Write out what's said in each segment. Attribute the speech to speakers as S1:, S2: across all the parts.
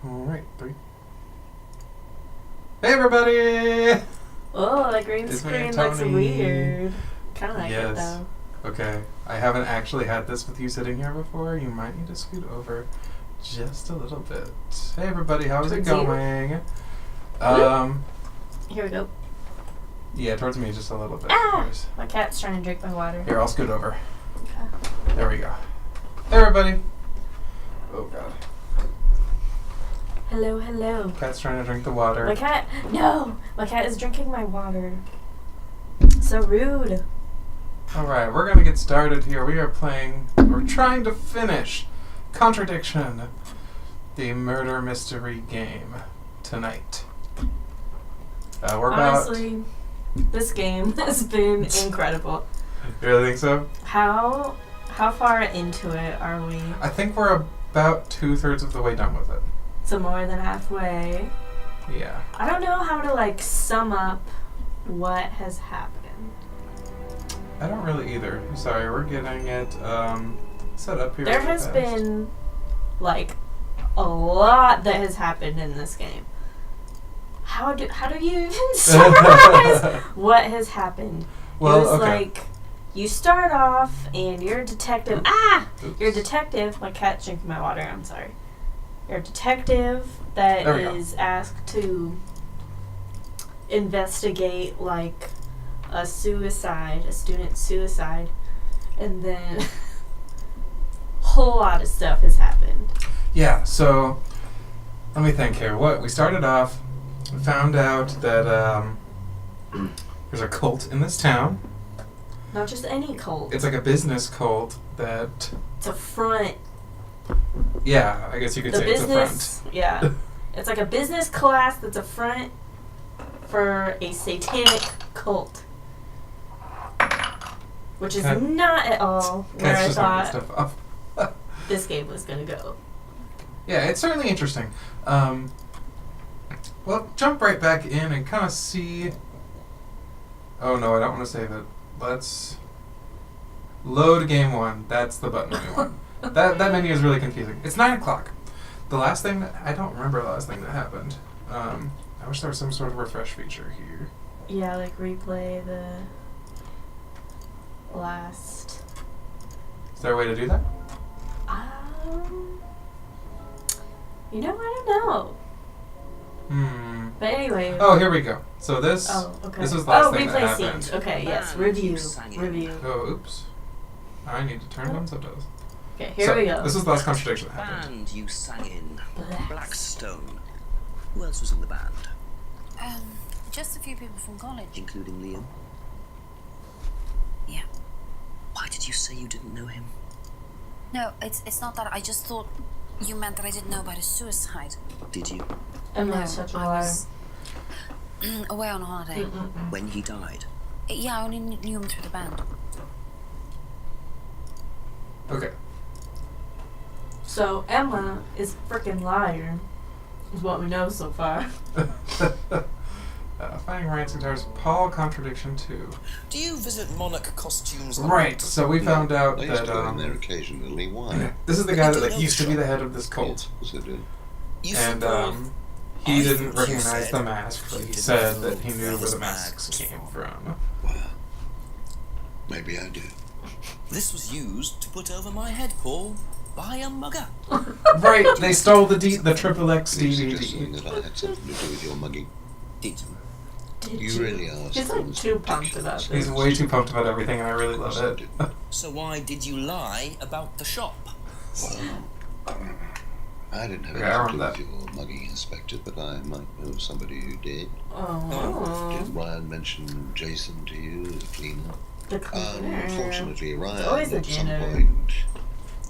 S1: Alright, 3. Hey everybody!
S2: Oh, that green screen looks weird. Kind of like it though.
S1: Okay, I haven't actually had this with you sitting here before. You might need to scoot over just a little bit. Hey everybody, how's it going?
S2: Here we go.
S1: Yeah, towards me just a little bit.
S2: My cat's trying to drink my water.
S1: Here, I'll scoot over.
S2: Okay.
S1: There we go. Hey everybody! Oh god.
S2: Hello, hello.
S1: Cat's trying to drink the water.
S2: My cat is drinking my water. So rude.
S1: Alright, we're gonna get started here. We're trying to finish Contradiction, the murder mystery game, tonight.
S2: Honestly, this game has been incredible.
S1: You really think so?
S2: How far into it are we?
S1: I think we're about 2/3 of the way done with it.
S2: So more than halfway.
S1: Yeah.
S2: I don't know how to sum up what has happened.
S1: I don't really either. Sorry, we're getting it set up here.
S2: There has been a lot that has happened in this game. How do you even summarize what has happened?
S1: Well,
S2: it was
S1: okay.
S2: You start off and you're a detective.
S1: Oops.
S2: You're a detective. My cat's drinking my water. I'm sorry. You're a detective that is asked to investigate a student suicide, and then a whole lot of stuff has happened.
S1: Yeah, so let me think here. We started off, we found out that there's a cult in this town.
S2: Not just any cult.
S1: It's like a business cult that...
S2: It's a front.
S1: Yeah, I guess you could say it's a front.
S2: Yeah. It's like a business class that's a front for a satanic cult. Which is not at all where I thought this game was going to go.
S1: Yeah, it's certainly interesting. Well, jump right back in and kind of see... Oh no, I don't want to save it. Let's load game 1. That's the button we want. That menu is really confusing. It's 9 o'clock. I don't remember the last thing that happened. I wish there was some sort of refresh feature here.
S2: Yeah, replay the last...
S1: Is there a way to do that?
S2: I don't know. But anyway.
S1: Oh, here we go. So this...
S2: okay.
S1: This was the last thing that
S2: replay
S1: happened.
S2: scenes. Okay, yes. Review.
S1: Oh, oops. I need to turn on subtitles.
S2: Okay, here we go.
S1: This is the last contradiction that happened.
S3: Band you sang in. Blackstone. Who else was in the band?
S4: Just a few people from college.
S3: Including Liam?
S4: Yeah.
S3: Why did you say you didn't know him?
S4: No, it's not that. I just thought you meant that I didn't know about his suicide.
S3: Did you?
S2: I'm not such a liar.
S4: I was away on holiday.
S3: When he died?
S4: Yeah, I only knew him through the band.
S1: Okay.
S2: So Emma is a freaking liar, is what we know so far.
S1: Finding Ryan's guitars, Paul Contradiction 2.
S3: Do you visit monarch costumes?
S1: Right, so we found out
S5: I used to go in
S1: that
S5: there occasionally. Why?
S1: this is the guy that used to be the head of this cult.
S5: Yes, I do.
S1: And he didn't recognize the mask, but he said that he knew where the masks came from.
S5: Well, maybe I do.
S3: This was used to put over my head, Paul, by a mugger.
S1: Right, they stole the Triple X
S5: Are you suggesting
S1: DVD.
S5: that I had something to do with your mugging?
S3: Did you?
S5: You really are.
S2: He's too pumped about this.
S1: He's way too pumped about everything, and I really love it.
S3: So why did you lie about the shop?
S5: I didn't have
S1: Yeah, I
S5: anything to do
S1: remember
S5: with your mugging, Inspector, but I might know somebody who did.
S2: Oh.
S5: Did Ryan mention Jason to you, the cleaner?
S2: The cleaner.
S5: Unfortunately, Ryan
S2: always a
S5: at some
S2: janitor.
S5: point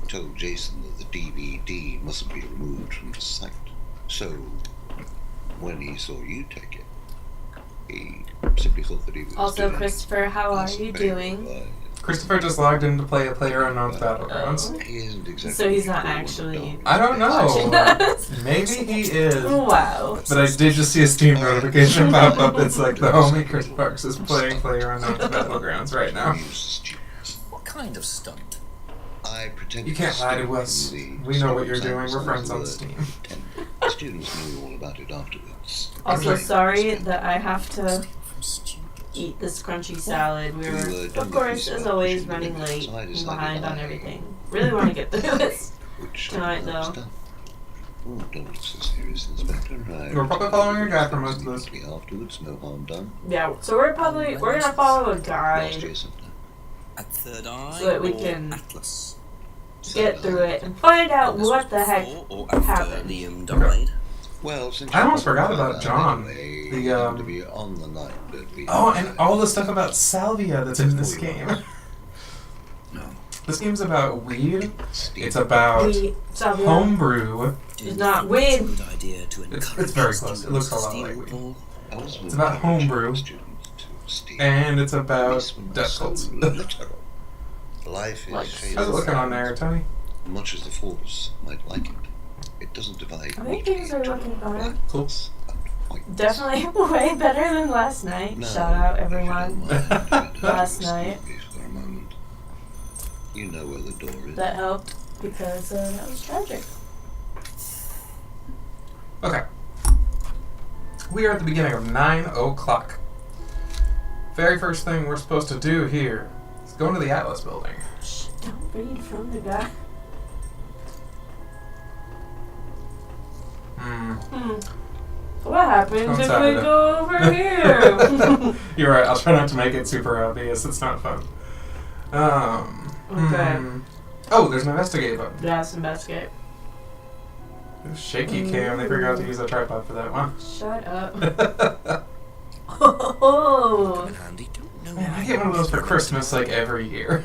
S5: told Jason that the DVD mustn't be removed from the site. So, when he saw you take it, he simply thought that he was
S2: Also,
S5: doing
S2: Christopher, how are
S5: us a
S2: you
S5: favor
S2: doing?
S5: by-
S1: Christopher just logged in to play a PlayerUnknown's Battlegrounds.
S5: He isn't exactly.
S2: So he's not
S5: equal
S2: actually
S5: with
S1: I don't
S2: watching
S1: know.
S2: us.
S1: Maybe he is.
S2: Wow.
S1: But I did just see a Steam notification pop up. It's like the homie Chris Parks is playing PlayerUnknown's Battlegrounds right now.
S3: What kind of stunt?
S5: I pretend
S1: You can't lie to us. We know what you're doing. We're friends on Steam.
S5: It's students knew all about it afterwards.
S2: Also,
S1: Okay.
S2: sorry that I have to
S3: From students.
S2: eat this crunchy salad. We
S5: You,
S2: were,
S5: don't
S2: of
S5: get
S2: course,
S5: used
S2: as
S5: to
S2: always,
S5: pushing
S2: running
S5: the
S2: late
S5: limits. I
S2: and
S5: decided
S2: behind on
S5: I-
S2: everything. Really want to get through this.
S5: Which
S2: Tonight, though.
S5: understand. Oh, don't look so serious, Inspector.
S1: We're probably following your guide for most of this.
S5: Immediately afterwards, no harm done.
S2: Yeah, so we're gonna follow a
S5: Last
S2: guide,
S5: year sometime.
S3: At Third Eye
S2: So that we
S3: or
S2: can-
S3: Atlas?
S2: get through it, and find out
S3: And this
S2: what
S3: was
S2: the heck
S3: before or after
S2: happened.
S3: Liam died?
S5: Well, since
S1: I
S5: you
S1: almost
S5: brought
S1: forgot
S5: that
S1: about
S5: up
S1: John.
S5: anyway,
S1: The,
S5: you happen to be on the night that we
S1: Oh, and all the stuff about salvia that's in this game.
S5: No.
S1: This game's about weed.
S5: Steve.
S1: It's about
S2: We Salvia
S1: homebrew.
S2: is not weed.
S3: Good idea to encourage
S1: It's very close. It looks a lot
S3: steal,
S1: like weed.
S3: Paul.
S5: I was
S1: It's about homebrew.
S5: students to steal.
S1: And it's about
S5: Policemen are
S1: death
S5: so
S1: cults.
S5: literal. Life is
S2: Like,
S5: shaped
S1: How's it looking on there, Tony?
S5: much as the Force might like it. It doesn't divide
S2: I think
S5: neatly
S2: things are
S5: into
S2: looking fine.
S5: black
S1: Cool.
S5: and white.
S2: Definitely way better than last night.
S5: No,
S2: Shout out
S5: if you
S2: everyone
S5: don't mind,
S2: last
S5: stop
S2: night.
S5: me for a moment. You know where the door is.
S2: That helped because that was tragic.
S1: Okay. We are at the beginning of 9 o'clock. Very first thing we're supposed to do here is go into the Atlas building.
S2: Shh, don't read from the guy. What happens
S1: Don't
S2: if
S1: sound
S2: we
S1: it.
S2: go over here?
S1: You're right, I'll try not to make it super obvious. It's not fun.
S2: Okay.
S1: Oh, there's an investigate button.
S2: Let's investigate.
S1: Shaky cam. They forgot to use a tripod for that one.
S2: Shut up. Oh,
S3: In handy. Don't know
S1: Man, I get one of those for Christmas like every year.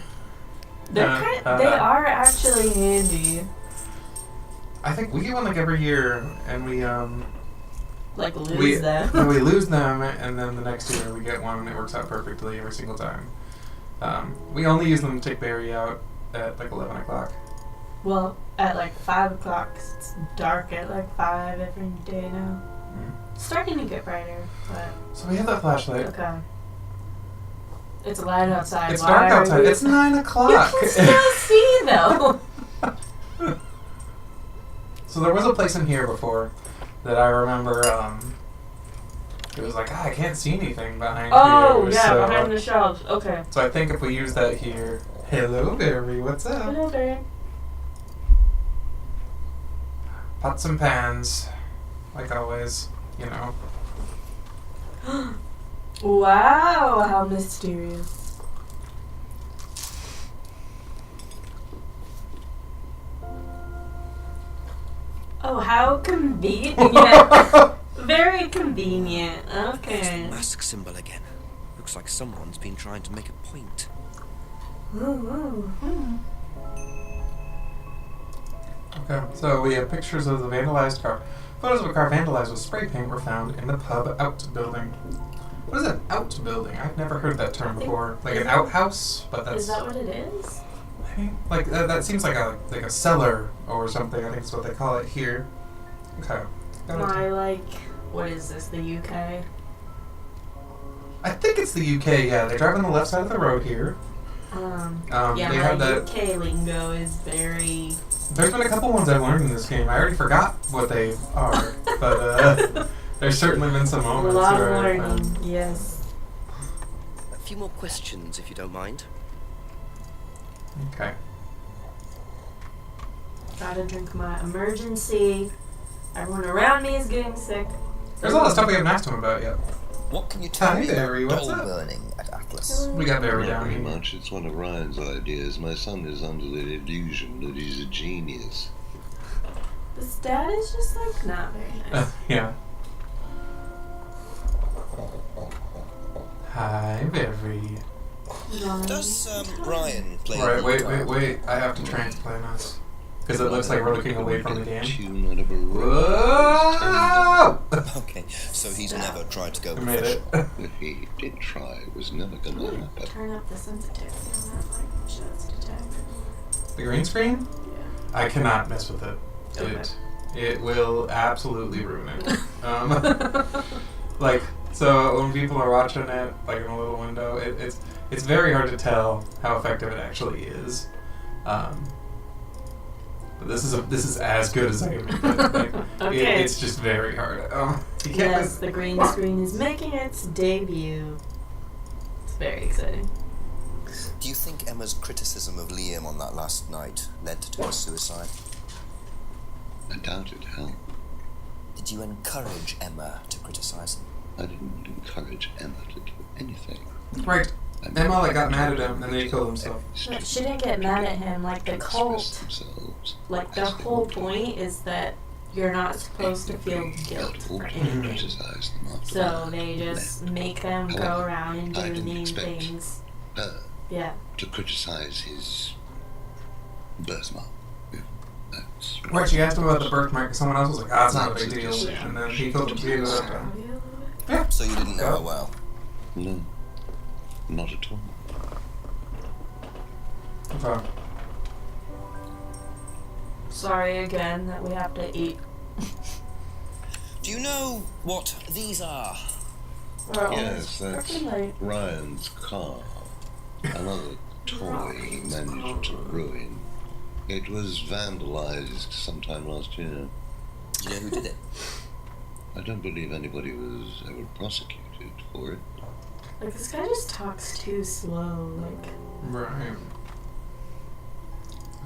S2: they are actually handy.
S1: I think we get one like every year, and we
S2: Like lose
S1: we
S2: them.
S1: we lose them, and then the next year we get one, and it works out perfectly every single time. We only use them to take Barry out at like 11 o'clock.
S2: Well, at like 5 o'clock, 'cause it's dark at like 5 every day now. It's starting to get brighter, but
S1: So we have that flashlight.
S2: okay. It's light outside.
S1: It's
S2: Why
S1: dark
S2: are
S1: outside.
S2: you-
S1: It's 9
S2: You
S1: o'clock.
S2: can still see though.
S1: So there was a place in here before that I remember. It was like, I can't see anything behind
S2: Oh
S1: here.
S2: yeah,
S1: so,
S2: behind the shelves. Okay.
S1: So I think if we use that here. Hello, Barry. What's up?
S2: Hello, Barry.
S1: Pots and pans, like always. You know.
S2: Wow, how mysterious. Oh, how convenient. Very convenient. Okay.
S3: Mask symbol again. Looks like someone's been trying to make a point.
S1: Okay, so we have pictures of the vandalized car. Photos of a car vandalized with spray paint were found in the pub outbuilding. What is an outbuilding? I've never heard that term before. Like an outhouse, but that's
S2: Is that what it is?
S1: like that seems like a cellar or something. I think that's what they call it here. Okay. Got it.
S2: My what is this? The UK?
S1: I think it's the UK. Yeah, they drive on the left side of the road here.
S2: Yeah,
S1: they
S2: my
S1: have that.
S2: UK lingo is very.
S1: There's been a couple ones I've learned in this game. I already forgot what they are, but there's certainly been some
S2: A
S1: moments
S2: lot of
S1: where I've
S2: learning.
S1: been-
S2: Yes.
S3: A few more questions, if you don't mind.
S1: Okay.
S2: Gotta drink my emergency. Everyone around me is getting sick.
S1: There's a lot of stuff we haven't asked him about yet.
S3: What can you tell
S1: Hi,
S3: me
S1: Barry,
S3: about
S1: what's
S3: doll
S1: up?
S3: burning at Atlas?
S1: We got Barry
S5: Not
S1: down
S5: very
S1: here.
S5: much. It's one of Ryan's ideas. My son is under the illusion that he's a genius.
S2: This dad is just not very nice.
S1: Yeah. Hi, Barry.
S3: Does Ryan play
S1: Right,
S3: the
S1: wait.
S3: guitar?
S1: I have to transplant us. Because it looks like we're looking away from the game.
S5: Tune out of a
S1: Whoa!
S3: Okay, so he's never tried to go
S1: I made it.
S5: If he did try, it was never going to happen.
S2: Turn up the sensitivity on that shows detect.
S1: The green screen?
S2: Yeah.
S1: I cannot mess with it.
S2: Okay.
S1: It will absolutely ruin it. So when people are watching it, like in a little window, it's very hard to tell how effective it actually is. But this is as good as I can make it. Like,
S2: Okay.
S1: It's just very hard. You can't
S2: Yes, the green screen is making its debut. It's very exciting.
S3: Do you think Emma's criticism of Liam on that last night led to his suicide?
S5: I doubt it. How?
S3: Did you encourage Emma to criticize him?
S5: I didn't encourage Emma to do anything.
S1: Right. Emma like got mad at him and then he killed himself.
S2: No, she didn't get mad at him. Like the cult, like the whole point is that you're not supposed to feel guilt for anything. So they just make them go around and do mean things. Yeah.
S5: To criticize his birthmark. Yeah, that's
S1: Right, she asked him about the birthmark. Someone else was like, it's not a big deal. And then he killed himself. Yeah.
S3: So you didn't know her well?
S5: No, not at all.
S1: Okay.
S2: Sorry again that we have to eat.
S3: Do you know what these are?
S5: Yes, that's Ryan's car. Another toy he managed to ruin. It was vandalized sometime last year.
S3: Do you know who did it?
S5: I don't believe anybody was ever prosecuted for it.
S2: Like, this guy just talks too slow. Like,
S1: Right.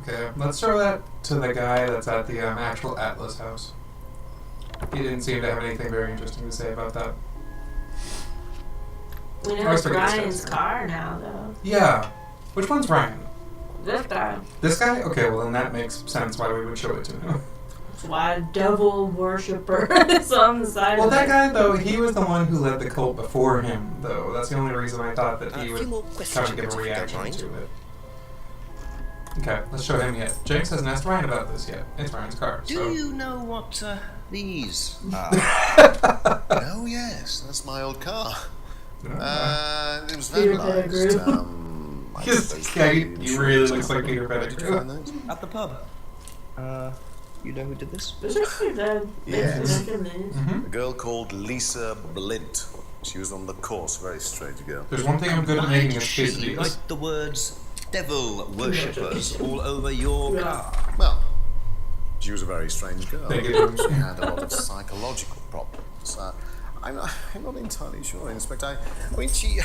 S1: Okay, let's throw that to the guy that's at the actual Atlas house. He didn't seem to have anything very interesting to say about that.
S2: we know
S1: Always
S2: it's
S1: forget this
S2: Ryan's
S1: guy's
S2: car now, though.
S1: Yeah. Which one's Ryan?
S2: This guy.
S1: This guy? Okay, well then that makes sense why we would show it to him.
S2: That's why a devil worshiper is on the side
S1: Well,
S2: of
S1: that
S2: it.
S1: guy, though, he was the one who led the cult before him, though. That's the only reason I thought that he
S3: A
S1: would
S3: few more
S1: try
S3: questions
S1: to give
S3: if
S1: a
S3: you don't
S1: reaction
S3: mind.
S1: to it. Okay, let's show him yet. Jinx hasn't asked Ryan about this yet. It's Ryan's car,
S3: Do
S1: so...
S3: you know what these are?
S5: Oh yes, that's my old car. It was
S2: Peter
S5: vandalized.
S2: Pettigrew.
S5: I
S1: Yes,
S5: suppose
S1: yeah,
S5: the
S1: he really
S5: insurance
S1: looks like
S5: company
S1: Peter
S5: wanted to
S1: Pettigrew.
S5: find those.
S3: At the pub. You know who did this?
S2: This is pretty good.
S5: Yes.
S1: Mm-hmm.
S5: A girl called Lisa Blint. She was on the course, very strange girl.
S1: There's one thing I'm good at making is
S3: She
S1: quesadillas.
S3: write the words devil worshippers all over your car.
S5: Well, she was a very strange girl.
S1: Thank you.
S5: She had a lot of psychological problems. I'm not entirely sure, Inspector. I mean, she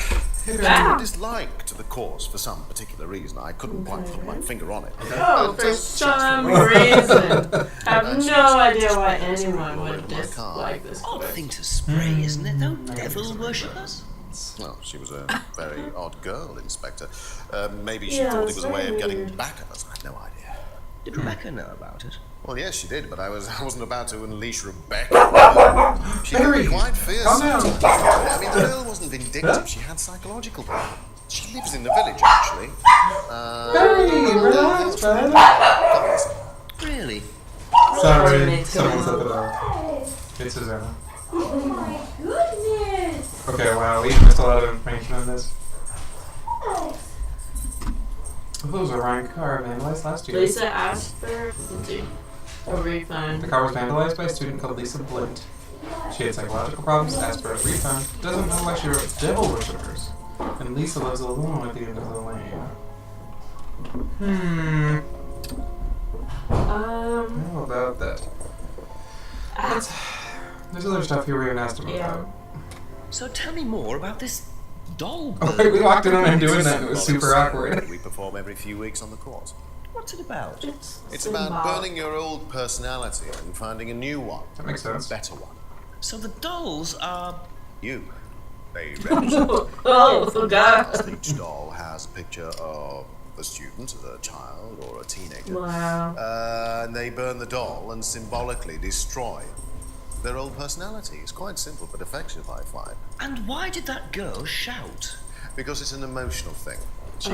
S5: had a dislike to the course for some particular reason. I couldn't quite put my finger on it.
S2: Oh, for some reason. I have no idea why anyone would dislike this
S3: Odd
S2: place.
S3: thing to spray, isn't it, though? Devil worshippers?
S5: Well, she was a very odd girl, Inspector. Maybe she
S2: Yeah,
S5: thought it
S2: it's
S5: was a way
S2: very
S5: of getting
S2: weird.
S5: back at us. I had no idea.
S3: Did Rebecca know about it?
S5: Well, yes, she did, but I wasn't about to unleash Rebecca. She could
S1: Harry,
S5: be quite fierce.
S1: calm down.
S5: I mean, the girl wasn't vindictive. She had psychological problems. She lives in the village, actually.
S1: Harry, relax, man.
S3: Really?
S1: Sorry, someone's at the door. It's Susanna.
S6: Oh my goodness!
S1: Okay, wow, we missed a lot of information on this. Those were Ryan Carr vandalized last year.
S2: Lisa asked for a refund.
S1: The car was vandalized by a student called Lisa Blint. She had psychological problems, asked for a refund, doesn't know why she wrote devil worshippers. And Lisa lives alone at the end of the lane. How about that? There's other stuff here we haven't asked him
S2: Yeah.
S1: about.
S3: So tell me more about this doll
S1: Oh,
S3: bird.
S1: we walked in on him doing that and it was super awkward.
S5: We perform every few weeks on the course.
S3: What's it about?
S5: It's about burning your old personality and finding a new one.
S1: That makes sense.
S5: A better one.
S3: So the dolls are...
S5: You. They represent.
S2: Oh, God.
S5: Each doll has a picture of a student, a child, or a teenager.
S2: Wow.
S5: And they burn the doll and symbolically destroy their old personality. It's quite simple but effective, I find.
S3: And why did that girl shout?
S5: Because it's an emotional thing. She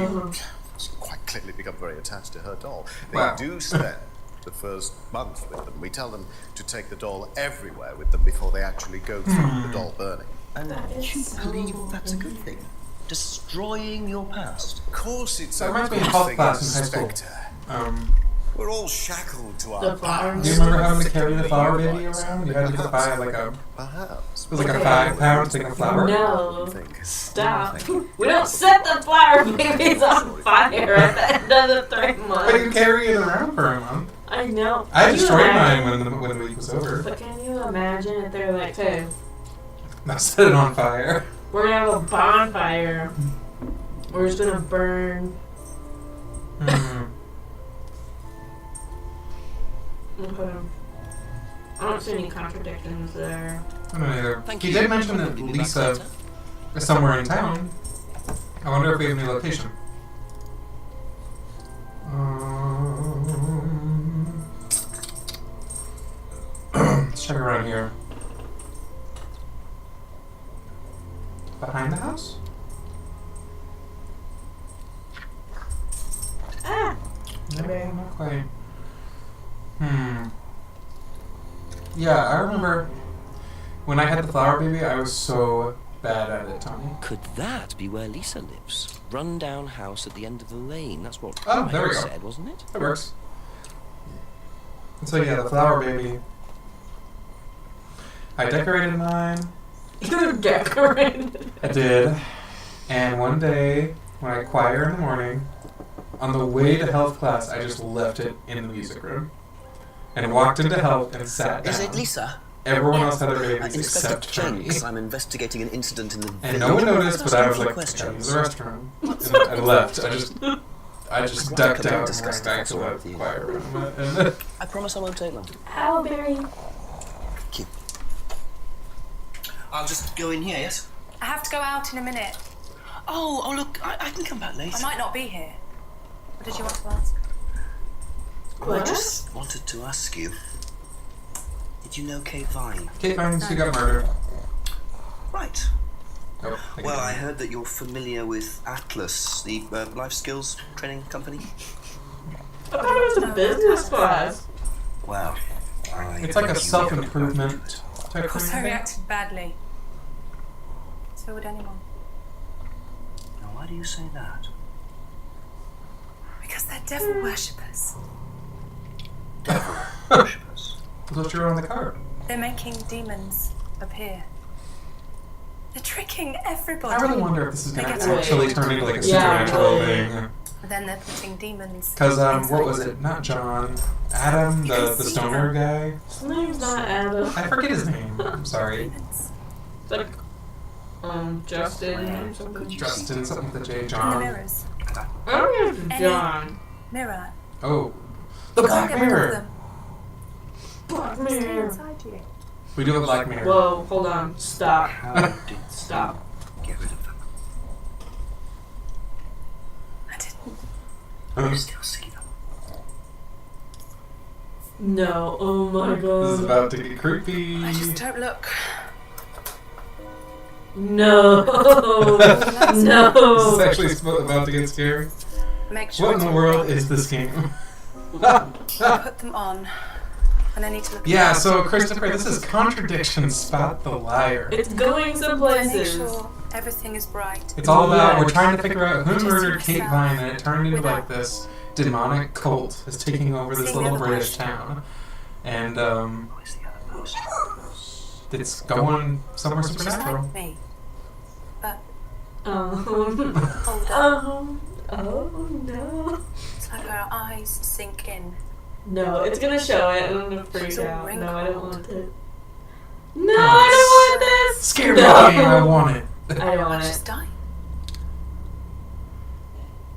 S5: quite clearly become very attached to her doll. They
S1: Wow.
S5: do spend the first month with them. We tell them to take the doll everywhere with them before they actually go through the doll burning.
S3: And you believe that's a good thing? Destroying your past?
S5: Of course it's
S1: That
S5: a
S1: reminds me
S5: good
S1: of health
S5: thing,
S1: class in high school.
S5: Inspector. We're all shackled to our
S2: The flower
S5: past.
S1: Do you remember having to carry the flower baby around? You had to buy like a...
S5: Perhaps.
S1: It was like a 5 pound thing of flour.
S2: No.
S5: Think.
S2: Stop. We don't set the flower babies on fire at the end of the 3
S1: But
S2: months.
S1: you carry it around for a month.
S2: I know.
S1: I
S2: Can you
S1: destroyed
S2: imagine?
S1: mine when the week was over.
S2: But imagine if they're like, hey,
S1: Now set it on fire.
S2: we're gonna have a bonfire. We're just gonna burn.
S1: Hmm.
S2: Okay. I don't see any contradictions there.
S1: I don't either.
S7: Thank
S1: He
S7: you.
S1: did mention that
S7: We'll be back
S1: Lisa
S7: later.
S1: is somewhere in town. I wonder if we have any location. Let's check around here. Behind the house?
S2: Ah!
S1: Maybe not quite. Yeah, I remember when I had the flower baby, I was so bad at it, Tony.
S7: Could that be where Lisa lives? Run-down house at the end of the lane. That's what
S1: Oh, there we
S7: Ryan
S1: go.
S7: said, wasn't it?
S1: That works. And so yeah, the flower baby. I decorated mine.
S2: You decorated.
S1: I did. And one day, when I choir in the morning, on the way to health class, I just left it in the music room. And walked into health and sat down.
S3: Is it Lisa?
S1: Everyone else had their babies
S3: Inspector
S1: except for me.
S3: Jenks, I'm investigating an incident in the
S1: And no one noticed, but I was like,
S3: Questions.
S1: "Gotta use the restroom." And I left. I just ducked out and
S3: Discuss
S1: went back to
S3: the
S1: the
S3: with you.
S1: choir room. And
S3: I promise I won't take long.
S2: Owlberry.
S3: Thank you. I'll just go in here, yes?
S4: I have to go out in a minute.
S3: Oh, look, I can come back later.
S4: I might not be here. What did you want to ask?
S3: Well, I just wanted to ask you. Did you know Kate Vine?
S1: Kate Vines, who got murdered.
S3: Right.
S1: Oh, thank
S3: Well,
S1: you.
S3: I heard that you're familiar with Atlas, the life skills training company.
S2: I thought it was a business class.
S3: Well,
S1: It's like a self-improvement type
S4: Of course, I
S1: thing.
S4: reacted badly. So would anyone.
S3: Now, why do you say that?
S4: Because they're devil worshippers.
S3: Devil worshippers.
S1: That's what you're on the card.
S4: They're making demons appear. They're tricking everybody.
S1: I really wonder if this is going
S4: They
S1: to
S4: get away.
S1: actually turn into like a
S2: Yeah,
S1: supernatural
S2: really.
S1: thing.
S4: Then they're putting demons.
S1: Because, what
S4: inside
S1: was it? Not John. Adam,
S4: You can
S1: the
S4: see
S1: stoner
S4: them.
S1: guy.
S2: His name's not Adam.
S1: I forget his name. I'm sorry.
S4: demons.
S2: It's like, Justin or something.
S1: Justin, something with the J.
S4: In the
S1: John.
S4: mirrors.
S2: I don't know if it's John.
S4: Mirror.
S1: Oh. The Black
S4: Get rid of
S1: Mirror.
S4: them.
S2: Black
S4: Stay
S2: Mirror.
S4: inside you.
S1: We do have Black Mirror.
S2: Whoa, hold on. Stop.
S3: How did
S2: Stop.
S3: get rid of them?
S4: I didn't.
S3: You still see them?
S2: No. Oh my
S1: This is
S2: god.
S1: about to get creepy.
S4: I just don't look.
S2: No.
S1: This is
S2: No.
S1: actually about to get scary.
S4: Make sure
S1: What in
S4: it's
S1: the
S4: all
S1: world
S4: right.
S1: is this game?
S4: Put them on. And I need to look
S1: Yeah,
S4: around.
S1: so Christopher, this is Contradiction, Spot the Liar.
S2: It's going some
S4: I make
S2: places.
S4: sure everything is bright.
S1: It's all about,
S2: Yeah.
S1: we're trying to figure out who
S4: Just
S1: murdered Kate
S4: yourself.
S1: Vine, and it turned into
S4: Without-
S1: like this demonic cult is taking over this
S4: Seeing
S1: little
S4: other
S1: British
S4: person.
S1: town. And
S3: Where's the other person?
S1: it's going somewhere
S4: She's
S1: supernatural.
S4: like me. But
S2: Oh.
S4: older.
S2: Oh no.
S4: It's like her eyes sink in.
S2: No, it's gonna show it and I'm gonna freak
S4: She's all
S2: out. No, I don't
S4: wrinkled.
S2: want it. No, I don't want this!
S1: Scary
S2: No.
S1: game, I want it.
S2: I don't want
S4: She's
S2: it.
S4: dying.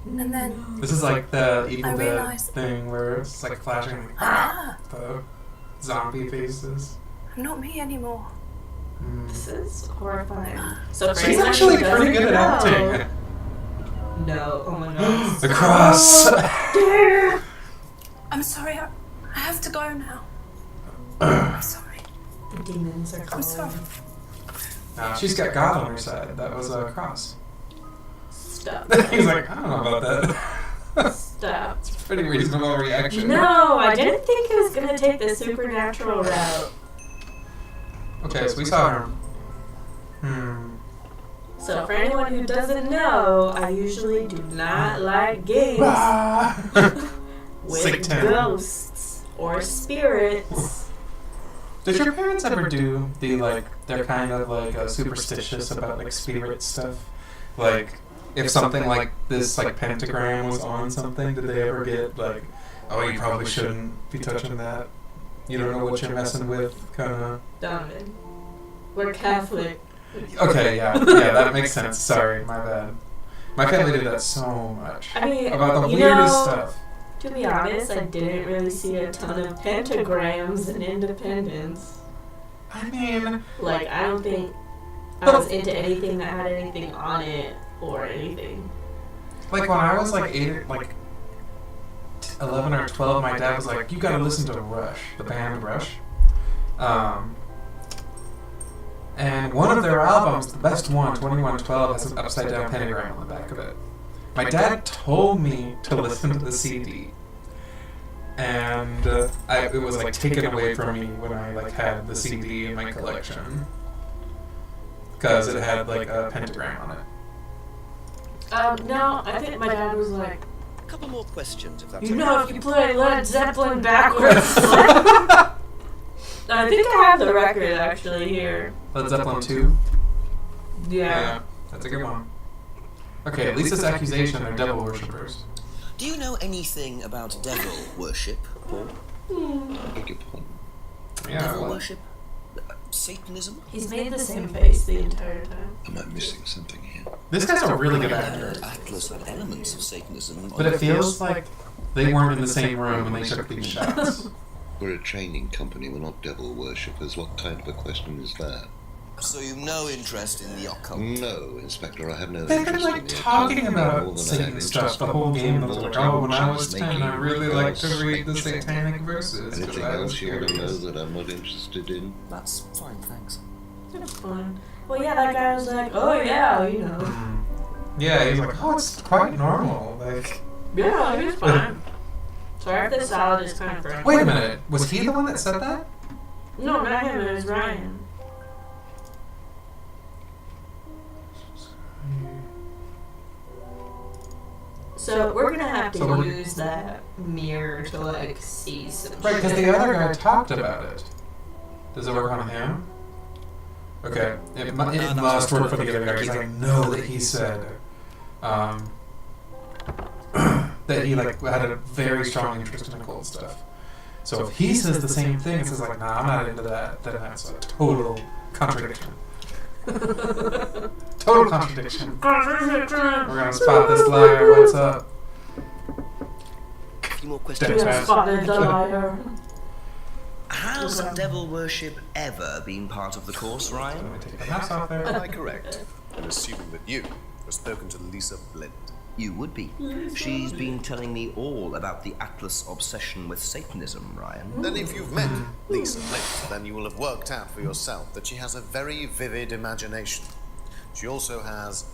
S4: And then
S1: This is like the Evil
S4: I
S1: Dead
S4: realised-
S1: thing where it's like flashing
S4: ah,
S1: the zombie faces.
S4: I'm not me anymore.
S2: This is horrifying. So
S1: She's
S2: Fraser
S1: actually
S2: doesn't
S1: pretty good at
S2: know.
S1: acting.
S2: No, oh my god.
S1: The cross.
S4: I'm sorry. I have to go now. I'm sorry.
S2: The demons are
S4: I'm sorry.
S2: calling.
S1: She's got God on her side. That was a cross.
S2: Stop.
S1: He's like, I don't know about that.
S2: Stop.
S1: It's a pretty reasonable reaction.
S2: No, I didn't think it was gonna take the supernatural route.
S1: Okay, so we saw her.
S2: So for anyone who doesn't know, I usually do not like games with
S1: Satan.
S2: ghosts or spirits.
S1: Did your parents ever do the like? They're kind of like superstitious about like spirit stuff. Like, if something like this like pentagram was on something, did they ever get like, oh, you probably shouldn't be touching that? You don't know what you're messing with, kind of.
S2: Donovan. We're Catholic.
S1: Okay, yeah, that makes sense. Sorry, my bad. My family did that so much.
S2: I mean,
S1: About the
S2: you
S1: weirdest
S2: know,
S1: stuff.
S2: To be honest, I didn't really see a ton of pentagrams in Independence.
S1: I mean,
S2: Like, I don't think I was into anything that had anything on it or anything.
S1: like when I was like 11 or 12, my dad was like, "You gotta listen to Rush, the band Rush." And one of their albums, the best one, 2112, has an upside down pentagram on the back of it. My dad told me to listen to the CD, and it was like taken away from me when I like had the CD in my collection because it had like a pentagram on it.
S2: No, I think my dad was like,
S7: A couple more questions, if that's
S2: you
S7: okay.
S2: know, if you play Led Zeppelin backwards. I think I have the record actually here.
S1: Led Zeppelin 2?
S2: Yeah.
S1: That's a good one. Okay, Lisa's accusation are devil worshippers.
S3: Do you know anything about devil worship, Paul?
S5: I beg your pardon.
S1: Yeah,
S3: Devil
S1: well,
S3: worship? Satanism?
S2: He's made the same face the entire time.
S5: Am I missing something here?
S1: this guy's a really good
S3: I
S1: actor.
S3: heard Atlas had elements of Satanism.
S1: But it feels like they weren't in the same room when they took these shots.
S5: We're a training company, we're not devil worshippers. What kind of a question is that?
S3: So you've no interest in the occult?
S5: No, Inspector, I have no
S1: They've
S5: interest
S1: been
S5: in
S1: like
S5: the
S1: talking
S5: occult, more
S1: about
S5: than I
S1: Satan
S5: have
S1: stuff
S5: interest
S1: the
S5: in
S1: whole game. I was
S5: more
S1: like,
S5: than
S1: oh, when I
S5: have
S1: was
S5: interest
S1: 10, I
S5: making
S1: really liked to
S5: else.
S1: read the satanic verses. 'cause
S5: Anything
S1: I was
S5: else you want to know
S1: curious.
S5: that I'm not interested in?
S3: That's fine, thanks.
S2: That's fun. Well, yeah, that guy was like, oh yeah, you know.
S1: Yeah, he's like, oh, it's quite normal. Like,
S2: Yeah, he was fine. Sorry if this salad is kind of fresh.
S1: wait a minute, was he the one that said that?
S2: No, not him, it was Ryan. So we're gonna have to
S1: So we're-
S2: use that mirror to like see some
S1: Right, because
S2: shit.
S1: the other guy talked about it. Does it work on him? Okay, it must work for the other guy because I know that he said that he like had a very strong interest in occult stuff. So if he says the same thing and says like, nah, I'm not into that, then that's a total contradiction. Total contradiction. We're gonna spot this liar. What's up?
S7: A few more
S2: We
S7: questions.
S2: have spotted the liar.
S3: Has devil worship ever been part of the course, Ryan?
S1: Let me take the mask off there.
S8: Am I correct in assuming that you have spoken to Lisa Blind?
S3: You would be. She's been telling me all about the Atlas obsession with Satanism, Ryan.
S8: Then if you've met Lisa Blind, then you will have worked out for yourself that she has a very vivid imagination. She also has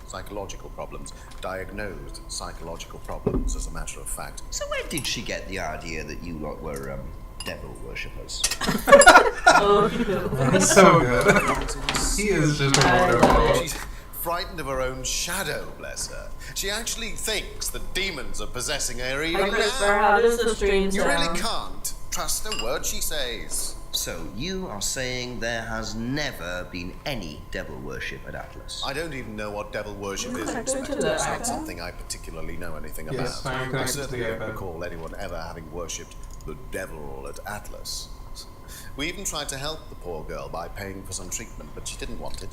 S8: psychological problems, diagnosed psychological problems, as a matter of fact.
S3: So where did she get the idea that you lot were, devil worshippers?
S2: Oh,
S1: He's so good. He is just wonderful.
S8: She's frightened of her own shadow, bless her. She actually thinks that demons are possessing her even
S2: Hi, Christopher.
S8: now.
S2: How does the stream
S8: You
S2: sound?
S8: really can't trust a word she says.
S3: So you are saying there has never been any devil worship at Atlas?
S8: I don't even know what devil worship
S2: You
S8: is,
S2: connected to
S8: Inspector.
S2: the
S8: It's not
S2: iPad?
S8: something I particularly know anything about.
S1: Yes, I am
S8: I
S1: connected to
S8: certainly
S1: the
S8: don't
S1: iPad.
S8: recall anyone ever having worshipped the devil at Atlas. We even tried to help the poor girl by paying for some treatment, but she didn't want it.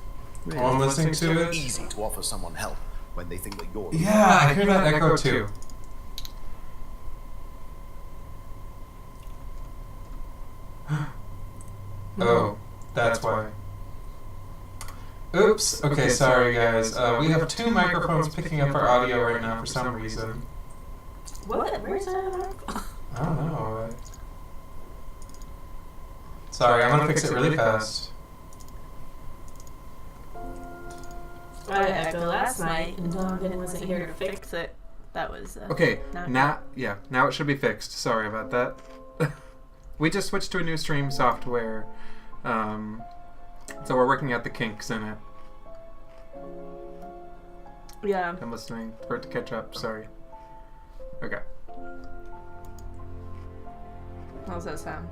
S1: Oh, I'm listening to it.
S8: Easy to offer someone help when they think that you're
S1: Yeah, I hear that echo too. Oh, that's why. Oops. Okay, sorry guys. We have two microphones picking up our audio right now for some reason.
S2: What? Where's that?
S1: I don't know. Sorry, I'm gonna fix it really fast.
S2: I had Echo last night, and Donovan wasn't here to fix it. That was
S1: Okay,
S2: not
S1: now it should be fixed. Sorry about that. We just switched to a new stream software, so we're working out the kinks in it.
S2: Yeah.
S1: I'm listening for it to catch up. Sorry. Okay.
S2: How's that sound?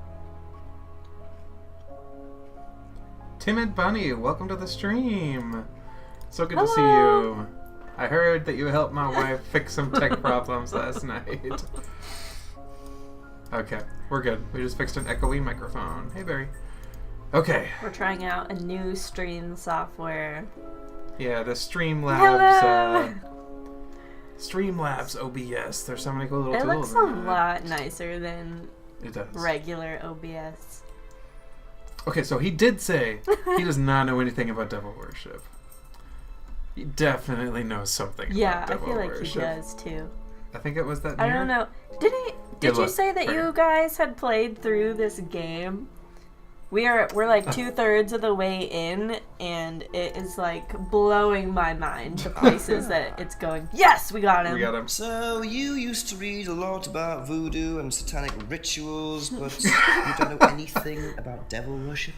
S1: Timid Bunny, welcome to the stream. So good to see
S2: Hello.
S1: you. I heard that you helped my wife fix some tech problems last night. Okay, we're good. We just fixed an echoey microphone. Hey, Barry. Okay.
S2: We're trying out a new stream software.
S1: Yeah, the
S2: Hello!
S1: Streamlabs OBS. There's so many cool little tools.
S2: It looks a lot nicer than
S1: It does.
S2: regular OBS.
S1: Okay, so he did say he does not know anything about devil worship. He definitely knows something
S2: Yeah,
S1: about
S2: I
S1: devil
S2: feel like
S1: worship.
S2: he does too.
S1: I think it was that
S2: I
S1: mirror.
S2: don't know. Did you
S1: look,
S2: say that
S1: right
S2: you
S1: here.
S2: guys had played through this game? We're like 2/3 of the way in, and it is like blowing my mind the places that it's going. Yes, we got him.
S1: We got him.
S3: So, you used to read a lot about voodoo and satanic rituals, but you don't know anything about devil worship?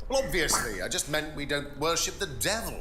S8: Well, obviously, I just meant we don't worship the devil.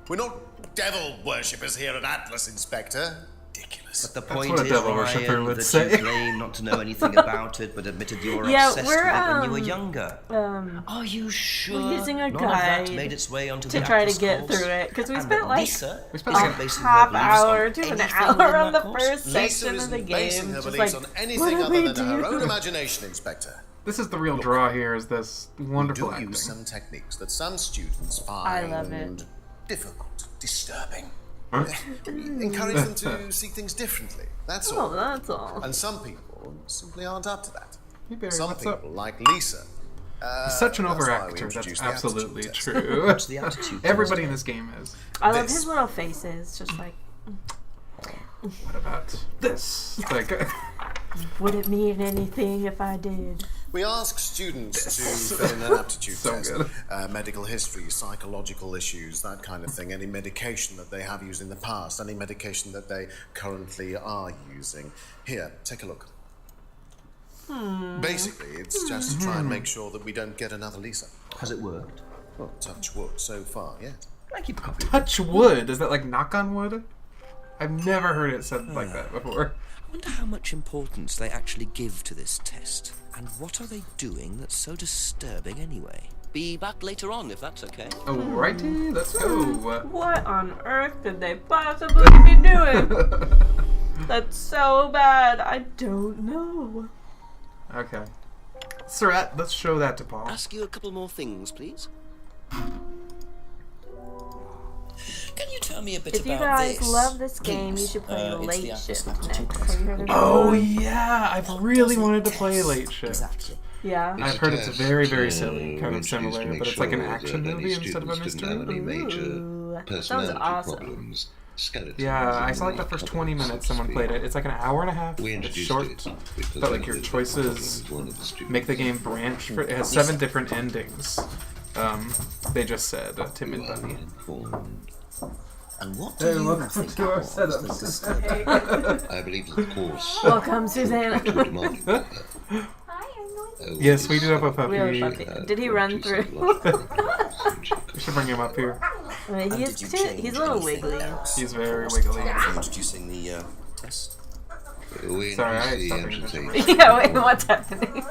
S8: We're not devil worshippers here at Atlas, Inspector. Ridiculous.
S3: But the
S1: That's
S3: point
S1: what a
S3: is,
S1: devil worshipper
S3: Ryan,
S1: would
S3: that
S1: say.
S3: you claim not to know anything about it, but admitted you were
S2: Yeah,
S3: obsessed
S2: we're,
S3: with it when you were younger.
S2: Um,
S3: Are you sure?
S2: we're using a
S3: None of that
S2: guide
S3: made its way onto
S2: to
S3: the
S2: try to
S3: Atlas
S2: get
S3: course?
S2: through it, because we
S3: And
S2: spent
S3: that
S2: like
S3: Lisa
S1: We spent
S3: isn't
S1: like a
S3: basing her
S2: half
S3: beliefs
S2: hour
S3: on
S2: to an
S3: anything
S2: hour
S3: other
S2: on
S3: than
S2: the
S3: that course?
S2: first
S8: Lisa
S2: section of
S8: isn't
S2: the game.
S8: basing her
S2: Just
S8: beliefs
S2: like,
S8: on
S2: what
S8: anything
S2: do
S8: other
S2: we
S8: than her
S2: do?
S8: own imagination, Inspector.
S1: This is the real draw here, is this
S8: We
S1: wonderful
S8: do
S1: acting.
S8: use some techniques that some students
S2: I
S8: find
S2: love it.
S8: difficult, disturbing.
S1: Huh?
S8: Encourage them to see things differently. That's all.
S2: Oh, that's all.
S8: And some people simply aren't up to that.
S1: Hey, Barry,
S8: Some
S1: what's
S8: people,
S1: up?
S8: like Lisa.
S1: He's such an
S8: that's why we
S1: overactor. That's
S8: introduced the
S1: absolutely
S8: aptitude test.
S1: true.
S3: What's the attitude?
S1: Everybody in this game is.
S2: I love
S8: This.
S2: his little faces. Just like,
S1: What about this? Like,
S2: would it mean anything if I did?
S8: We ask students to fill in an aptitude
S1: So
S8: test.
S1: good.
S8: Medical history, psychological issues, that kind of thing. Any medication that they have used in the past, any medication that they currently are using. Here, take a look. Basically, it's just to try and make sure that we don't get another Lisa.
S3: Has it worked?
S8: Well, touch wood so far, yes.
S3: I keep a copy.
S1: touch wood. Is that like knock on wood? I've never heard it said like that before.
S7: I wonder how much importance they actually give to this test. And what are they doing that's so disturbing anyway? Be back later on, if that's okay.
S1: Alrighty, let's go.
S2: What on earth could they possibly be doing? That's so bad. I don't know.
S1: Okay. Surat, let's show that to Paul.
S7: Ask you a couple more things, please. Can you tell me a bit
S2: If you
S7: about
S2: guys
S7: this?
S2: love this game, you
S7: please?
S2: should play
S7: It's the
S2: Late
S7: Atlas
S2: Shift
S7: Aptitude
S2: next.
S7: Test.
S2: Have you heard of
S1: Oh
S2: that?
S1: yeah, I've really wanted to play Late Shift.
S3: Exactly.
S2: Yeah.
S1: I've heard it's very, very silly, kind of
S5: introduced to
S1: similar,
S5: make
S1: but it's like an
S5: sure
S1: action
S5: that any
S1: movie instead of a
S5: students didn't have
S1: mystery.
S5: any major
S2: Ooh, that sounds
S5: personality
S2: awesome.
S5: problems. Skeletons
S1: Yeah, I
S5: and
S1: saw like the first 20 minutes
S5: so to
S1: someone
S5: speak.
S1: played it. It's like an hour and a half.
S5: We
S1: It's
S5: introduced
S1: short,
S5: it because
S1: but like
S5: one
S1: your
S5: of the
S1: choices
S5: problems one of the students
S1: make the game branch. It has 7 different endings. They just said Tim and
S5: who are
S1: Bunny.
S5: informed.
S3: And what do you think
S1: to our
S3: was
S1: setup.
S3: the system?
S5: I believe that the course
S2: Welcome, Susanna.
S5: too demanding for her.
S6: Hi, I'm going to.
S1: Yes, we do have a puppy.
S2: We have a
S1: We
S2: puppy. Did he run through?
S1: should bring him up here.
S3: And
S2: He's
S3: did you
S2: cute.
S3: change
S2: He's a little
S3: anything
S2: wiggly.
S3: else
S1: He's very
S3: whilst
S1: wiggly.
S3: introducing the test?
S5: We
S1: Sorry, I
S5: introduced
S1: stopped
S5: the
S1: being
S5: entertainment.
S2: Yeah, wait, what's happening?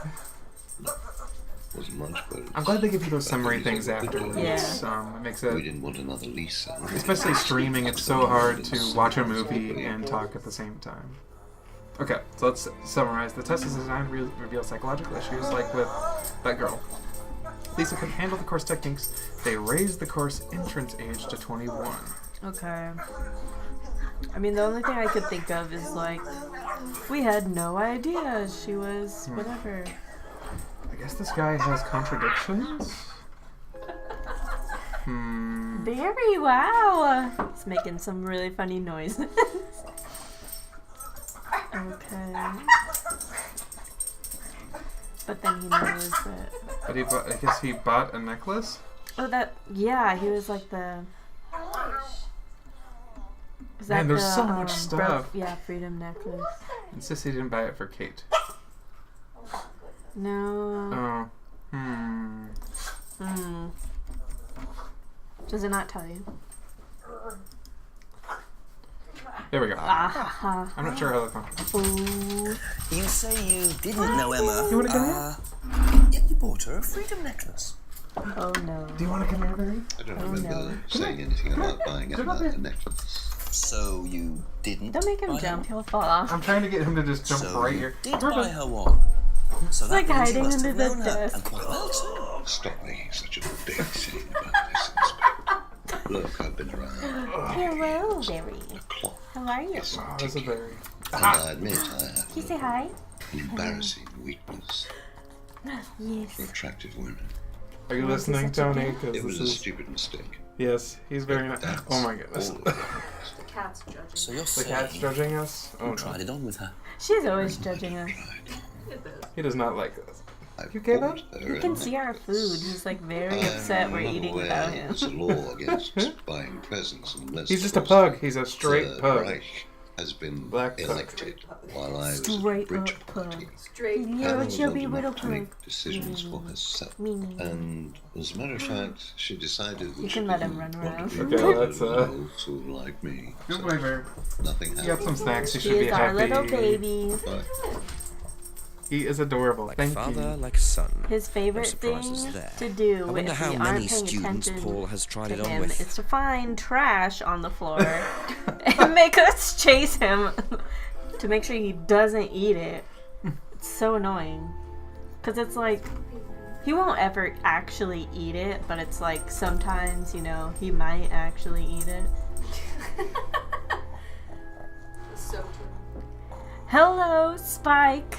S5: Wasn't much, but
S1: I'm glad they give you those summary things afterwards.
S2: Yeah.
S1: It makes
S5: we
S1: it,
S5: didn't want another Lisa.
S1: especially streaming, it's so hard to watch a movie and talk at the same time. Okay, so let's summarize. The test is designed to reveal psychological issues, like with that girl. Lisa can handle the course techniques. They raised the course entrance age to 21.
S2: Okay. I mean, the only thing I could think of is like, we had no idea she was whatever.
S1: I guess this guy has contradictions?
S2: Very wow. He's making some really funny noises. Okay. But then he knows that.
S1: But I guess he bought a necklace?
S2: Oh, that. Yeah, he was like the. Is
S1: Man, there's
S2: the,
S1: so much stuff.
S2: Yeah, freedom necklace.
S1: Insists he didn't buy it for Kate.
S2: No.
S1: Oh.
S2: Does it not tell you?
S1: There we go.
S2: Ah.
S1: I'm not sure how that comes.
S2: Ooh.
S3: You say you didn't know Emma.
S1: You wanna come
S3: Yet you bought her a freedom necklace.
S2: Oh no.
S1: Do you want to come here, Barry?
S5: I don't
S2: Oh,
S5: remember
S2: no.
S5: saying anything about buying
S1: Come
S5: Emma
S1: up here.
S5: a necklace.
S3: So you didn't?
S2: Don't make him
S3: buy
S2: jump.
S3: her?
S2: He'll fall off.
S1: I'm trying to get him to just jump
S3: So
S1: right
S3: you
S1: here.
S3: did buy her one. So
S2: It's like
S3: that means you
S2: hiding
S3: must
S2: under
S3: have
S2: the
S3: known her,
S2: desk.
S3: and quite well too.
S5: Stop making such a big scene about this, Inspector. Look, I've been around.
S2: Hello, Barry.
S5: A clock
S2: How are you?
S5: isn't
S1: Oh, that's a
S5: ticking.
S1: very.
S5: And I admit I have
S2: Can you say hi?
S5: an embarrassing weakness for
S2: Yes.
S5: attractive women.
S1: Are you
S2: Oh, is he
S1: listening,
S2: such a
S1: Tony?
S2: dick?
S1: 'Cause
S5: It was
S1: this
S5: a
S1: is.
S5: stupid mistake.
S1: Yes, he's very nice.
S5: That's
S1: Oh my goodness.
S5: all it was.
S2: The cat's judging.
S3: So you're
S1: The
S3: saying
S1: cat's judging us? Oh
S3: you
S1: no.
S3: tried it on with her?
S2: She's always judging us.
S1: He does not like this.
S5: I've
S1: You gave
S5: bought
S1: up?
S5: her
S2: You can
S5: a
S2: see our food. He's like very
S5: I'm
S2: upset we're
S5: not
S2: eating
S5: aware
S2: without him.
S5: There's a law against buying presents unless
S1: He's just a
S5: the
S1: pug. He's a straight
S5: Third
S1: pug.
S5: Reich has been
S1: Black pug.
S5: elected while I was
S2: Straight
S5: a bridge
S2: up
S5: party.
S2: pug.
S6: Straight.
S2: You're
S5: Hannah
S2: a
S5: was
S2: chubby
S5: old
S2: little
S5: enough to
S2: pug.
S5: make decisions for herself.
S2: Me.
S5: And as a matter of fact, she decided that
S2: You
S5: she
S2: can let him
S5: didn't
S2: run
S5: want
S2: around.
S5: to be
S1: Okay,
S5: with
S1: that's,
S5: a little fool like me.
S1: Good
S5: So
S1: boy, Bear.
S5: nothing
S1: You got
S5: happened.
S1: some snacks. You
S2: He
S1: should be
S2: is our
S1: happy.
S2: little baby.
S5: But
S1: He is adorable.
S7: Like
S1: Thank
S7: father,
S1: you.
S7: like son.
S2: His favorite thing
S7: surprises there.
S2: to do
S7: I wonder
S2: if
S7: how
S2: we
S7: many
S2: aren't paying
S7: students
S2: attention
S7: Paul has tried
S2: to
S7: it on
S2: him
S7: with.
S2: is to find trash on the floor and make us chase him to make sure he doesn't eat it. It's so annoying. Because it's like, he won't ever actually eat it, but it's like sometimes, you know, he might actually eat it.
S6: So true.
S2: Hello, Spike.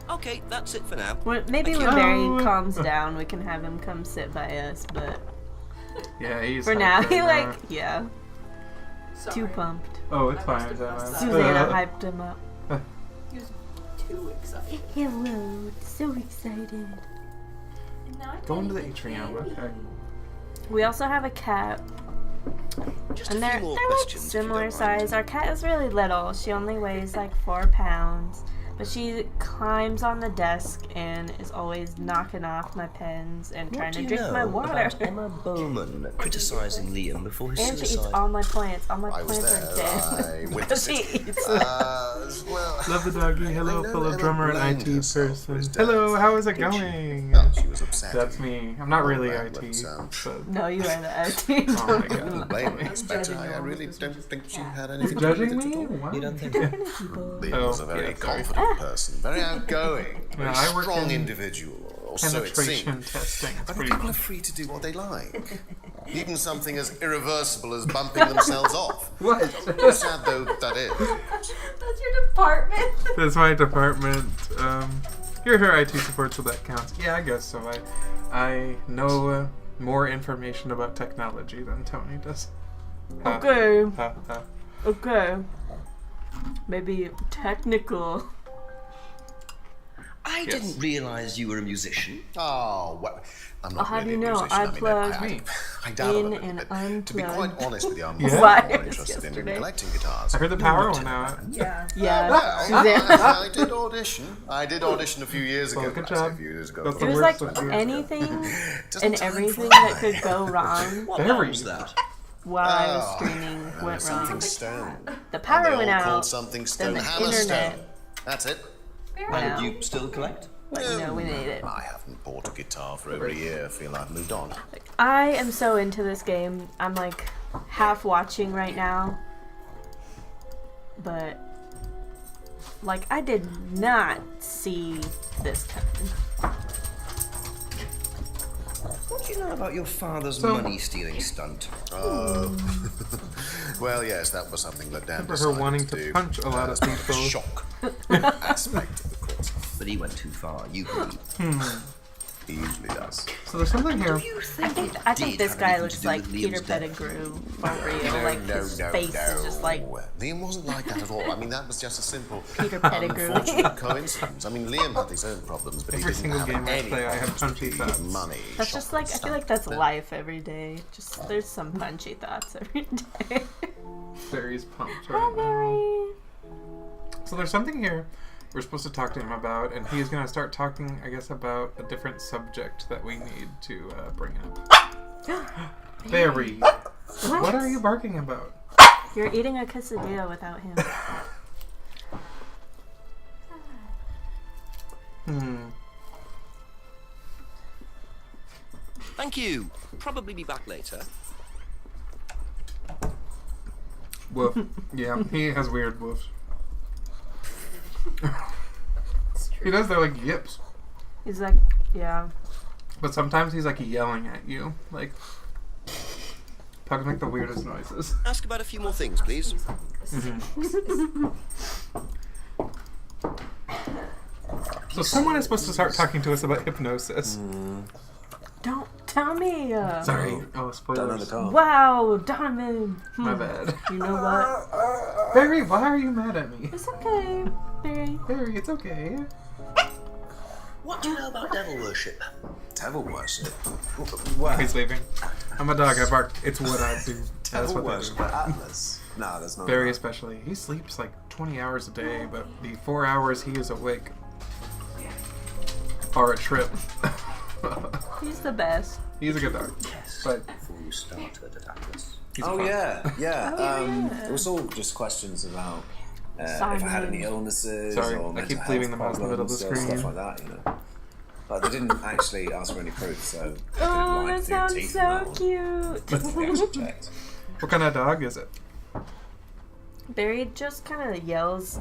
S7: Okay, that's it for now.
S2: Maybe
S7: Thank
S2: when
S1: you.
S2: Barry
S1: Oh.
S2: calms down, we can have him come sit by us, but
S1: Yeah, he's.
S2: for now,
S1: hyped
S2: he
S1: right
S2: like, yeah,
S6: Sorry.
S2: too pumped.
S1: Oh, it's
S6: I
S1: fine.
S6: must have messed up.
S2: Susanna hyped him up.
S6: He was too excited.
S2: Hello, so excited.
S6: And now I
S1: Going to
S6: can't
S1: the
S6: even
S1: atrium.
S6: think.
S1: Okay.
S2: We also have a cat,
S7: Just a
S2: and
S7: few
S2: they're
S7: more
S2: like
S7: questions. if you
S2: similar
S7: don't mind.
S2: size. Our cat is really little. She only weighs like 4 pounds, but she climbs on the desk and is always knocking off my pens and trying
S3: What do
S2: to
S3: you
S2: drink
S3: know
S2: my water.
S3: about Emma Bowman criticising Liam before his
S2: And she eats
S3: suicide?
S2: all my plants. All my
S8: I was
S2: plants are
S8: there.
S2: dead.
S8: I witnessed
S2: Because she
S8: it.
S2: eats
S8: Well,
S1: Love the doggy. Hello,
S8: I know
S1: fellow
S8: Emma
S1: drummer and
S8: blamed
S1: IT
S8: herself for
S1: person.
S8: his death.
S1: Hello, how is it
S8: Did she?
S1: going?
S8: Well, she was upset.
S1: That's me. I'm not really
S8: Well,
S1: IT.
S8: but,
S1: So.
S2: No, you are the IT.
S1: Oh my
S8: I
S1: god.
S8: don't blame her, Inspector. I really don't think she had anything to do
S1: Judging
S8: with it
S1: me?
S8: at all.
S1: What?
S3: You don't think?
S8: Liam
S1: Oh,
S8: was a very
S1: yeah, sorry.
S8: confident person, very outgoing, very
S1: Yeah, I work
S8: strong
S1: in
S8: individual, or so it
S1: Penetration
S8: seemed.
S1: testing. It's
S8: But
S1: pretty
S8: people are
S1: much.
S8: free to do what they like. Even something as irreversible as bumping themselves off.
S1: What?
S8: Sad though that is.
S6: That's your department.
S1: That's my department. You're her IT support, so that counts. Yeah, I guess so. I know more information about technology than Tony does.
S2: Okay.
S1: Ha, ha.
S2: Okay. Maybe technical.
S3: I
S1: Yes.
S3: didn't realise you were a musician.
S8: Oh, well, I'm not
S2: How do
S8: really
S2: you
S8: a
S2: know?
S8: musician.
S2: I
S8: mean,
S2: plug
S8: I dabble
S2: in
S8: a little
S2: and
S8: bit. To be quite
S2: unplug.
S8: honest with you, I'm
S1: Yeah?
S8: more
S2: Wires
S8: interested in
S2: yesterday.
S8: collecting guitars.
S1: I heard the power went out.
S6: Yeah.
S2: Yeah.
S8: Well,
S2: Suzanne.
S8: I did audition. I did audition a few years ago.
S1: Well, good
S8: I say
S1: job.
S8: A few years ago.
S1: That's
S2: It
S1: the
S2: was
S1: worst
S2: like
S1: of you.
S2: anything
S8: Doesn't
S2: and
S8: time
S2: everything
S8: fly?
S2: that could go wrong
S3: What
S1: Very.
S3: was that?
S2: while I was
S8: Oh,
S2: streaming went
S8: something
S2: wrong.
S8: stone.
S2: The
S8: And
S2: power
S8: they
S2: went
S8: all called
S2: out.
S8: something
S2: Then
S8: stone.
S2: the
S8: Hammer
S2: internet
S8: stone. That's it.
S2: went
S3: And
S2: out.
S3: you still collect?
S2: But you know, we made it.
S8: I haven't bought a guitar for over a year. I feel I've moved on.
S2: I am so into this game. I'm like half watching right now. But like I did not see this coming.
S3: What do you know about your father's
S1: So-
S3: money-stealing stunt?
S8: Well, yes, that was something that Dan
S1: For her
S8: decided
S1: wanting
S8: to
S1: to
S8: do.
S1: punch a lot of
S8: as part the
S1: people.
S8: shock aspect of the course.
S3: But he went too far, you believe.
S8: He usually does.
S1: So there's something here.
S3: You think
S2: I think
S3: did
S2: this
S3: have
S2: guy
S3: anything
S2: looks
S3: to do
S2: like
S3: with
S2: Peter
S3: Liam's death?
S2: Pettigrew for real. Like his face is just like
S8: Liam wasn't like that at all. I mean, that was just a simple,
S2: Peter Pettigrew.
S8: unfortunate coincidence. I mean, Liam had his own problems, but
S1: Every
S8: he
S1: single
S8: didn't have
S1: game I
S8: any
S1: play, I have
S8: problems
S1: punchy
S8: with
S1: thoughts.
S8: money.
S2: That's just like I feel like that's life every day. Just there's some punchy thoughts every day.
S1: Barry's pumped
S2: Hi,
S1: right now.
S2: Barry.
S1: So there's something here we're supposed to talk to him about, and he's going to start talking, I guess, about a different subject that we need to bring up. Barry, what are you barking about?
S2: You're eating a quesadilla without him.
S7: Thank you. Probably be back later.
S1: Woof. Yeah, he has weird woofs. He does. They're like yips.
S2: He's like, yeah.
S1: But sometimes he's like yelling at you. Like, pugs make the weirdest noises.
S7: Ask about a few more things, please.
S1: So someone is supposed to start talking to us about hypnosis.
S2: Don't tell me.
S1: Sorry. Oh,
S8: Don't know the
S1: spoilers.
S8: call.
S2: Wow, Donovan.
S1: My bad.
S2: You know what?
S1: Barry, why are you mad at me?
S2: It's okay, Barry.
S1: Barry, it's okay.
S3: What do you know about devil worship?
S8: Devil worship.
S1: He's leaving. I'm a dog. I bark. It's what I do. That's
S8: Devil
S1: what they
S8: worship
S1: do.
S8: at Atlas. No, there's not.
S1: Barry
S8: that.
S1: especially. He sleeps like 20 hours a day, but the 4 hours he is awake are a trip.
S2: He's the best.
S1: He's a good dog. But
S3: Before you started at Atlas.
S1: he's
S8: Oh
S1: fun.
S8: yeah. It was all just questions about if I had any illnesses
S1: Sorry,
S8: or
S1: I
S8: mental
S1: keep
S8: health
S1: leaving the mouse in the middle of the
S8: problems,
S1: screen.
S8: stuff like that, you know. But they didn't actually ask for any proof, so I
S2: Oh,
S8: didn't
S2: that
S8: like the
S2: sounds
S8: teeth
S2: so
S8: and that one.
S2: cute.
S8: They actually checked.
S1: What kind of dog is it?
S2: Barry just kind of yells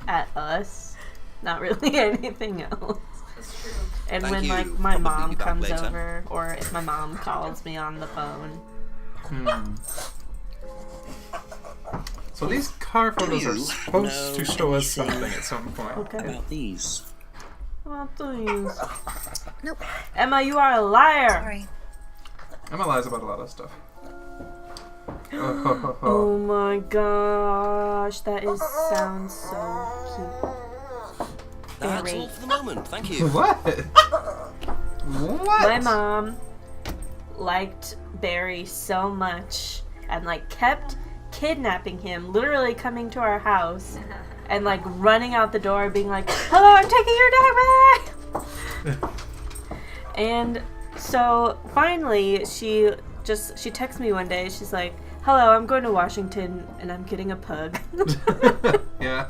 S2: at us, not really anything else.
S6: That's true.
S2: And
S7: Thank
S2: when
S7: you.
S2: like my
S7: Probably
S2: mom
S7: be back
S2: comes
S7: later.
S2: over, or if my mom calls me on the phone,
S1: So these car photos are
S3: you
S1: supposed to
S3: know
S1: show us
S3: anything
S1: something at some point.
S2: okay.
S3: About these.
S2: Well, please.
S4: Nope.
S2: Emma, you are a liar.
S4: Sorry.
S1: Emma lies about a lot of stuff.
S2: Oh my gosh, that is sounds so
S7: That's
S2: Barry.
S7: all for the moment. Thank you.
S1: What? What?
S2: cute. My mom liked Barry so much and like kept kidnapping him, literally coming to our house and like running out the door being like, "Hello, I'm taking your dog back." And so finally she texts me one day. She's like, "Hello, I'm going to Washington and I'm getting a pug."
S1: Yeah.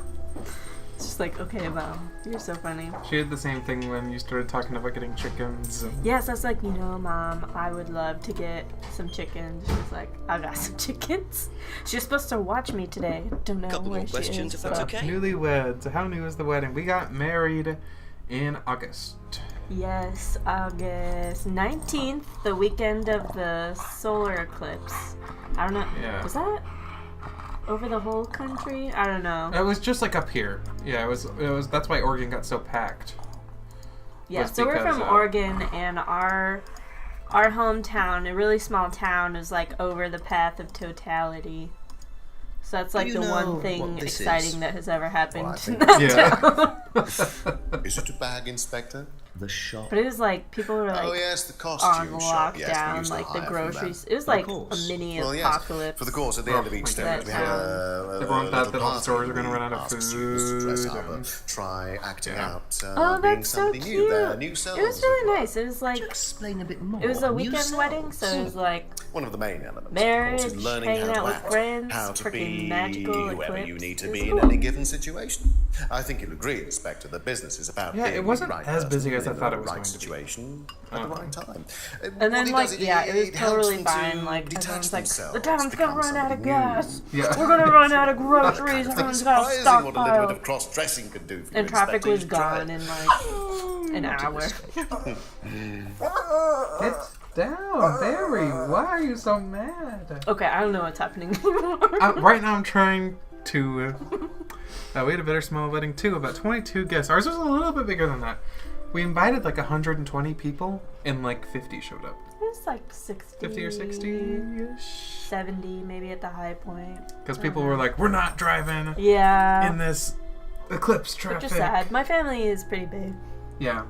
S2: It's just like, okay, Mom, you're so funny.
S1: She had the same thing when you started talking about getting chickens. And
S2: Yes, I was like, Mom, I would love to get some chickens. She's like, I got some chickens. She's supposed to watch me today. Don't know
S7: Couple
S2: where
S7: more
S2: she
S7: questions,
S2: is.
S7: if that's
S2: but-
S7: okay.
S1: Newlyweds. How new is the wedding? We got married in August.
S2: Yes, August 19th, the weekend of the solar eclipse. I don't know.
S1: Yeah.
S2: Was that over the whole country? I don't know.
S1: It was just like up here. Yeah, it was. That's why Oregon got so packed.
S2: Yeah,
S1: was
S2: so we're
S1: because,
S2: from Oregon, and our hometown, a really small town, is like over the path of totality. So that's like
S3: you
S2: the
S3: know
S2: one thing
S3: what this
S2: exciting
S3: is?
S2: that has ever happened
S8: Well, I
S2: to
S8: think-
S2: that
S1: Yeah.
S2: town.
S8: Is it a bag, Inspector?
S3: The shop.
S2: But it was like people were like
S8: Oh yes, the
S2: on
S8: costume shop.
S2: lockdown,
S8: Yes, we used to
S2: like the
S8: hire from
S2: groceries.
S8: them.
S2: It was like
S3: course.
S2: a mini
S8: Well, yes.
S2: apocalypse.
S8: For the course, at the end of each
S2: that
S8: stage, we had
S1: Everyone thought that all the stores were gonna run out of
S8: ask students to dress
S1: food
S8: up,
S1: and-
S8: try acting
S1: Yeah.
S8: out,
S2: Oh,
S8: being
S2: that's so
S8: somebody
S2: cute.
S8: new, their new selves.
S2: It was really nice. It was like
S3: Explain a bit more.
S2: it was a
S3: New
S2: weekend wedding, so it was like
S8: One of the main elements,
S2: marriage,
S8: of course, is learning
S2: hanging
S8: how to
S2: out with
S8: act,
S2: friends,
S8: how to
S2: freaking
S8: be
S2: magical
S8: whoever
S2: eclipse.
S8: you need to
S2: It was
S8: be
S2: cool.
S8: in any given situation. I think you'll agree, Inspector, that business is about
S1: Yeah, it
S8: being
S1: wasn't
S8: the right
S1: as
S8: person
S1: busy as I
S8: in
S1: thought
S8: the
S1: it was
S8: right
S1: going to be.
S8: situation at the right time.
S2: And then, like, yeah, it was totally fine. Like, everyone's like, the town's gonna run out of gas.
S1: Yeah.
S2: We're gonna run out of groceries.
S8: It's
S2: Everyone's got a
S8: surprising what a little bit
S2: stockpile.
S8: of cross-dressing could do for you,
S2: And traffic
S8: Inspector.
S2: was
S8: You should try
S2: gone
S8: it.
S2: in like an hour.
S1: Get down, Barry. Why are you so mad?
S2: Okay, I don't know what's happening anymore.
S1: Right now I'm trying to. We had a better small wedding too. About 22 guests. Ours was a little bit bigger than that. We invited like 120 people, and like 50 showed up.
S2: It was like 60.
S1: 50 or 60-ish.
S2: 70 maybe at the high point.
S1: Because people were like, "We're not driving
S2: Yeah.
S1: in this eclipse
S2: Which
S1: traffic."
S2: is sad. My family is pretty big.
S1: Yeah.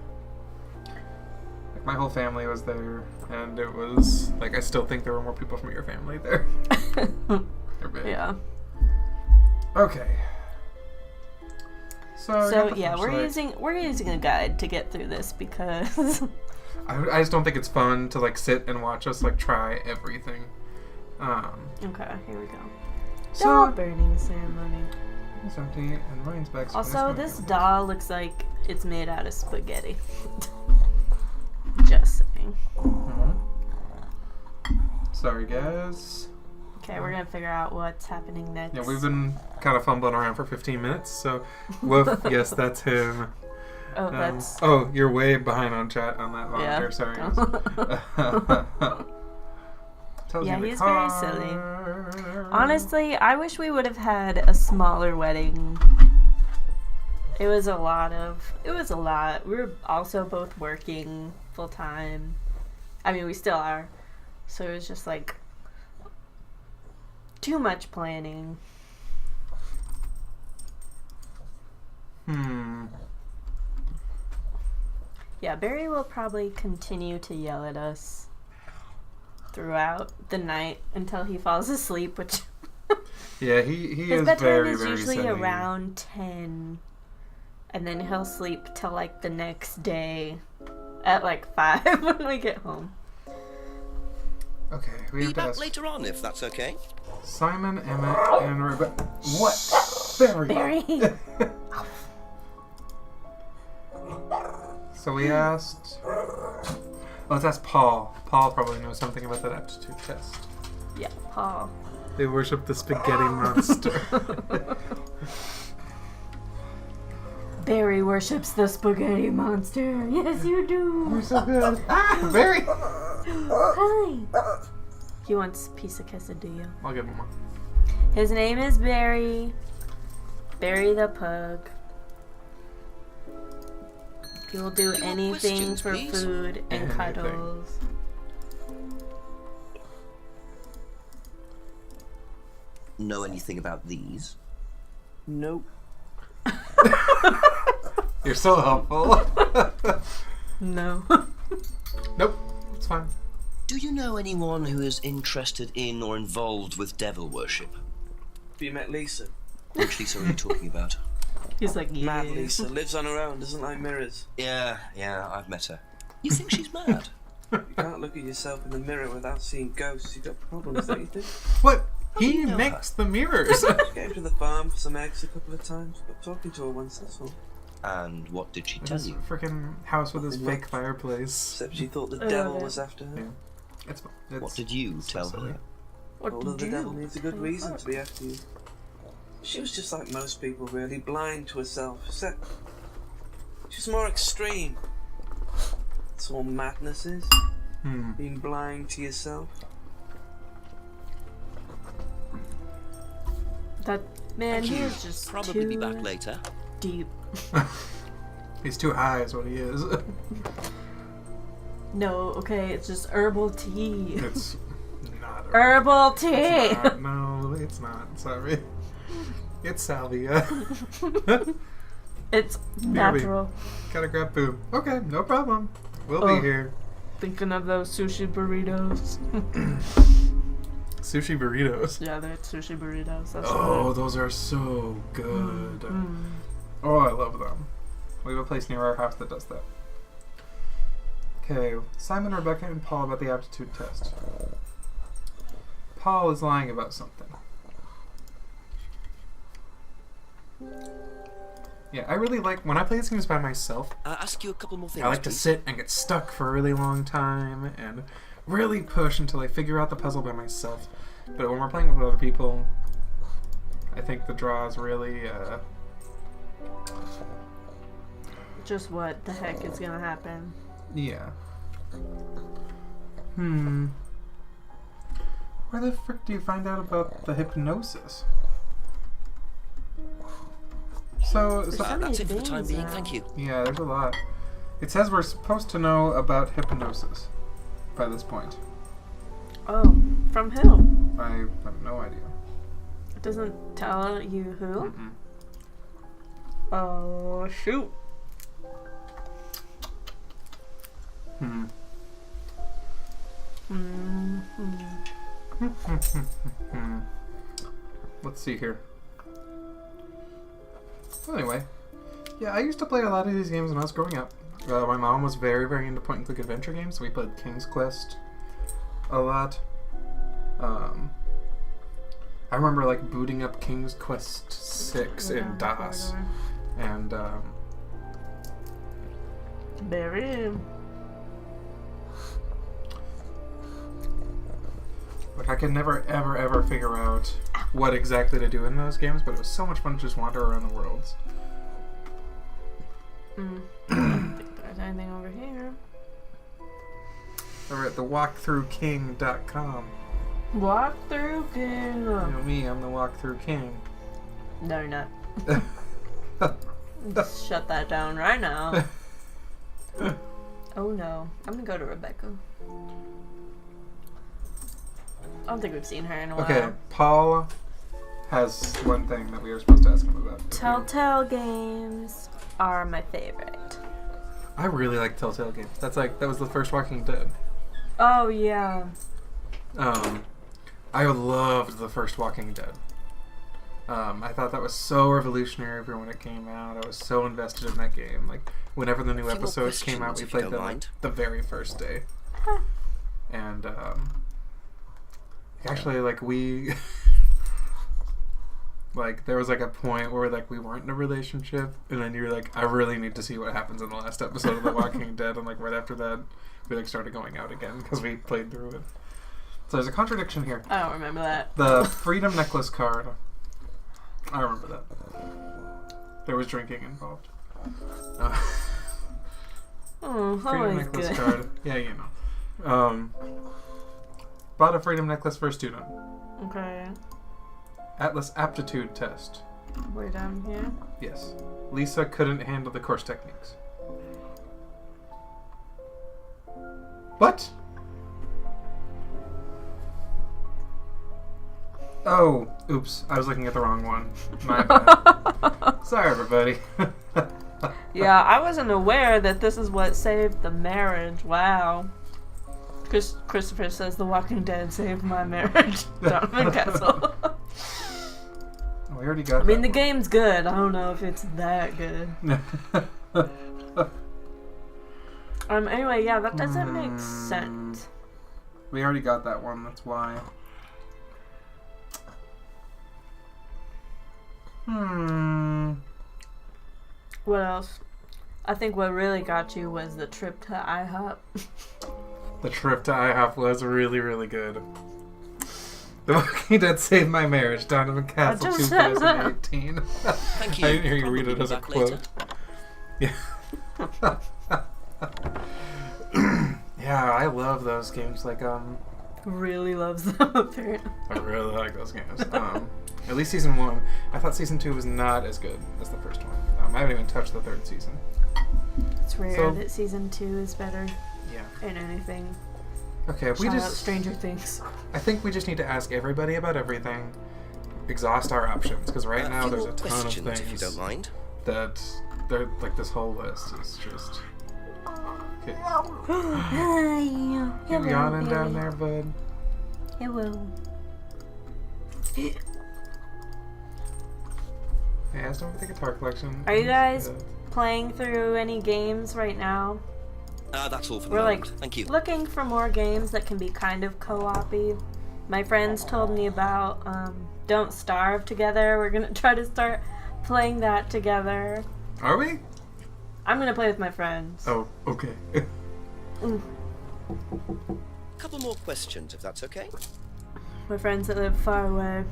S1: Like my whole family was there, and it was like I still think there were more people from your family there. They're big.
S2: Yeah.
S1: Okay. So I got
S2: So
S1: the
S2: yeah,
S1: flashlight.
S2: we're using a guide to get through this because
S1: I just don't think it's fun to like sit and watch us like try everything.
S2: okay, here we go.
S1: So
S2: Doll burning ceremony.
S1: it's empty and Ryan's back.
S2: Also, this doll looks like it's made out of spaghetti. Just saying.
S1: Sorry, guys.
S2: Okay, we're gonna figure out what's happening next.
S1: Yeah, we've been kind of fumbling around for 15 minutes. So, woof. Yes, that's him.
S2: Oh, that's...
S1: Oh, you're way behind on chat on that volunteer.
S2: Yeah.
S1: Sorry. Tells
S2: Yeah,
S1: you the
S2: he's very
S1: card.
S2: silly. Honestly, I wish we would have had a smaller wedding. It was a lot. We were also both working full time. I mean, we still are. So it was just like too much planning. Yeah, Barry will probably continue to yell at us throughout the night until he falls asleep, which
S1: Yeah, he
S2: his
S1: is
S2: bedtime
S1: very,
S2: is
S1: very
S2: usually
S1: silly.
S2: around 10, and then he'll sleep till like the next day at like 5 when we get home.
S1: Okay, we
S7: Be
S1: have to
S7: back
S1: ask
S7: later on, if that's okay.
S1: Simon, Emmett, and Rebecca. What?
S2: Barry.
S1: So we asked... Let's ask Paul. Paul probably knows something about that aptitude test.
S2: Yeah, Paul.
S1: They worship the spaghetti monster.
S2: Barry worships the spaghetti monster. Yes, you do.
S1: You're so good. Barry!
S2: Hi. He wants a piece of quesadilla.
S1: I'll give him one.
S2: His name is Barry. Barry the pug. He will do
S7: Any more
S2: anything
S7: questions,
S2: for
S7: please?
S2: food and
S1: Anything.
S2: cuddles.
S7: Know anything about these?
S3: Nope.
S1: You're so helpful.
S2: No.
S1: Nope, it's fine.
S7: Do you know anyone who is interested in or involved with devil worship?
S9: Have you met Lisa?
S7: Which Lisa are you talking about?
S2: He's like, yeah.
S9: Mad Lisa. Lives on her own, doesn't like mirrors.
S7: Yeah, I've met her. You think she's mad?
S9: You can't look at yourself in the mirror without seeing ghosts. You've got problems, don't you think?
S1: What? He
S7: you know
S1: makes the mirrors.
S9: Came to the farm for some eggs a couple of times. Got talking to her once, that's all.
S7: And what did she tell
S1: His
S7: you?
S1: freaking house with his
S9: Nothing
S1: fake
S9: much.
S1: fireplace.
S9: Except she thought the
S2: I love
S9: devil
S2: it.
S9: was after her.
S1: Yeah. It's
S7: What did you
S1: so
S7: tell
S1: silly.
S7: her?
S2: What
S9: Told her
S2: did
S9: the devil
S2: you?
S9: needs a good reason to be after you. She was just like most people, really, blind to herself, except she was more extreme. That's all madness is, being blind to yourself.
S2: That man,
S7: Thank
S2: he
S7: you.
S2: is just
S7: Probably
S2: too
S7: be back later.
S2: deep.
S1: He's too high is what he is.
S2: No, okay, it's just herbal tea.
S1: It's not.
S2: Herbal tea.
S1: It's not. No, it's not. Sorry. It's salvia.
S2: It's natural.
S1: Gotta grab food. Okay, no problem. We'll
S2: Oh.
S1: be here.
S2: Thinking of those sushi burritos.
S1: Sushi burritos.
S2: Yeah, they're sushi burritos. That's
S1: Oh, those are so good. Oh, I love them. We have a place near our house that does that. Okay, Simon, Rebecca, and Paul about the aptitude test. Paul is lying about something. Yeah, I really like when I play these games by myself.
S7: Ask you a couple more things,
S1: I like to
S7: please.
S1: sit and get stuck for a really long time and really push until I figure out the puzzle by myself. But when we're playing with other people, I think the draw is really
S2: just what the heck is gonna happen.
S1: yeah. Where the frick do you find out about the hypnosis? So
S7: That's it for the time being, thank you.
S1: yeah, there's a lot. It says we're supposed to know about hypnosis by this point.
S2: Oh, from who?
S1: I have no idea.
S2: It doesn't tell you who?
S1: Mm-mm.
S2: Oh, shoot.
S1: Let's see here. Well, anyway, yeah, I used to play a lot of these games when I was growing up. My mom was very, very into point-and-click adventure games, so we played King's Quest a lot. I remember like booting up King's Quest 6 in DOS, and
S2: Barry.
S1: like I could never, ever, ever figure out what exactly to do in those games, but it was so much fun to just wander around the worlds.
S2: I don't think there's anything over here.
S1: We're at the walkthroughking.com.
S2: Walkthrough king.
S1: You know me, I'm the walkthrough king.
S2: No, you're not. Just shut that down right now. Oh no. I'm gonna go to Rebecca. I don't think we've seen her in a while.
S1: Okay, Paul has one thing that we were supposed to ask him about.
S2: Telltale games are my favorite.
S1: I really like Telltale games. That was the first Walking Dead.
S2: Oh yeah.
S1: I loved the first Walking Dead. I thought that was so revolutionary when it came out. I was so invested in that game. Like, whenever the new episodes came out, we played them like, the very first day. And, actually, like, we... like, there was, like, a point where, like, we weren't in a relationship, and then you're like, I really need to see what happens in the last episode of The Walking Dead, and, like, right after that, we, like, started going out again, because we played through it. So there's a contradiction here.
S2: I don't remember that.
S1: The Freedom Necklace card... I remember that. There was drinking involved. Freedom Necklace
S2: good.
S1: card. Yeah, you know. Bought a Freedom Necklace for a student.
S2: Okay.
S1: Atlas aptitude test.
S2: Way down here.
S1: Yes. Lisa couldn't handle the course techniques. What? Oh, oops. I was looking at the wrong one. My bad. Sorry, everybody.
S2: Yeah, I wasn't aware that this is what saved the marriage. Wow. Christopher says The Walking Dead saved my marriage. Donovan Castle.
S1: We already got
S2: I mean, the game's good. I don't know if it's that good. Anyway, yeah, that doesn't make sense.
S1: We already got that one, that's why.
S2: What else? I think what really got you was the trip to IHOP.
S1: The trip to IHOP was really, really good. The Walking Dead saved my marriage, Donovan Castle 2018.
S7: Thank you.
S1: I didn't hear you read it as a quote. Yeah. Yeah, I love those games. Like,
S2: Really loves them, apparently.
S1: I really like those games. At least season 1. I thought season 2 was not as good as the first one. I haven't even touched the 3rd season.
S2: It's rare that season 2 is better.
S1: Yeah.
S2: In anything.
S1: Okay,
S2: Shout out Stranger Things.
S1: I think we just need to ask everybody about everything. Exhaust our options, because right now there's a ton of things.
S7: If you don't mind.
S1: That they're like this whole list is just. Okay.
S2: Hi.
S1: You yawning down there, bud?
S2: Hello.
S1: Yeah, I still have the guitar collection.
S2: Are you guys playing through any games right now?
S7: That's all for the
S2: We're
S7: moment.
S2: like
S7: Thank you.
S2: looking for more games that can be kind of co-op-y. My friends told me about Don't Starve Together. We're gonna try to start playing that together.
S1: Are we?
S2: I'm gonna play with my friends.
S1: Oh, okay.
S7: Couple more questions, if that's okay.
S2: My friends that live far away.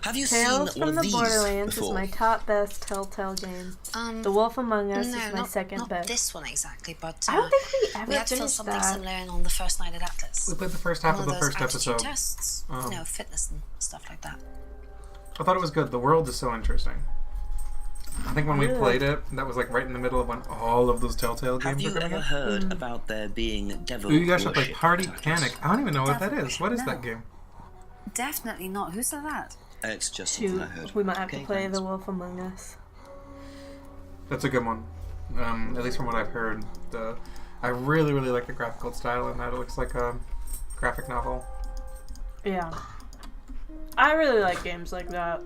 S7: Have you
S2: Tales
S7: seen one
S2: from
S7: of
S2: the
S7: these
S2: Borderlands
S7: before?
S2: is my top best Telltale game. The Wolf Among Us is my second
S4: not
S2: best.
S4: this one exactly, but
S2: I don't think we ever
S4: we had to fill
S2: finished
S4: something
S2: that.
S4: similar in on the first night at Atlas.
S1: We played the first half
S4: One
S1: of the
S4: those
S1: first
S4: aptitude
S1: episode.
S4: tests, fitness and stuff like that.
S1: I thought it was good. The world is so interesting. I think when we played it, that was like right in the middle of when all of those Telltale games were coming out.
S7: heard about there being devil
S1: Ooh, you guys should play Party Panic. I don't even know what that is. What is that game?
S4: Definitely not. Who said that?
S7: It's just something I heard.
S2: We might have to play The Wolf Among Us.
S1: That's a good one. At least from what I've heard. I really, really like the graphical style in that. It looks like a graphic novel.
S2: Yeah. I really like games like that.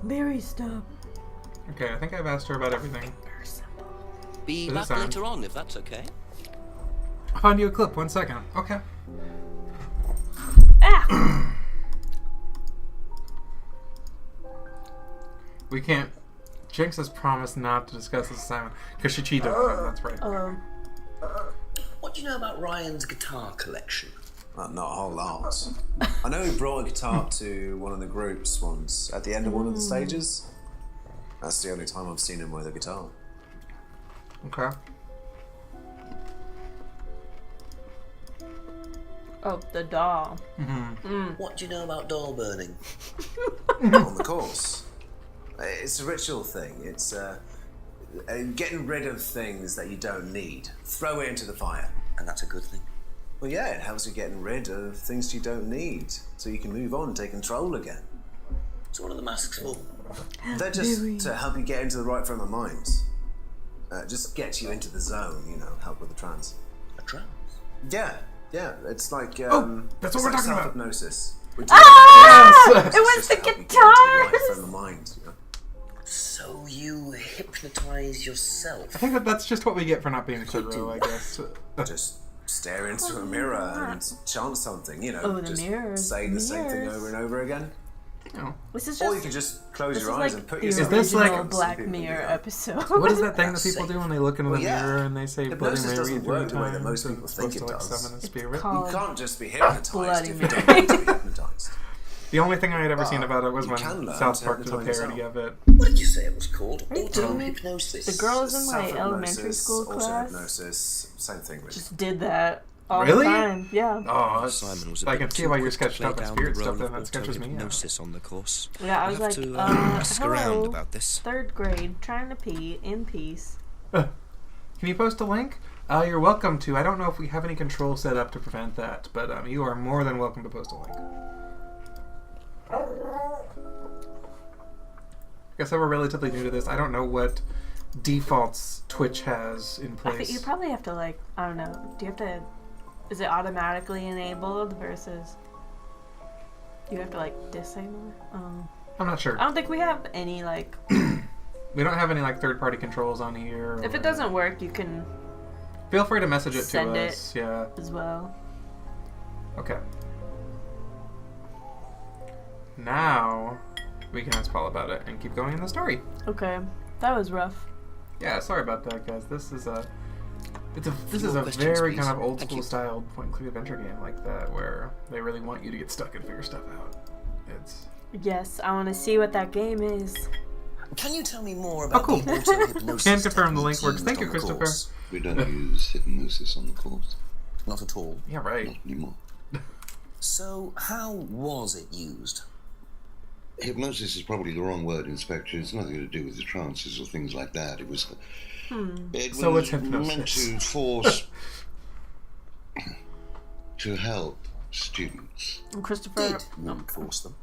S2: Mary, stop.
S1: Okay, I think I've asked her about everything.
S7: Be
S1: Does it
S7: back
S1: sound-
S7: later on, if that's okay.
S1: I'll find you a clip. 1 second. Okay.
S2: Ah!
S1: We can't. Jinx has promised not to discuss this assignment because she cheated on it. That's right.
S7: What do you know about Ryan's guitar collection?
S8: Not a whole lot. I know he brought a guitar to one of the groups once at the end of one of the stages. That's the only time I've seen him with a guitar.
S1: Okay.
S2: Oh, the doll.
S3: What do you know about doll burning?
S8: On the course. It's a ritual thing. It's getting rid of things that you don't need. Throw it into the fire.
S3: And that's a good thing.
S8: Well, yeah, it helps you getting rid of things you don't need, so you can move on and take control again.
S3: So what are the masks for?
S8: They're just to help you get into the right frame of mind. Just get you into the zone, help with the trance.
S3: A trance?
S8: Yeah, it's like
S1: that's what
S8: it's
S1: we're
S8: like
S1: talking about.
S8: Self-hypnosis.
S2: It was the guitars!
S8: Frame of mind,
S3: So you hypnotize yourself?
S1: I think that's just what we get for not being thorough, I guess.
S8: Just stare into a mirror and chant something,
S2: Oh, the
S8: just
S2: mirrors.
S8: say the same thing over and over again.
S1: Oh.
S2: This is
S8: Or
S2: just
S8: you can just close
S2: this
S8: your
S2: is
S8: eyes
S2: like
S8: and put
S2: the
S8: yourself
S1: this
S2: original
S1: like-
S2: Black Mirror episode.
S1: What is that thing that people do when they look into the
S8: Well, yeah.
S1: mirror and they say Bloody
S8: Hypnosis
S1: Mary
S8: doesn't
S1: 3
S8: work the way that
S1: times
S8: most
S1: and
S8: people
S1: it's
S8: think
S1: supposed
S8: it
S1: to
S8: does.
S1: summon a
S2: It's
S1: spirit?
S2: called
S8: You can't just be hypnotized
S2: Bloody
S8: if you don't
S2: Mary.
S8: want to be hypnotized.
S1: The only thing I had ever seen
S8: Well,
S1: about it was
S8: you
S1: when
S8: can learn
S1: South
S8: to
S1: Park did a
S8: hypnotize
S1: parody
S8: yourself.
S1: of it.
S3: What did you say it was called?
S2: Are you kidding me?
S3: Auto-hypnosis.
S2: The girls in my
S8: Self-hypnosis,
S2: elementary school class
S8: auto-hypnosis, same thing really.
S2: just did that all
S1: Really?
S2: the time. Yeah.
S1: Oh,
S7: Simon was a
S1: I
S7: bit
S1: can see
S7: too
S1: why you're
S7: quick to
S1: sketched
S7: play
S1: up with
S7: down
S1: spirit
S7: the
S1: stuff,
S7: role
S1: then
S7: of
S1: that sketches me out.
S7: auto-hypnosis on the course.
S2: Yeah, I
S7: I'll
S2: was
S7: have
S2: like,
S7: to ask
S2: hello,
S7: around about this.
S2: 3rd grade, trying to pee in peace.
S1: Can you post a link? You're welcome to. I don't know if we have any control set up to prevent that, but you are more than welcome to post a link. I guess we're relatively new to this. I don't know what defaults Twitch has in
S2: I think
S1: place.
S2: you probably have to I don't know. Do you have to? Is it automatically enabled versus? You have to disable it.
S1: I'm not sure.
S2: I don't think we have any
S1: We don't have any third-party controls on here.
S2: If it doesn't work, you can
S1: feel free to message it
S2: send
S1: to
S2: it.
S1: us. Yeah.
S2: As well.
S1: Okay. Now we can ask Paul about it and keep going in the story.
S2: Okay, that was rough.
S1: Yeah, sorry about that, guys. This is a
S7: More questions,
S1: very
S7: please.
S1: kind of old
S7: Thank
S1: school
S7: you.
S1: style point-and-click adventure game like that, where they really want you to get stuck and figure stuff out. It's
S2: Yes, I want to see what that game is.
S3: Can you tell me more about
S1: cool.
S3: the auto-hypnosis
S1: Can confirm the link
S3: techniques
S1: works. Thank
S3: used
S1: you,
S3: on the
S1: Christopher.
S3: course?
S5: We don't use hypnosis on the course.
S3: Not at all.
S1: yeah, right.
S5: Not anymore.
S3: So, how was it used?
S5: Hypnosis is probably the wrong word, Inspector. It's nothing to do with the trances or things like that. It was. It
S1: So
S5: was
S1: it's hypnosis.
S5: meant to force to help students.
S2: And Christopher.
S3: Did one force them?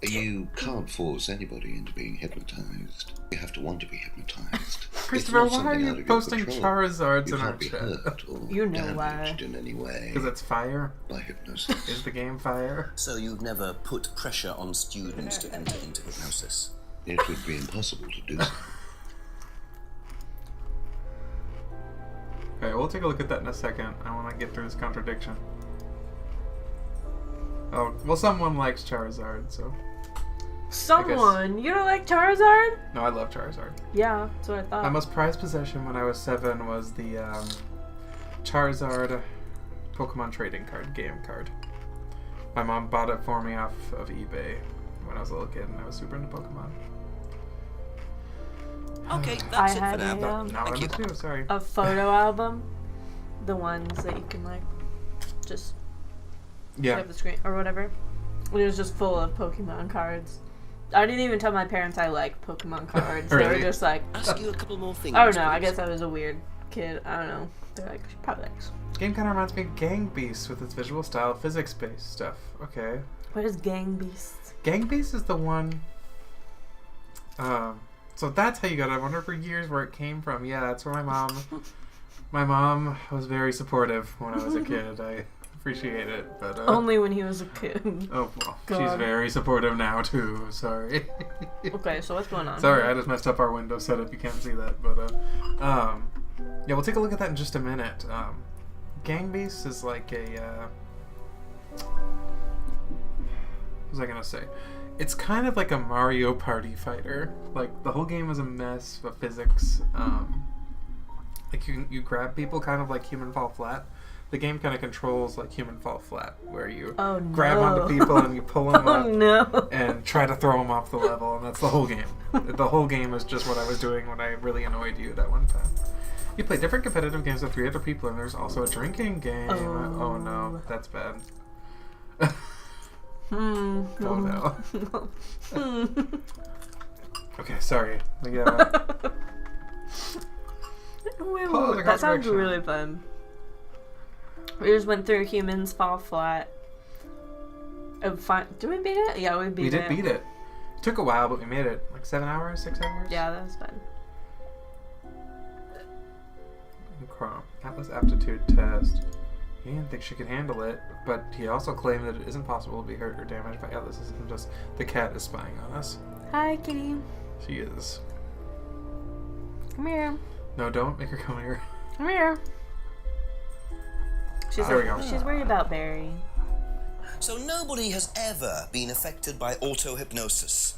S5: You can't force anybody into being hypnotized. You have to want to be hypnotized.
S1: Christopher,
S5: It's not
S1: why are
S5: something out
S1: you
S5: of your
S1: posting
S5: control.
S1: Charizards
S5: You
S1: in our
S5: can't be
S1: chat?
S5: hurt or
S2: You know why.
S5: damaged in any way
S1: Because it's fire?
S5: by hypnosis.
S1: Is the game fire?
S3: So you've never put pressure on students to enter into hypnosis?
S5: It would be impossible to do so.
S1: Okay, we'll take a look at that in a second. I want to get through this contradiction. Oh, well, someone likes Charizard, so...
S2: Someone! You don't like Charizard?
S1: No, I love Charizard.
S2: Yeah, that's what I thought.
S1: My most prized possession when I was 7 was the Charizard Pokemon trading card, game card. My mom bought it for me off of eBay when I was a little kid, and I was super into Pokemon.
S7: Okay,
S2: I
S7: that's it for
S2: had
S7: now.
S2: a,
S1: Now
S7: Thank
S1: I
S7: you.
S1: must do, sorry.
S2: a photo album. The ones that you can just
S1: Yeah.
S2: flip the screen or whatever. It was just full of Pokemon cards. I didn't even tell my parents I like Pokemon cards. They were
S1: Really?
S2: just like,
S7: Ask you a couple more things.
S2: I don't know. I
S7: please.
S2: guess I was a weird kid. I don't know. They're like, she probably likes.
S1: Game kind of reminds me of Gang Beasts with its visual style, physics-based stuff. Okay.
S2: What is Gang Beasts?
S1: Gang Beasts is the one... so that's how you got it. I wonder for years where it came from. Yeah, that's where my mom... my mom was very supportive when I was a kid. I appreciate it, but...
S2: Only when he was a kid.
S1: Oh, well, she's
S2: God.
S1: very supportive now, too. Sorry.
S2: Okay, so what's going on?
S1: Sorry, I just messed up our window setup. You can't see that, but, yeah, we'll take a look at that in just a minute. Gang Beasts is like a, what was I gonna say? It's kind of like a Mario Party fighter. Like, the whole game is a mess of physics. Like, you grab people kind of like Human Fall Flat. The game kind of controls like Human Fall Flat, where you grab onto people and you pull them
S2: Oh
S1: up
S2: no.
S1: and try to throw them off the level, and that's the whole game. The whole game was just what I was doing when I really annoyed you that one time. You play different competitive games with 3 other people, and there's also a drinking game. Oh no, that's bad. Oh no. Okay, sorry.
S2: That sounds really fun. We just went through Humans Fall Flat. Did we beat it? Yeah, we beat it.
S1: We did beat it. It took a while, but we made it. Like 7 hours, 6 hours?
S2: Yeah, that was fun.
S1: Atlas aptitude test. He didn't think she could handle it, but he also claimed that it isn't possible to be hurt or damaged by Atlas. This isn't just the cat is spying on us.
S2: Hi, kitty.
S1: She is.
S2: Come here.
S1: No, don't make her come here.
S2: Come here.
S1: There we go.
S2: She's worried about Barry.
S7: So nobody has ever been affected by auto-hypnosis,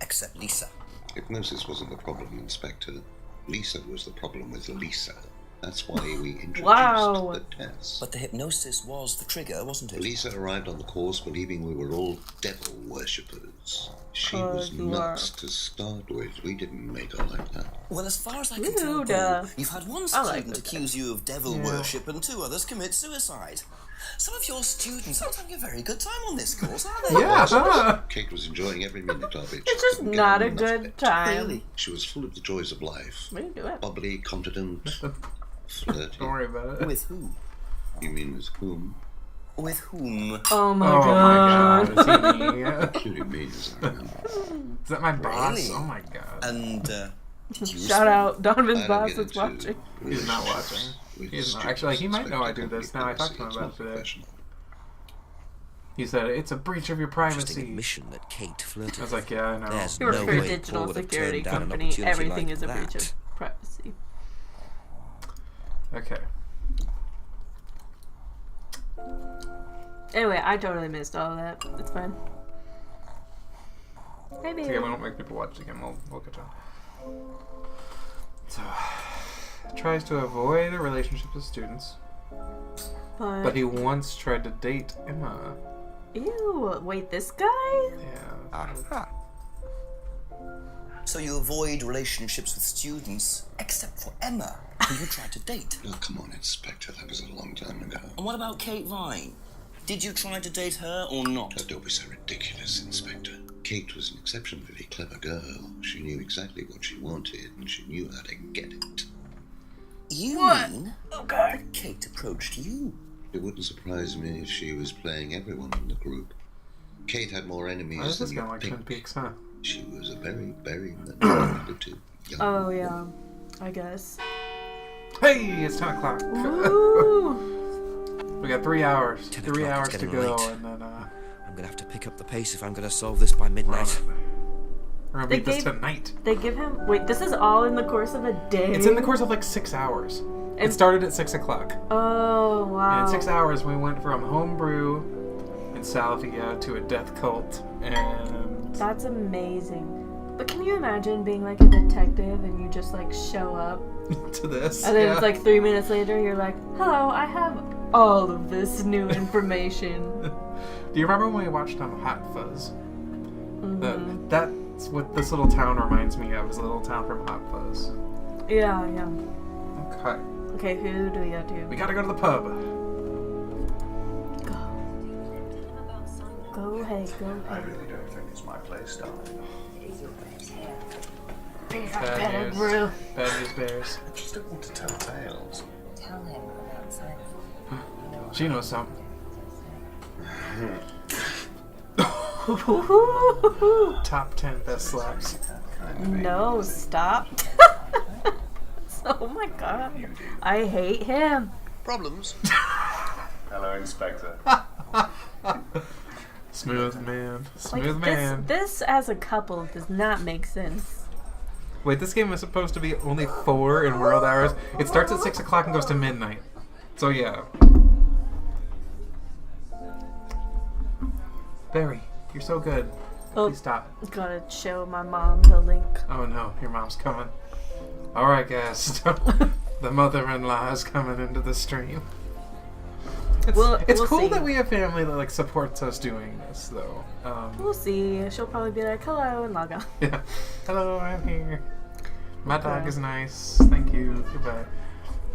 S7: except Lisa.
S5: Hypnosis wasn't the problem, Inspector. Lisa was the problem with Lisa. That's why we introduced the test.
S7: But the hypnosis was the trigger, wasn't it?
S5: Lisa arrived on the course believing we were all devil worshippers. She was nuts to start with. We didn't make her like that.
S7: Well, as far as I can tell, Paul, you've had one student accuse you of devil worship and 2 others commit suicide. Some of your students aren't having a very good time on this course, are they?
S1: Yeah.
S5: Kate was enjoying every minute of it.
S2: It's just not a good time.
S7: Really?
S5: She was full of the joys of life.
S2: What are you doing?
S5: Bubbly, confident, flirty.
S1: Don't worry about it.
S7: With who?
S5: You mean with whom?
S7: With whom?
S2: Oh my god.
S1: Is he me?
S5: Including me, as I remember.
S1: Is that my boss?
S7: Really?
S1: Oh my god.
S7: And,
S2: Shout out, Donovan's
S5: I don't
S2: boss
S5: get
S2: is
S5: into
S2: watching.
S1: He's not watching. He's not. Actually, he might know I do this. Now I talked to him about it today. He said, it's a breach of your
S7: Interesting
S1: privacy.
S7: admission that Kate flirted.
S1: I was like, yeah, I know.
S7: There's
S2: You work
S7: no
S2: for a
S7: way
S2: digital
S7: Paul would have
S2: security
S7: turned down an
S2: company.
S7: opportunity
S2: Everything
S7: like
S2: is a breach
S7: that.
S2: of privacy.
S1: Okay.
S2: Anyway, I totally missed all of that. It's fine. Maybe.
S1: Okay, we won't make people watch it again. We'll catch on. So, tries to avoid a relationship with students, but he once tried to date Emma.
S2: Ew, wait, this guy?
S1: Yeah.
S7: So you avoid relationships with students, except for Emma, who you tried to date.
S5: Oh, come on, Inspector. That was a long time ago.
S7: And what about Kate Vine? Did you try to date her or not?
S5: Oh, don't be so ridiculous, Inspector. Kate was an exceptionally clever girl. She knew exactly what she wanted, and she knew how to get it.
S7: You mean Kate approached you?
S5: It wouldn't surprise me if she was playing everyone in the group. Kate had more enemies
S1: This
S5: than
S1: is
S5: you
S1: kind of like Twin
S5: think.
S1: Peaks, huh?
S5: She was a very, very manipulative young
S2: Oh, yeah.
S5: woman.
S2: I guess.
S1: Hey, it's 10 o'clock.
S2: Ooh.
S1: We got 3 hours.
S7: 10
S1: 3
S7: o'clock,
S1: hours
S7: it's
S1: to
S7: getting
S1: go,
S7: late.
S1: and then
S7: I'm gonna have to pick up the pace if I'm gonna solve this by midnight.
S1: we're gonna
S2: They
S1: beat this
S2: gave-
S1: tonight.
S2: They give him. Wait, this is all in the course of a day?
S1: It's in the course of like 6 hours. It
S2: And-
S1: started at 6 o'clock.
S2: Oh, wow.
S1: And in 6 hours, we went from homebrew and salvia to a death cult, and
S2: That's amazing. But can you imagine being like a detective and you just like show up
S1: to this.
S2: and then
S1: yeah.
S2: it's like 3 minutes later you're like, hello, I have all of this new information.
S1: Do you remember when we watched Hot Fuzz?
S2: Mhm.
S1: That's what this little town reminds me of, is a little town from Hot Fuzz.
S2: Yeah, yeah.
S1: Okay.
S2: Okay, who do we go to?
S1: We gotta go to the pub.
S2: Go ahead, go ahead.
S8: really don't think it's my place, darling.
S1: Bad news. Bad news bears.
S8: I just don't want to tell tales.
S4: Tell him about Simon.
S1: She knows something. Top 10 best slaps.
S2: No, stop. Oh my god. I hate him.
S8: Problems? Hello, Inspector.
S1: Smooth man.
S2: Like,
S1: Smooth man.
S2: this as a couple does not make sense.
S1: Wait, this game is supposed to be only 4 in world hours. It starts at 6 o'clock and goes to midnight. So yeah. Barry, you're so good.
S2: Oh,
S1: Please stop.
S2: gotta show my mom the link.
S1: Oh no, your mom's coming. Alright guys, the mother-in-law is coming into the stream. It's
S2: we'll
S1: cool
S2: see.
S1: that we have family that like supports us doing this, though.
S2: We'll see. She'll probably be like, hello, and log on.
S1: Yeah. Hello, I'm here. My
S2: Okay.
S1: dog is nice. Thank you. Goodbye.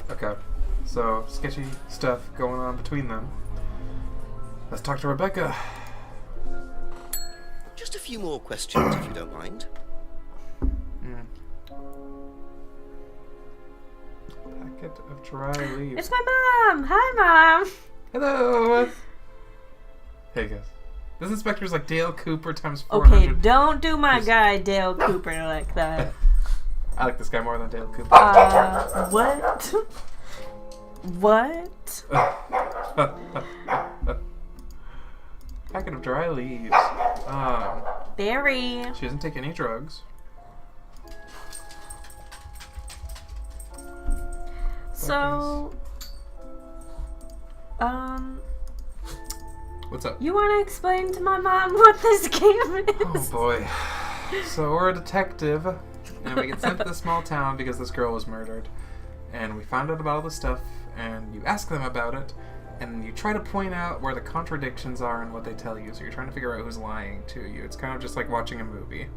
S1: Okay. So, sketchy stuff going on between them. Let's talk to Rebecca.
S7: Just a few more questions, if you don't mind.
S1: Packet of dry leaves.
S2: It's my mom! Hi, Mom!
S1: Hello! Hey, guys. This inspector's like Dale Cooper times 400.
S2: Okay, don't do my guy Dale Cooper like that.
S1: I like this guy more than Dale Cooper.
S2: What? What?
S1: Packet of dry leaves.
S2: Barry.
S1: She doesn't take any drugs.
S2: So,
S1: What's up?
S2: you want to explain to my mom what this game is?
S1: Oh boy. So we're a detective, and we get sent to this small town because this girl was murdered. And we found out about all this stuff, and you ask them about it, and you try to point out where the contradictions are in what they tell you. So you're trying to figure out who's lying to you. It's kind of just like watching a movie.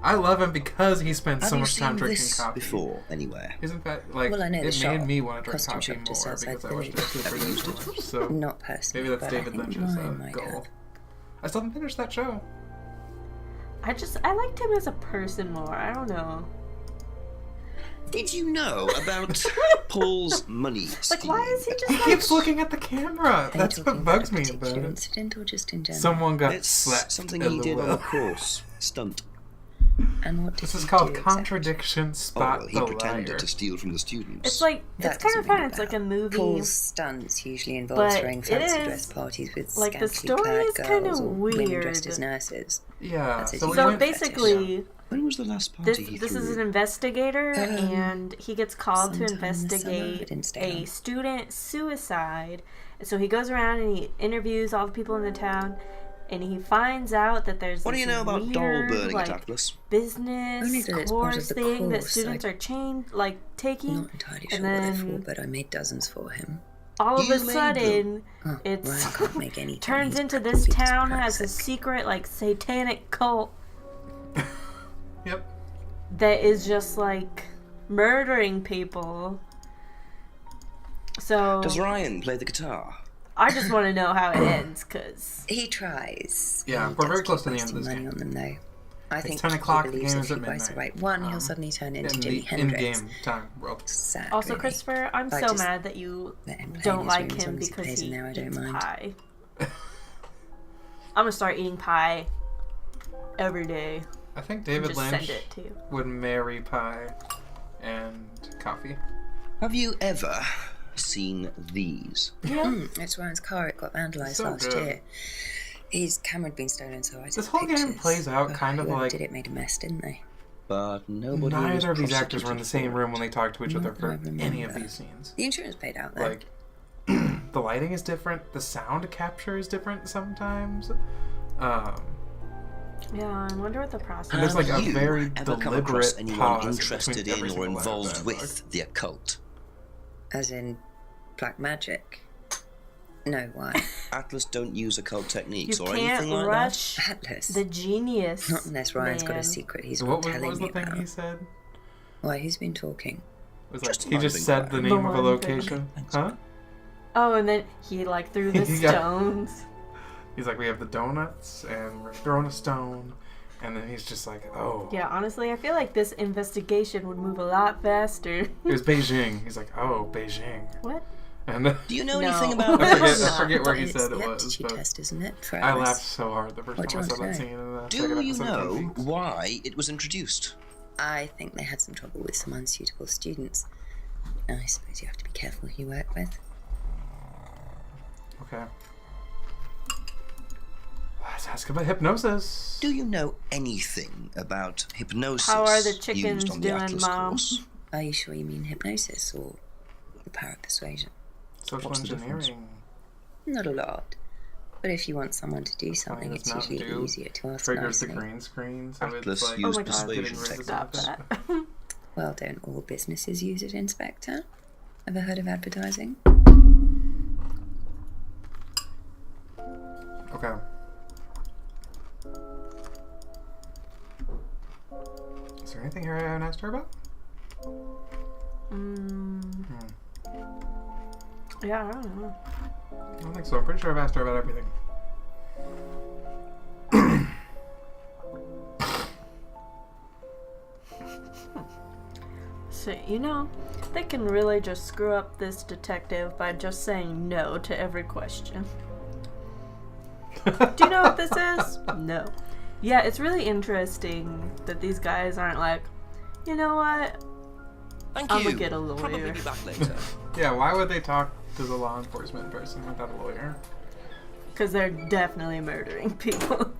S1: I love him because he spends so much time drinking coffee.
S5: Before, anywhere?
S1: Isn't that like
S4: Well, I know the
S1: it
S4: shop.
S1: made me want to drink
S4: Costume
S1: coffee
S4: shop
S1: more
S4: just outside
S1: because I
S4: the
S1: watched
S4: village.
S1: it super so much. So
S4: Not personally,
S1: maybe that's
S4: but I
S1: David
S4: think
S1: Lynch's
S4: mine might
S1: goal.
S4: have.
S1: I still haven't finished that show.
S2: I liked him as a person more. I don't know.
S7: Did you know about Paul's money
S2: Like,
S7: scheme?
S2: why is he just
S1: He
S2: like...
S1: keeps looking at the camera.
S4: Are you
S1: That's
S4: talking
S1: what bugs
S4: about a
S1: me about
S4: particular
S1: it.
S4: incident or just in general?
S1: Someone got
S5: It's
S1: slapped
S5: something
S1: in
S5: he
S1: the
S5: did on
S1: will.
S5: a course stunt.
S4: And what did
S1: This is
S4: he
S1: called
S4: do
S1: Contradiction.
S5: Oh,
S1: Spot
S5: well, he
S1: the
S5: pretended
S1: liar.
S5: to steal from the students.
S2: It's like,
S4: That
S2: it's kind of
S4: doesn't ring
S2: fun.
S4: a
S2: It's like
S4: bell.
S2: a movie.
S4: Paul's stunts usually involve
S2: but
S4: throwing
S2: it
S4: fancy
S2: is,
S4: dress parties with
S2: like, the
S4: scantily
S2: story
S4: clad
S2: is kinda
S4: girls or women dressed
S2: weird.
S4: as nurses.
S1: Yeah.
S4: That's a
S1: So we
S2: So
S1: went.
S2: basically,
S5: When was the last party he
S2: this
S5: threw?
S2: is an investigator, and he gets called to
S4: sometime this summer, I
S2: investigate
S4: didn't stay
S2: a
S4: long.
S2: student suicide. And so he goes around and he interviews all the people in the town, and he finds out that there's
S5: What do
S2: this
S5: you know about
S2: weird,
S5: doll burning
S2: like,
S5: at Atlas?
S2: business
S4: Only that it's part of
S2: course
S4: the
S2: thing that
S4: course,
S2: students
S4: I-
S2: are taking.
S4: Not entirely sure
S2: and
S4: what they're
S2: then
S4: for, but I made dozens for him.
S2: all of
S5: You
S2: a
S5: made
S2: sudden,
S4: Oh,
S2: it's
S4: Ryan can't make anything.
S2: turns
S4: He's
S2: into this
S4: complete
S2: town has a
S4: dyspraxic.
S2: secret like satanic cult
S1: Yep.
S2: that is just like murdering people. So
S5: Does Ryan play the guitar?
S2: I just want to know how it ends, cause
S4: He tries.
S1: Yeah,
S4: He
S1: we're
S4: does
S1: very close
S4: keep
S1: to the end of
S4: wasting
S1: this
S4: money
S1: game.
S4: on them, though. I think
S1: 10
S4: he
S1: o'clock, the
S4: believes
S1: game
S4: if
S1: is at
S4: he buys the
S1: midnight.
S4: right one, he'll suddenly turn into Jimi
S1: In
S4: Hendrix.
S1: game time world.
S4: Sad,
S2: also
S4: really.
S2: Christopher, I'm
S4: I
S2: so
S4: just
S2: mad that you
S4: let him play in
S2: don't
S4: his
S2: like
S4: room as
S2: him
S4: long as he
S2: because
S4: plays
S2: he
S4: in there, I don't
S2: eats
S4: mind.
S2: pie. I'm gonna start eating pie every day.
S1: I think David
S2: Just
S1: Lynch
S2: send it to you.
S1: would marry pie and coffee.
S5: Have you ever seen these?
S4: It's Ryan's car. It got vandalised
S1: So
S4: last
S1: good.
S4: year. His camera had been stolen, so I took
S1: This whole game
S4: pictures.
S1: plays out
S4: Ugh,
S1: kind of
S4: whoever
S1: like-
S4: did it made a mess, didn't they?
S5: But nobody was
S1: Neither of these actors were in the same
S5: prosecuted for
S1: room
S5: it.
S1: when they talked to each other
S4: Not
S1: for
S4: that I
S1: any of
S4: remember.
S1: these scenes.
S4: The insurance paid out, though.
S1: Like, the lighting is different. The sound capture is different sometimes.
S2: Yeah, I wonder what the process.
S1: And there's like a
S5: Have you
S1: very
S5: ever come across
S1: deliberate
S5: anyone
S1: pause
S5: interested
S1: between every
S5: in or
S1: single line of
S5: involved
S1: dialogue.
S5: with the occult?
S4: As in black magic. No, why?
S5: Atlas don't use occult
S2: You
S5: techniques or
S2: can't
S5: anything like
S2: rush
S4: Atlas.
S2: the genius.
S4: Not unless Ryan's got
S2: man.
S4: a secret he's
S1: So
S4: not
S1: what
S4: telling
S1: was
S4: me
S1: the thing
S4: about.
S1: he said?
S4: Why, who's been talking?
S1: It was like,
S5: Just
S1: he just
S5: another
S1: said the
S5: thing.
S1: name
S2: The
S1: of a
S2: one thing.
S1: location. Huh?
S2: Oh, and then he like threw the
S1: He got-
S2: stones.
S1: He's like, we have the donuts, and we're throwing a stone. And then he's just like, oh.
S2: Yeah, honestly, I feel like this investigation would move a lot faster.
S1: It was Beijing. He's like, oh, Beijing.
S2: What?
S1: And
S5: that. Do you know
S2: No.
S5: anything about
S1: I
S5: this?
S1: forget where he
S4: It's
S1: said
S4: the
S1: it was,
S4: aptitude
S1: but
S4: test, isn't it? For
S1: I
S4: Atlas?
S1: laughed so hard the first
S4: What do
S1: time I
S4: you
S1: saw
S4: want
S1: that
S4: to
S1: scene in the
S5: Do
S1: second
S5: you
S1: episode of
S5: know
S1: Twin Peaks.
S5: why it was introduced?
S4: I think they had some trouble with some unsuitable students. I suppose you have to be careful who you work with.
S1: Okay. Let's ask about hypnosis.
S5: Do you know anything about hypnosis
S2: How are the
S5: used
S2: chickens
S5: on the
S2: doing,
S5: Atlas
S2: Mom?
S5: course?
S4: Are you sure you mean hypnosis or the power of persuasion?
S1: Social
S5: What's the difference?
S1: engineering.
S4: Not a lot. But if you want someone to do something,
S1: does
S4: it's
S1: Mountain
S4: usually
S1: Dew
S4: easier to ask
S1: Triggers the
S4: nicely.
S1: green screen, so
S5: Atlas
S1: it's like
S2: Oh
S5: used
S2: my God.
S1: getting
S5: persuasion
S1: rid of
S2: Stop
S1: stuff.
S2: that.
S4: Well, don't all businesses use it, Inspector? Ever heard of advertising?
S1: Okay. Is there anything here I haven't asked her about?
S2: Yeah, I don't know.
S1: I don't think so. I'm pretty sure I've asked her about everything.
S2: So, you know, they can really just screw up this detective by just saying no to every question. Do you know what this is? No. Yeah, it's really interesting that these guys aren't like, you know what?
S7: Thank
S2: I'm
S7: you.
S2: gonna get a
S7: Probably
S2: lawyer.
S7: be back later.
S1: Yeah, why would they talk to the law enforcement person without a lawyer?
S2: Because they're definitely murdering people.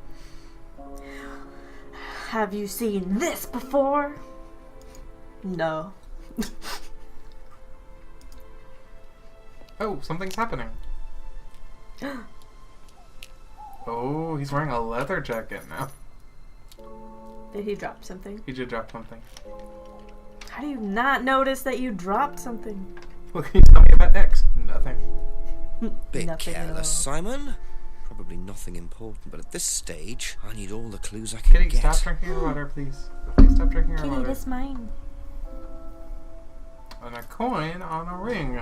S2: Have you seen this before? No.
S1: Oh, something's happening. Oh, he's wearing a leather jacket now.
S2: Did he drop something?
S1: He did drop something.
S2: How do you not notice that you dropped something?
S1: What can you tell me about X? Nothing.
S7: Bit
S2: Nothing at all.
S7: careless, Simon. Probably nothing important, but at this stage, I need all the clues I can
S1: Kitty,
S7: get.
S1: stop drinking your water, please. Please stop drinking your
S2: Kitty,
S1: water.
S2: this mine.
S1: And a coin on a ring.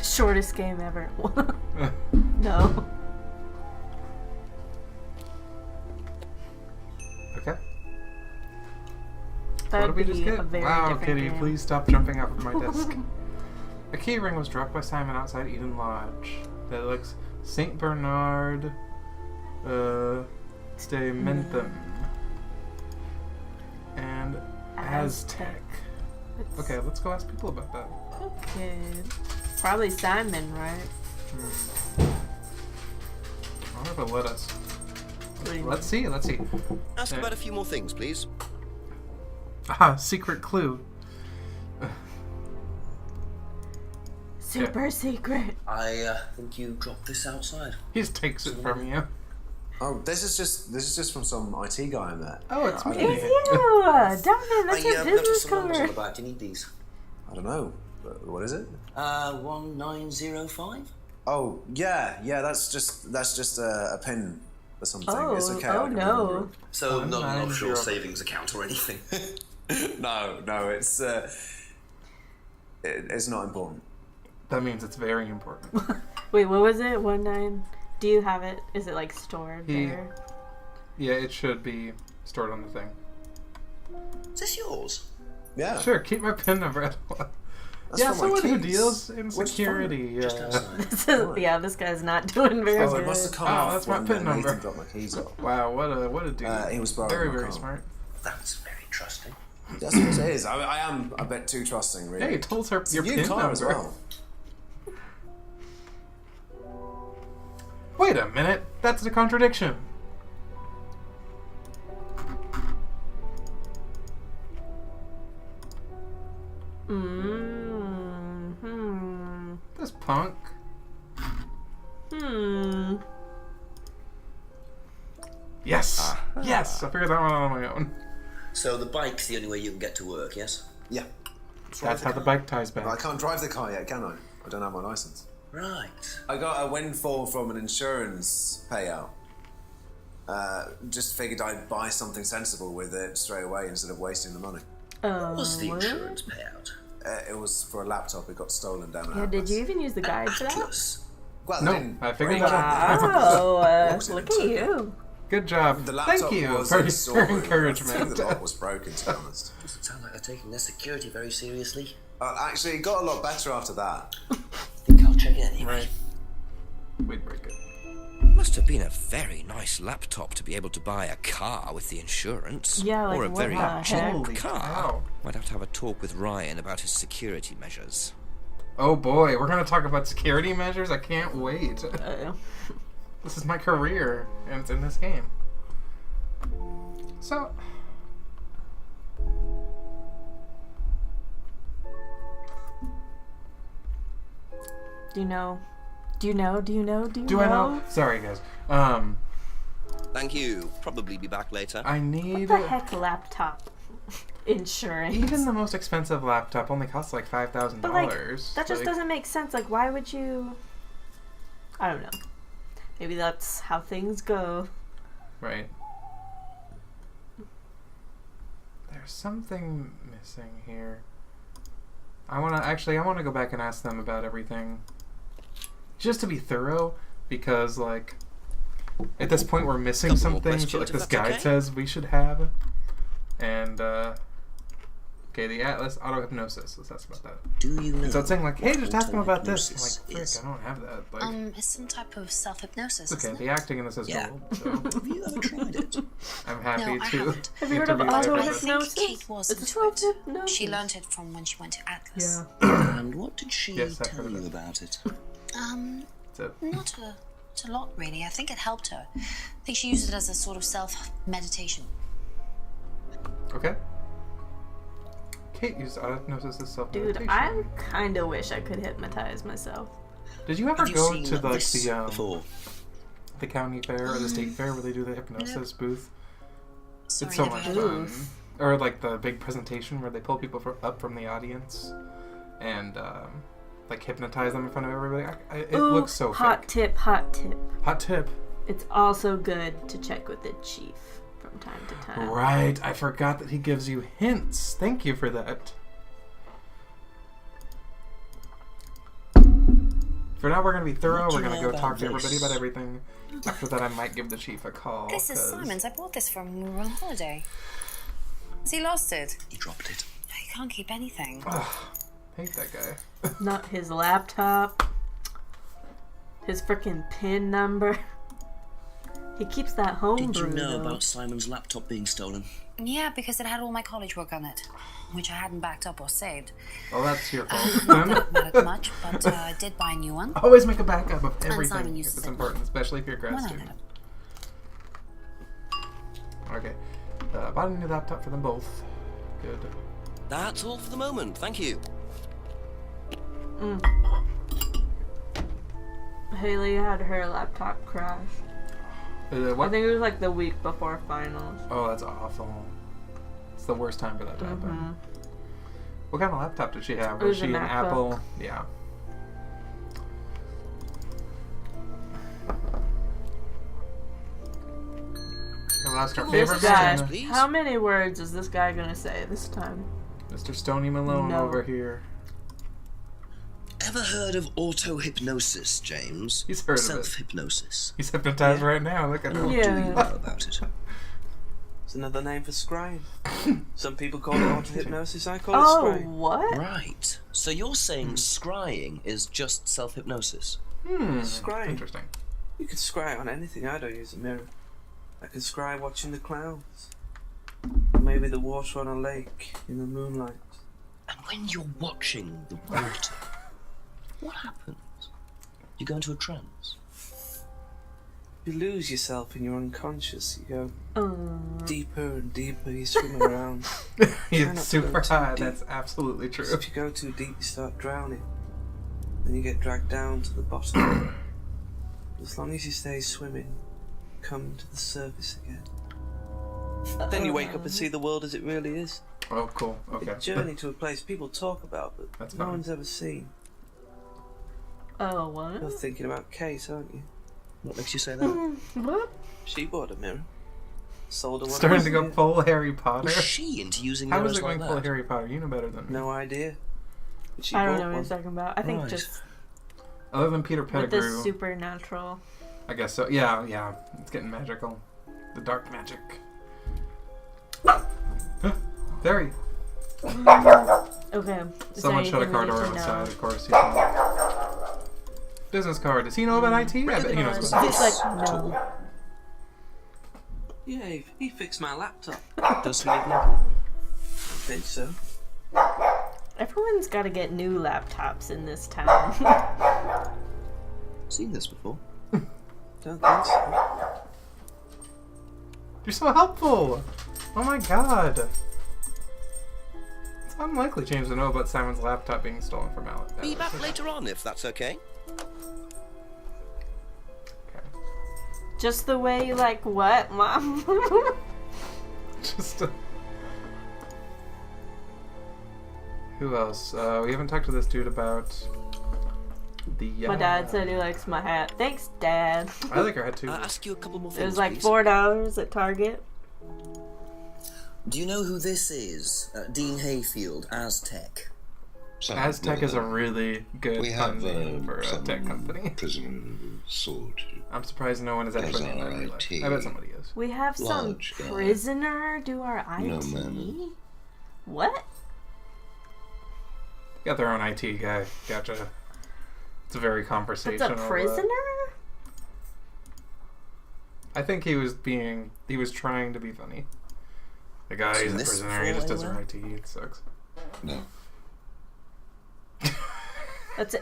S2: Shortest game ever. No.
S1: Okay.
S2: That
S1: What
S2: would
S1: did we
S2: be
S1: just
S2: a
S1: get?
S2: very
S1: Wow,
S2: different
S1: Kitty,
S2: game.
S1: please stop jumping off of my desk. A key ring was dropped by Simon outside Eden Lodge. That looks Saint Bernard de Mentham and Aztec. Okay, let's go ask people about that.
S2: Okay. Probably Simon, right?
S1: I wonder if it'll let us.
S2: What do you
S1: Let's see.
S7: Ask about a few more things, please.
S1: Ah, secret clue.
S2: Super secret.
S3: I think you dropped this outside.
S1: He just takes it from you.
S8: Oh, this is just from some IT guy I met.
S1: Oh, it's me.
S2: It's you! Darn, that's your business
S3: noticed some numbers on
S2: card.
S3: the back. Do you need these?
S8: I don't know. What is it?
S3: 1905.
S8: Oh, yeah. That's just a pin or something. It's okay. I
S2: Oh
S8: can remember
S2: no.
S3: So not an
S1: 190.
S3: offshore savings account or anything.
S8: it. No, it's not important.
S1: That means it's very important.
S2: Wait, what was it? 19. Do you have it? Is it like stored there?
S1: Yeah, it should be stored on the thing.
S3: Is this yours?
S8: Yeah.
S1: Sure, keep my PIN number.
S8: That's
S1: Yeah,
S8: for my
S1: someone who
S8: keys.
S1: deals in
S8: What's
S1: security.
S3: Just outside.
S2: This is, yeah, this guy's not doing very
S8: Oh,
S2: good.
S8: it must have come
S1: Oh,
S8: off
S1: that's my
S8: when
S1: PIN
S8: Nathan
S1: number.
S8: dropped my keys off.
S1: Wow, what a dude.
S8: He was borrowing
S1: very,
S8: my
S1: very
S8: car.
S1: smart.
S3: That's very trusting.
S8: That's what it is. I am a bit too trusting, really.
S1: Hey, it told her
S8: It's
S1: your
S8: a new
S1: PIN
S8: car
S1: number.
S8: as well.
S1: Wait a minute, that's a contradiction. This punk. Yes! Yes! I figured that one out on my own.
S3: So the bike's the only way you can get to work, yes?
S8: Yeah.
S1: That's how the bike ties
S8: I
S1: back.
S8: can't drive the car yet, can I? I don't have my license.
S3: Right.
S8: I got a windfall from an insurance payout. Just figured I'd buy something sensible with it straight away instead of wasting the money.
S3: What's the
S2: What?
S3: insurance payout?
S8: It was for a laptop. It got stolen down at
S2: Yeah, did
S8: Atlas.
S2: you even use the guide for that?
S3: Atlas.
S8: Well,
S1: No,
S8: they didn't
S1: I figured
S8: break
S1: that
S8: it.
S2: Wow,
S8: What
S2: look
S8: was
S2: at
S8: it?
S2: you.
S1: Good job.
S8: The laptop
S1: Thank you
S8: was
S1: for
S8: in
S1: your
S8: store. I think
S1: encouragement.
S8: the lock was broken, to be honest.
S3: Doesn't sound like they're taking their security very seriously.
S8: Actually, it got a lot better after that.
S3: Think I'll check it anyway.
S1: Right. We'd break it.
S7: Must have been a very nice laptop to be able to buy a car with the insurance.
S2: Yeah, like
S7: or a
S2: what
S7: very
S2: the
S7: cheap
S2: heck?
S1: Holy
S7: car.
S1: cow.
S7: Might have to have a talk with Ryan about his security measures.
S1: Oh boy, we're gonna talk about security measures? I can't wait. This is my career, and it's in this game. So...
S2: Do you know? Do you know?
S1: Do I know? Sorry, guys.
S7: Thank you. Probably be back later.
S1: I need...
S2: What the heck laptop insurance?
S1: Even the most expensive laptop only costs like $5,000.
S2: But like, that just doesn't make sense. Like, why would you... I don't know. Maybe that's how things go.
S1: Right. There's something missing here. I wanna go back and ask them about everything. Just to be thorough, because like at this point we're missing
S7: Couple
S1: some
S7: more
S1: things
S7: questions,
S1: like
S7: if
S1: this
S7: that's
S1: guide
S7: okay?
S1: says we should have. And okay, the Atlas auto-hypnosis. Let's ask about that.
S7: Do you know?
S1: So it's saying like, hey,
S7: what
S1: just ask them about this. I'm
S7: auto-hypnosis
S1: like, frick,
S7: is?
S1: I don't have that. Like,
S4: It's some type of self-hypnosis,
S1: it's okay,
S4: isn't
S1: the
S4: it?
S1: acting in this is
S7: Yeah.
S1: gold, so
S7: Have you ever tried it?
S1: I'm happy
S4: No, I
S1: to.
S4: haven't.
S2: Have you heard of
S1: interview
S4: I
S2: auto-hypnosis?
S1: everybody.
S4: think Kate was
S2: It's
S4: into it.
S2: self-hypnosis.
S4: She learned it from when she went to Atlas.
S1: Yeah.
S7: And what did she
S1: Yes, I've
S7: tell
S1: heard of
S7: you
S1: it.
S7: about it?
S1: That's it.
S4: Not a lot, really. I think it helped her. I think she used it as a sort of self-meditation.
S1: Okay. Kate used auto-hypnosis as self-meditation.
S2: Dude, I kind of wish I could hypnotize myself.
S1: Did you ever
S7: Have you
S1: go
S7: seen
S1: to like
S7: this
S1: the
S7: before?
S1: the county fair or the state fair where they do the hypnosis booth?
S4: Sorry,
S1: It's so
S4: never
S1: much
S4: heard of it.
S1: fun. Or like the big presentation where they pull people up from the audience and like hypnotize them in front of everybody. It
S2: Ooh,
S1: looks so
S2: hot
S1: fake.
S2: tip, hot tip.
S1: Hot tip.
S2: It's also good to check with the chief from time to time.
S1: Right, I forgot that he gives you hints. Thank you for that. For now, we're going to be thorough.
S7: What do
S1: We're
S7: you
S1: going to
S7: know
S1: go talk
S7: about
S1: to everybody
S7: this?
S1: about everything. After that, I might give the chief a call.
S4: This is
S1: 'cause-
S4: Simon's. I bought this from when we were on holiday. Has he lost it?
S7: He dropped it.
S4: He can't keep anything.
S1: Hate that guy.
S2: Not his laptop. His frickin' PIN number. He keeps that home
S7: Did you know
S2: though.
S7: about Simon's laptop being stolen?
S4: Yeah, because it had all my college work on it, which I hadn't backed up or saved.
S1: Well, that's your fault. then.
S4: Not that much, but I did buy a new one.
S1: Always make a backup of
S4: Simon
S1: everything if
S4: uses
S1: it's
S4: it.
S1: important, especially if you're a grad
S4: When I
S1: student.
S4: let him.
S1: Okay. Bought a new laptop for them both. Good.
S7: That's all for the moment. Thank you.
S2: Haley had her laptop crash. I
S1: What?
S2: think it was like the week before finals.
S1: Oh, that's awful. It's the worst time for that to happen. What kind of laptop did she have?
S2: It was
S1: she
S2: a
S1: an
S2: MacBook.
S1: Apple? Yeah. We'll ask our
S7: This
S1: favorite
S2: This guy.
S1: man,
S7: please.
S2: How many words is this guy gonna say this time?
S1: Mr. Stony Malone
S2: No.
S1: over here.
S7: Ever heard of auto-hypnosis, James?
S1: He's heard of it.
S7: Self-hypnosis.
S1: He's hypnotized right now. Look at him.
S7: What do you
S2: Yeah.
S7: know about it?
S9: It's another name for scrying. Some people call it auto-hypnosis, I call it
S2: Oh,
S9: scrying.
S2: what?
S7: Right. So you're saying scrying is just self-hypnosis?
S9: Scrying.
S1: Interesting.
S9: You can scry on anything. I don't use a mirror. I can scry watching the clouds. Maybe the water on a lake in the moonlight.
S7: And when you're watching the water, what happens? You go into a trance.
S9: You lose yourself in your unconscious. You
S2: Uh,
S9: go deeper and deeper. You swim around.
S1: He's
S9: not
S1: super
S9: go too
S1: high.
S9: deep.
S1: That's absolutely true.
S9: If you go too deep, you start drowning. Then you get dragged down to the bottom. As long as you stay swimming, come to the surface again. Then you wake up and see the world as it really is.
S1: Oh, cool. Okay.
S9: A journey to a place people talk about, but
S1: That's
S9: no
S1: fine.
S9: one's ever seen.
S2: oh, what?
S9: You're thinking about Kate, aren't you?
S7: What makes you say that?
S2: What?
S9: She bought a mirror. Sold her one.
S1: Starting to
S9: last
S1: go
S9: year.
S1: full Harry Potter.
S7: Was she into using
S1: How
S7: mirrors
S1: is it going
S7: like
S1: full
S7: that?
S1: Harry Potter? You know better than me.
S9: No idea. But she
S2: I don't
S9: bought
S2: know what
S9: one.
S2: he's talking about. I think
S7: Right.
S2: just
S1: Other than Peter
S2: with
S1: Pettigrew.
S2: this supernatural.
S1: I guess so. Yeah. It's getting magical. The dark magic. There he.
S2: Okay. Is
S1: Someone
S2: there
S1: shut a
S2: anything
S1: car
S2: we
S1: door
S2: need to
S1: outside,
S2: know?
S1: of course. Business card. Does he know about IT? I bet he knows about
S2: He's
S1: IT.
S2: like, no.
S9: Yeah, he fixed my laptop.
S7: Does he live local?
S9: I think so.
S2: Everyone's got to get new laptops in this town.
S7: Seen this before?
S9: Don't think so.
S1: You're so helpful. Oh my god. It's unlikely James to know about Simon's laptop being stolen from Alex.
S7: Be back later on, if that's okay.
S1: Okay.
S2: Just the way you like what, Mom?
S1: Just. Who else? We haven't talked to this dude about
S2: My dad said he likes my hat. Thanks, Dad.
S1: I like her hat too.
S7: Ask you a couple more things.
S2: It was like
S7: please.
S2: $4 at Target.
S7: Do you know who this is? Dean Hayfield, Aztec.
S1: Aztec is a really good
S5: We have
S1: name for a
S5: some
S1: tech company.
S5: prisoner of sort.
S1: I'm surprised no one is actually named that. in real life. I bet somebody is.
S2: We have some
S5: Large guy.
S2: prisoner do our IT.
S5: No man.
S2: What?
S1: Got their own IT guy. Gotcha. It's very
S2: It's
S1: conversational.
S2: a prisoner?
S1: I think he was trying to be funny. The guy is a
S7: this
S1: prisoner. He just does
S7: anywhere?
S1: her IT. It sucks.
S5: No.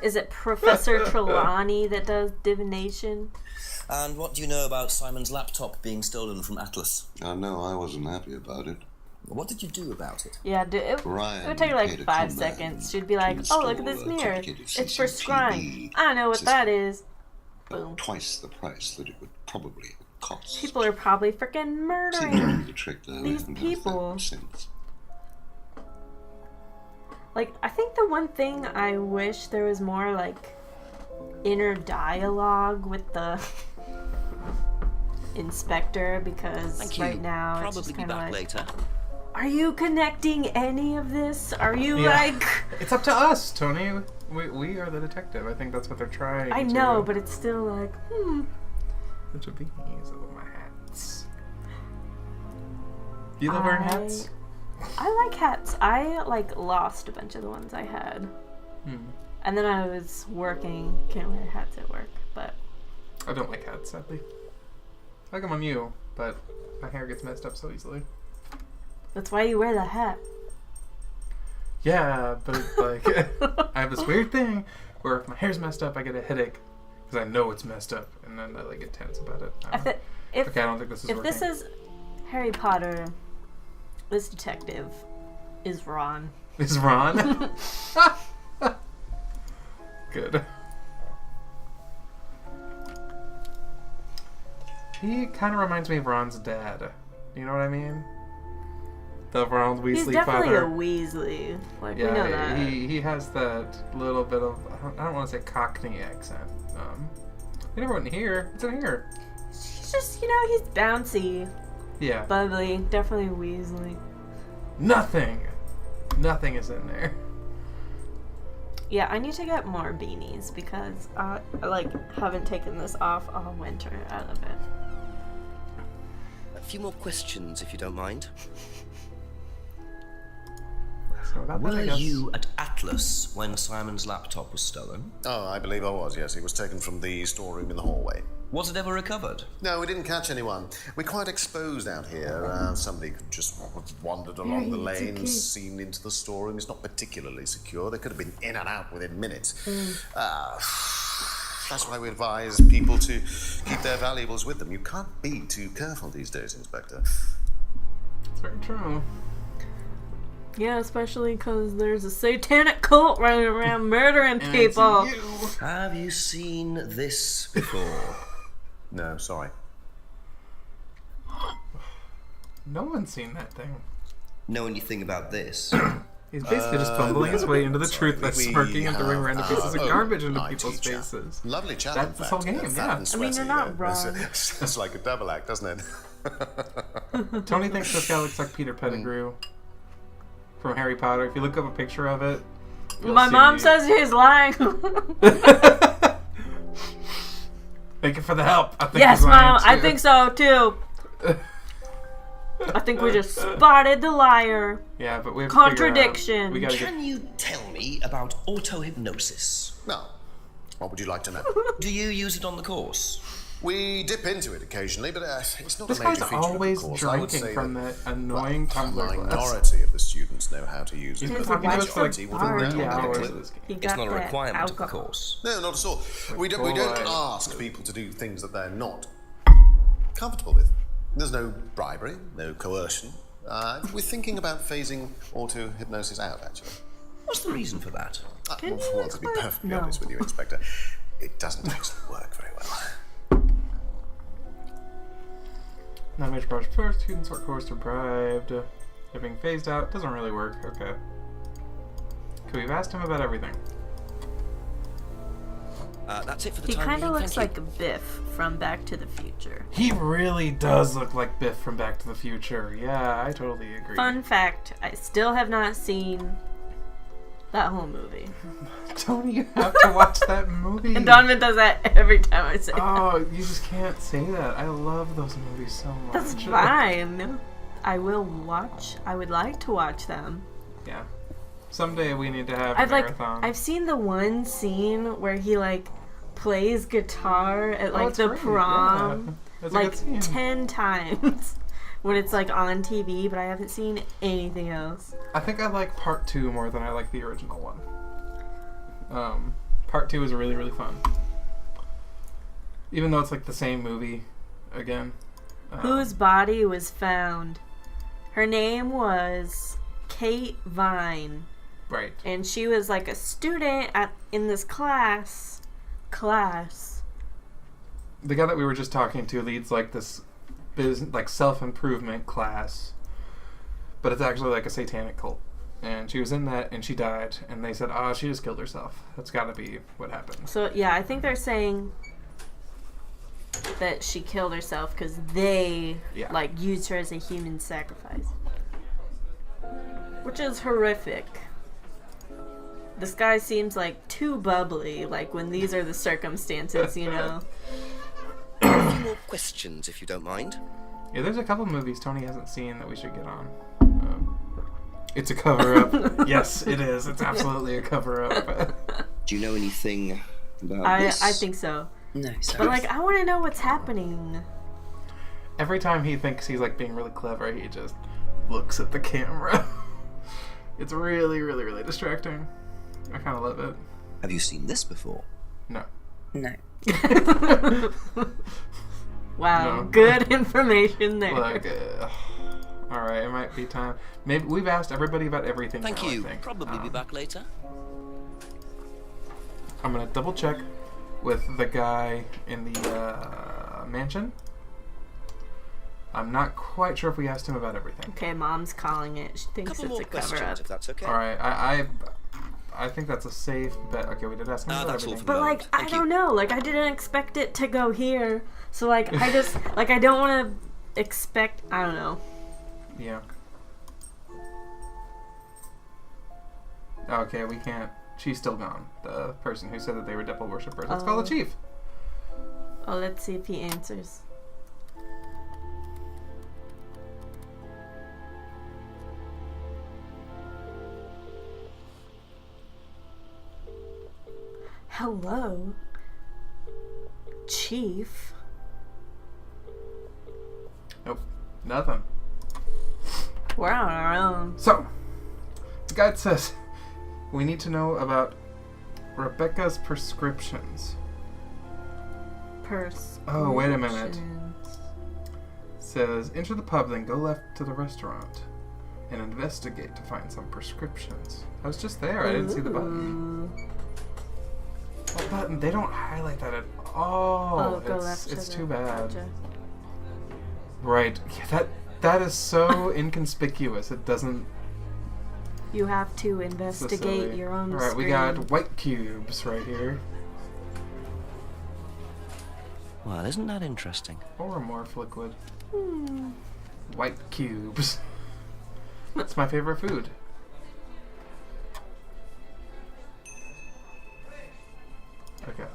S2: Is it Professor Trelawney that does divination?
S7: And what do you know about Simon's laptop being stolen from Atlas?
S5: No, I wasn't happy about it.
S7: What did you do about it?
S2: Yeah, it would take like 5 seconds. She'd be like, oh, look at this mirror. It's for scrying. I know what that is. Boom.
S5: Twice the price that it would probably cost.
S2: People are probably freaking murdering
S5: The trick, though,
S2: these
S5: haven't
S2: people.
S5: had that since.
S2: Like, I think the one thing I wish there was more, like, inner dialogue with the inspector, because
S7: Thank you.
S2: right now
S7: Probably
S2: it's just
S7: be
S2: kind of
S7: back
S2: like,
S7: later.
S2: are you connecting any of this? Are you,
S1: Yeah.
S2: like...
S1: It's up to us, Tony. We are the detective. I think that's what they're trying
S2: I
S1: to
S2: know, but it's still like,
S1: Such a beanies of my hats. Do you love wearing hats?
S2: I like hats. I, like, lost a bunch of the ones I had. And then I was working. Can't wear hats at work, but...
S1: I don't like hats, sadly. I like them on you, but my hair gets messed up so easily.
S2: That's why you wear the hat.
S1: Yeah, but it's like I have this weird thing where if my hair's messed up, I get a headache because I know it's messed up, and then I like get tense about it. Okay, I don't think this is
S2: if
S1: working.
S2: this is Harry Potter, this detective is Ron.
S1: Is Ron? Good. He kind of reminds me of Ron's dad. You know what I mean? The Ron Weasley
S2: He's definitely
S1: father.
S2: a Weasley. Like,
S1: Yeah,
S2: we know that.
S1: he has that little bit of, I don't want to say Cockney accent. He never went in here. It's in here.
S2: He's just, he's bouncy.
S1: Yeah.
S2: Bubbly. Definitely Weasley.
S1: Nothing is in there.
S2: Yeah, I need to get more beanies because I haven't taken this off all winter. I love it.
S7: A few more questions, if you don't mind.
S1: So about that, I
S7: Were
S1: guess.
S7: you at Atlas when Simon's laptop was stolen?
S8: Oh, I believe I was, yes. It was taken from the storeroom in the hallway.
S7: Was it ever recovered?
S8: No, we didn't catch anyone. We're quite exposed out here. Somebody could just have wandered along the lane, seen into the storeroom. It's not particularly secure. They could have been in and out within minutes. That's why we advise people to keep their valuables with them. You can't be too careful these days, Inspector.
S1: It's very true.
S2: Yeah, especially because there's a satanic cult running around murdering people.
S7: Have you seen this before?
S8: No, sorry.
S1: No one's seen that thing.
S7: Know anything about this?
S1: He's basically just fumbling his way into the
S8: sorry,
S1: truth by
S8: we
S1: smarking and throwing
S8: have
S1: random pieces of
S8: our
S1: garbage into
S8: own
S1: people's
S8: teacher.
S1: faces.
S8: Lovely chap,
S1: That's
S8: in
S1: this
S8: fact.
S1: whole game,
S8: Fat
S1: yeah.
S8: and
S2: I mean, you're
S8: sweaty,
S2: not wrong.
S8: It's like a double act, doesn't it?
S1: Tony thinks this guy looks like Peter Pettigrew from Harry Potter. If you look up a picture of it,
S2: My mom says he's lying.
S1: Thank you for the help. I think
S2: Yes,
S1: he's lying
S2: Mom, I
S1: too.
S2: think so too. I think we just spotted the liar.
S1: Yeah, but we have
S2: Contradiction.
S1: We gotta
S7: Can you tell me about auto-hypnosis?
S8: No. What would you like to know?
S7: Do you use it on the course?
S8: We dip into it occasionally, but it's not
S1: This
S8: a major
S1: guy's
S8: feature
S1: always
S8: of the course. I would
S1: drinking
S8: say
S1: from
S8: that,
S1: that annoying
S8: a
S1: tumbler glass.
S8: minority of the students know how to use it.
S1: He's
S8: but
S1: been
S8: the
S1: talking to us for like
S8: majority wouldn't
S1: 3
S8: know how to
S1: hours
S8: do
S1: of
S8: it.
S1: this game.
S2: He
S7: It's
S2: got
S7: not a
S2: that
S7: requirement of the
S2: alcohol.
S7: course.
S8: No, not at all. We don't
S1: Right.
S8: ask people to do things that they're not comfortable with. There's no bribery, no coercion. We're thinking about phasing auto-hypnosis out, actually.
S7: What's the reason for that?
S2: Can
S8: Well,
S2: you
S8: to be
S2: explain?
S8: perfectly
S2: No.
S8: honest with you, Inspector, it doesn't actually work very well.
S1: Non-major project first, students are coerced or bribed. They're being phased out. Doesn't really work. Okay. Okay, we've asked him about everything.
S7: That's it for the
S2: He
S7: time
S2: kind of
S7: being.
S2: looks
S7: Thank you.
S2: like Biff from Back to the Future.
S1: He really does look like Biff from Back to the Future. Yeah, I totally agree.
S2: Fun fact, I still have not seen that whole movie.
S1: Tony, you have to watch that movie.
S2: And Donovan does that every time I say that.
S1: Oh, you just can't say that. I love those movies so much.
S2: That's fine. I will watch. I would like to watch them.
S1: Yeah. Someday we need to have a marathon.
S2: I've seen the one scene where he like plays guitar at like
S1: it's
S2: the
S1: great,
S2: prom
S1: yeah. That's a good scene.
S2: 10 times when it's like on TV, but I haven't seen anything else.
S1: I think I like part 2 more than I like the original one. Part 2 is really, really fun. Even though it's like the same movie again.
S2: Whose body was found? Her name was Kate Vine.
S1: Right.
S2: And she was like a student in this class.
S1: The guy that we were just talking to leads like this like self-improvement class. But it's actually like a satanic cult. And she was in that and she died. And they said, she just killed herself. That's gotta be what happened.
S2: So, yeah, I think they're saying that she killed herself because they, like, used her as a human sacrifice. Which is horrific. This guy seems, like, too bubbly, like, when these are the circumstances, you know?
S7: A few more questions, if you don't mind.
S1: Yeah, there's a couple movies Tony hasn't seen that we should get on. It's a cover-up. Yes, it is. It's absolutely a cover-up.
S3: Do you know anything about this?
S2: I think so.
S4: No, sorry.
S2: But, like, I want to know what's happening.
S1: Every time he thinks he's, like, being really clever, he just looks at the camera. It's really, really, really distracting. I kind of love it.
S3: Have you seen this before?
S1: No.
S4: No.
S2: Wow,
S1: No.
S2: good information there.
S1: Like, alright, it might be time. Maybe we've asked everybody about everything.
S7: Thank
S1: now,
S7: you.
S1: I think.
S7: Probably be back later.
S1: I'm gonna double check with the guy in the mansion. I'm not quite sure if we asked him about everything.
S2: Okay, Mom's calling it. She thinks
S7: Couple
S2: it's
S7: more
S2: a
S7: questions,
S2: cover-up.
S7: if that's okay.
S1: Alright, I think that's a safe bet. Okay, we did ask him about
S7: that's all
S1: everything.
S7: for
S2: But, like, I don't know. Like, I didn't expect it to go here. So, like, I just, like, I don't want to expect, I don't know.
S1: Yeah. Okay, we can't. She's still gone. The person who said that they were devil worshippers. Let's call the chief.
S2: Oh, let's see if he answers. Hello, Chief.
S1: Nope. Nothing.
S2: We're on our own.
S1: So, the guide says we need to know about Rebecca's prescriptions. Oh, wait a minute. Says, enter the pub, then go left to the restaurant and investigate to find some prescriptions. I was just there. I didn't see the button. That button, they don't highlight that at all.
S2: Oh, go left.
S1: It's
S2: to
S1: too
S2: the
S1: bad.
S2: Gotcha.
S1: Right. Yeah, that is so inconspicuous. It doesn't.
S2: You have to investigate your own.
S1: All right, we got white cubes right here.
S7: Well, isn't that interesting?
S1: Or morph liquid. White cubes. That's my favorite food. Okay.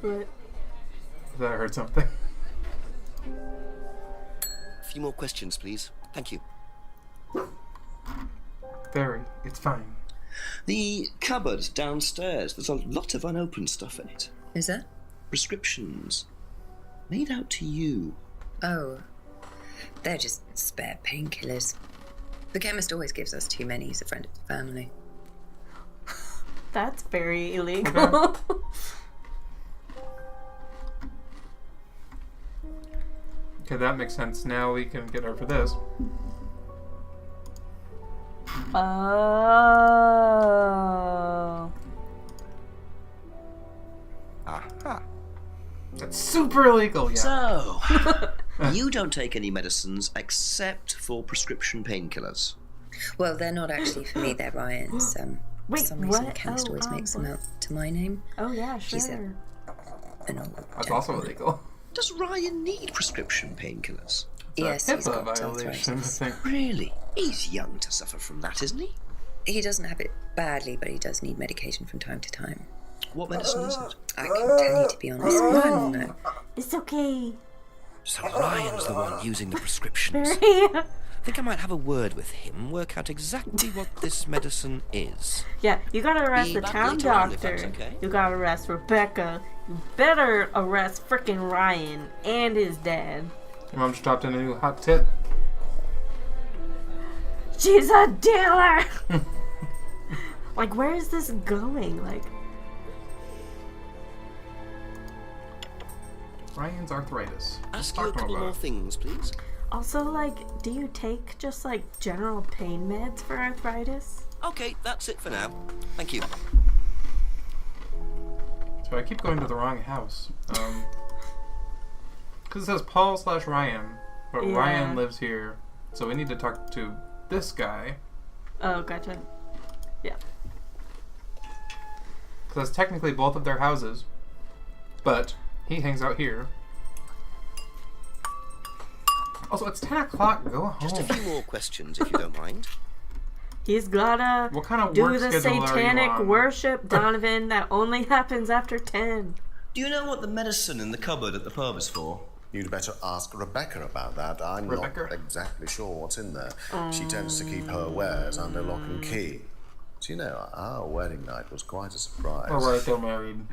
S2: What?
S1: That I heard something.
S7: A few more questions, please. Thank you.
S1: Very. It's fine.
S3: The cupboard downstairs, there's a lot of unopened stuff in it.
S4: Is that?
S3: Prescriptions. Made out to you.
S4: Oh. They're just spare painkillers. The chemist always gives us too many. He's a friend of the family.
S2: That's very illegal.
S1: Okay, that makes sense. Now we can get over this.
S2: Oh.
S3: Aha.
S1: That's super illegal, yeah.
S3: So, you don't take any medicines except for prescription painkillers.
S4: Well, they're not actually for me. They're Ryan's. For
S2: Wait,
S4: some reason,
S2: what?
S4: the chemist always makes them
S2: what?
S4: out to my name.
S2: Oh yeah,
S4: He's
S2: sure.
S4: An old
S1: That's also
S4: gentleman.
S1: illegal.
S3: Does Ryan need prescription painkillers?
S4: Yes, he's
S1: HIPAA
S4: got
S1: violation. I
S4: arthritis.
S1: think.
S3: Really? He's young to suffer from that, isn't he?
S4: He doesn't have it badly, but he does need medication from time to time.
S3: What medicine is it?
S4: I can tell you, to be honest. Ryan will know.
S2: It's okay.
S7: So Ryan's the one using the prescriptions.
S2: Very.
S7: I think I might have a word with him, work out exactly what this medicine is.
S2: Yeah, you gotta arrest
S7: Be
S2: the
S7: back
S2: town
S7: later on, if
S2: doctor.
S7: that's okay.
S2: You gotta arrest Rebecca. You better arrest frickin' Ryan and his dad.
S1: Your mom just dropped in a new hot tip.
S2: She's a dealer! Like, where is this going? Like,
S1: Ryan's arthritis.
S7: Ask
S1: Talk
S7: you a
S1: to him
S7: couple
S1: about
S7: more
S1: it.
S7: things, please.
S2: also, like, do you take just, like, general pain meds for arthritis?
S7: Okay, that's it for now. Thank you.
S1: So I keep going to the wrong house. Because it says Paul/Ryan, but
S2: Yeah.
S1: Ryan lives here, so we need to talk to this guy.
S2: Oh, gotcha. Yeah.
S1: Because that's technically both of their houses, but he hangs out here. Also, it's 10 o'clock. Go home.
S7: Just a few more questions, if you don't mind.
S2: He's gotta
S1: What kind of
S2: do
S1: work
S2: the
S1: schedule are you
S2: satanic
S1: on?
S2: worship, Donovan, that only happens after 10.
S3: Do you know what the medicine in the cupboard at the pub is for?
S8: You'd better ask Rebecca about that. I'm
S1: Rebecca?
S8: not exactly sure what's in there. She tends to keep her wares under lock and key. So, you know, our wedding night was quite a surprise.
S1: Alright, they're married.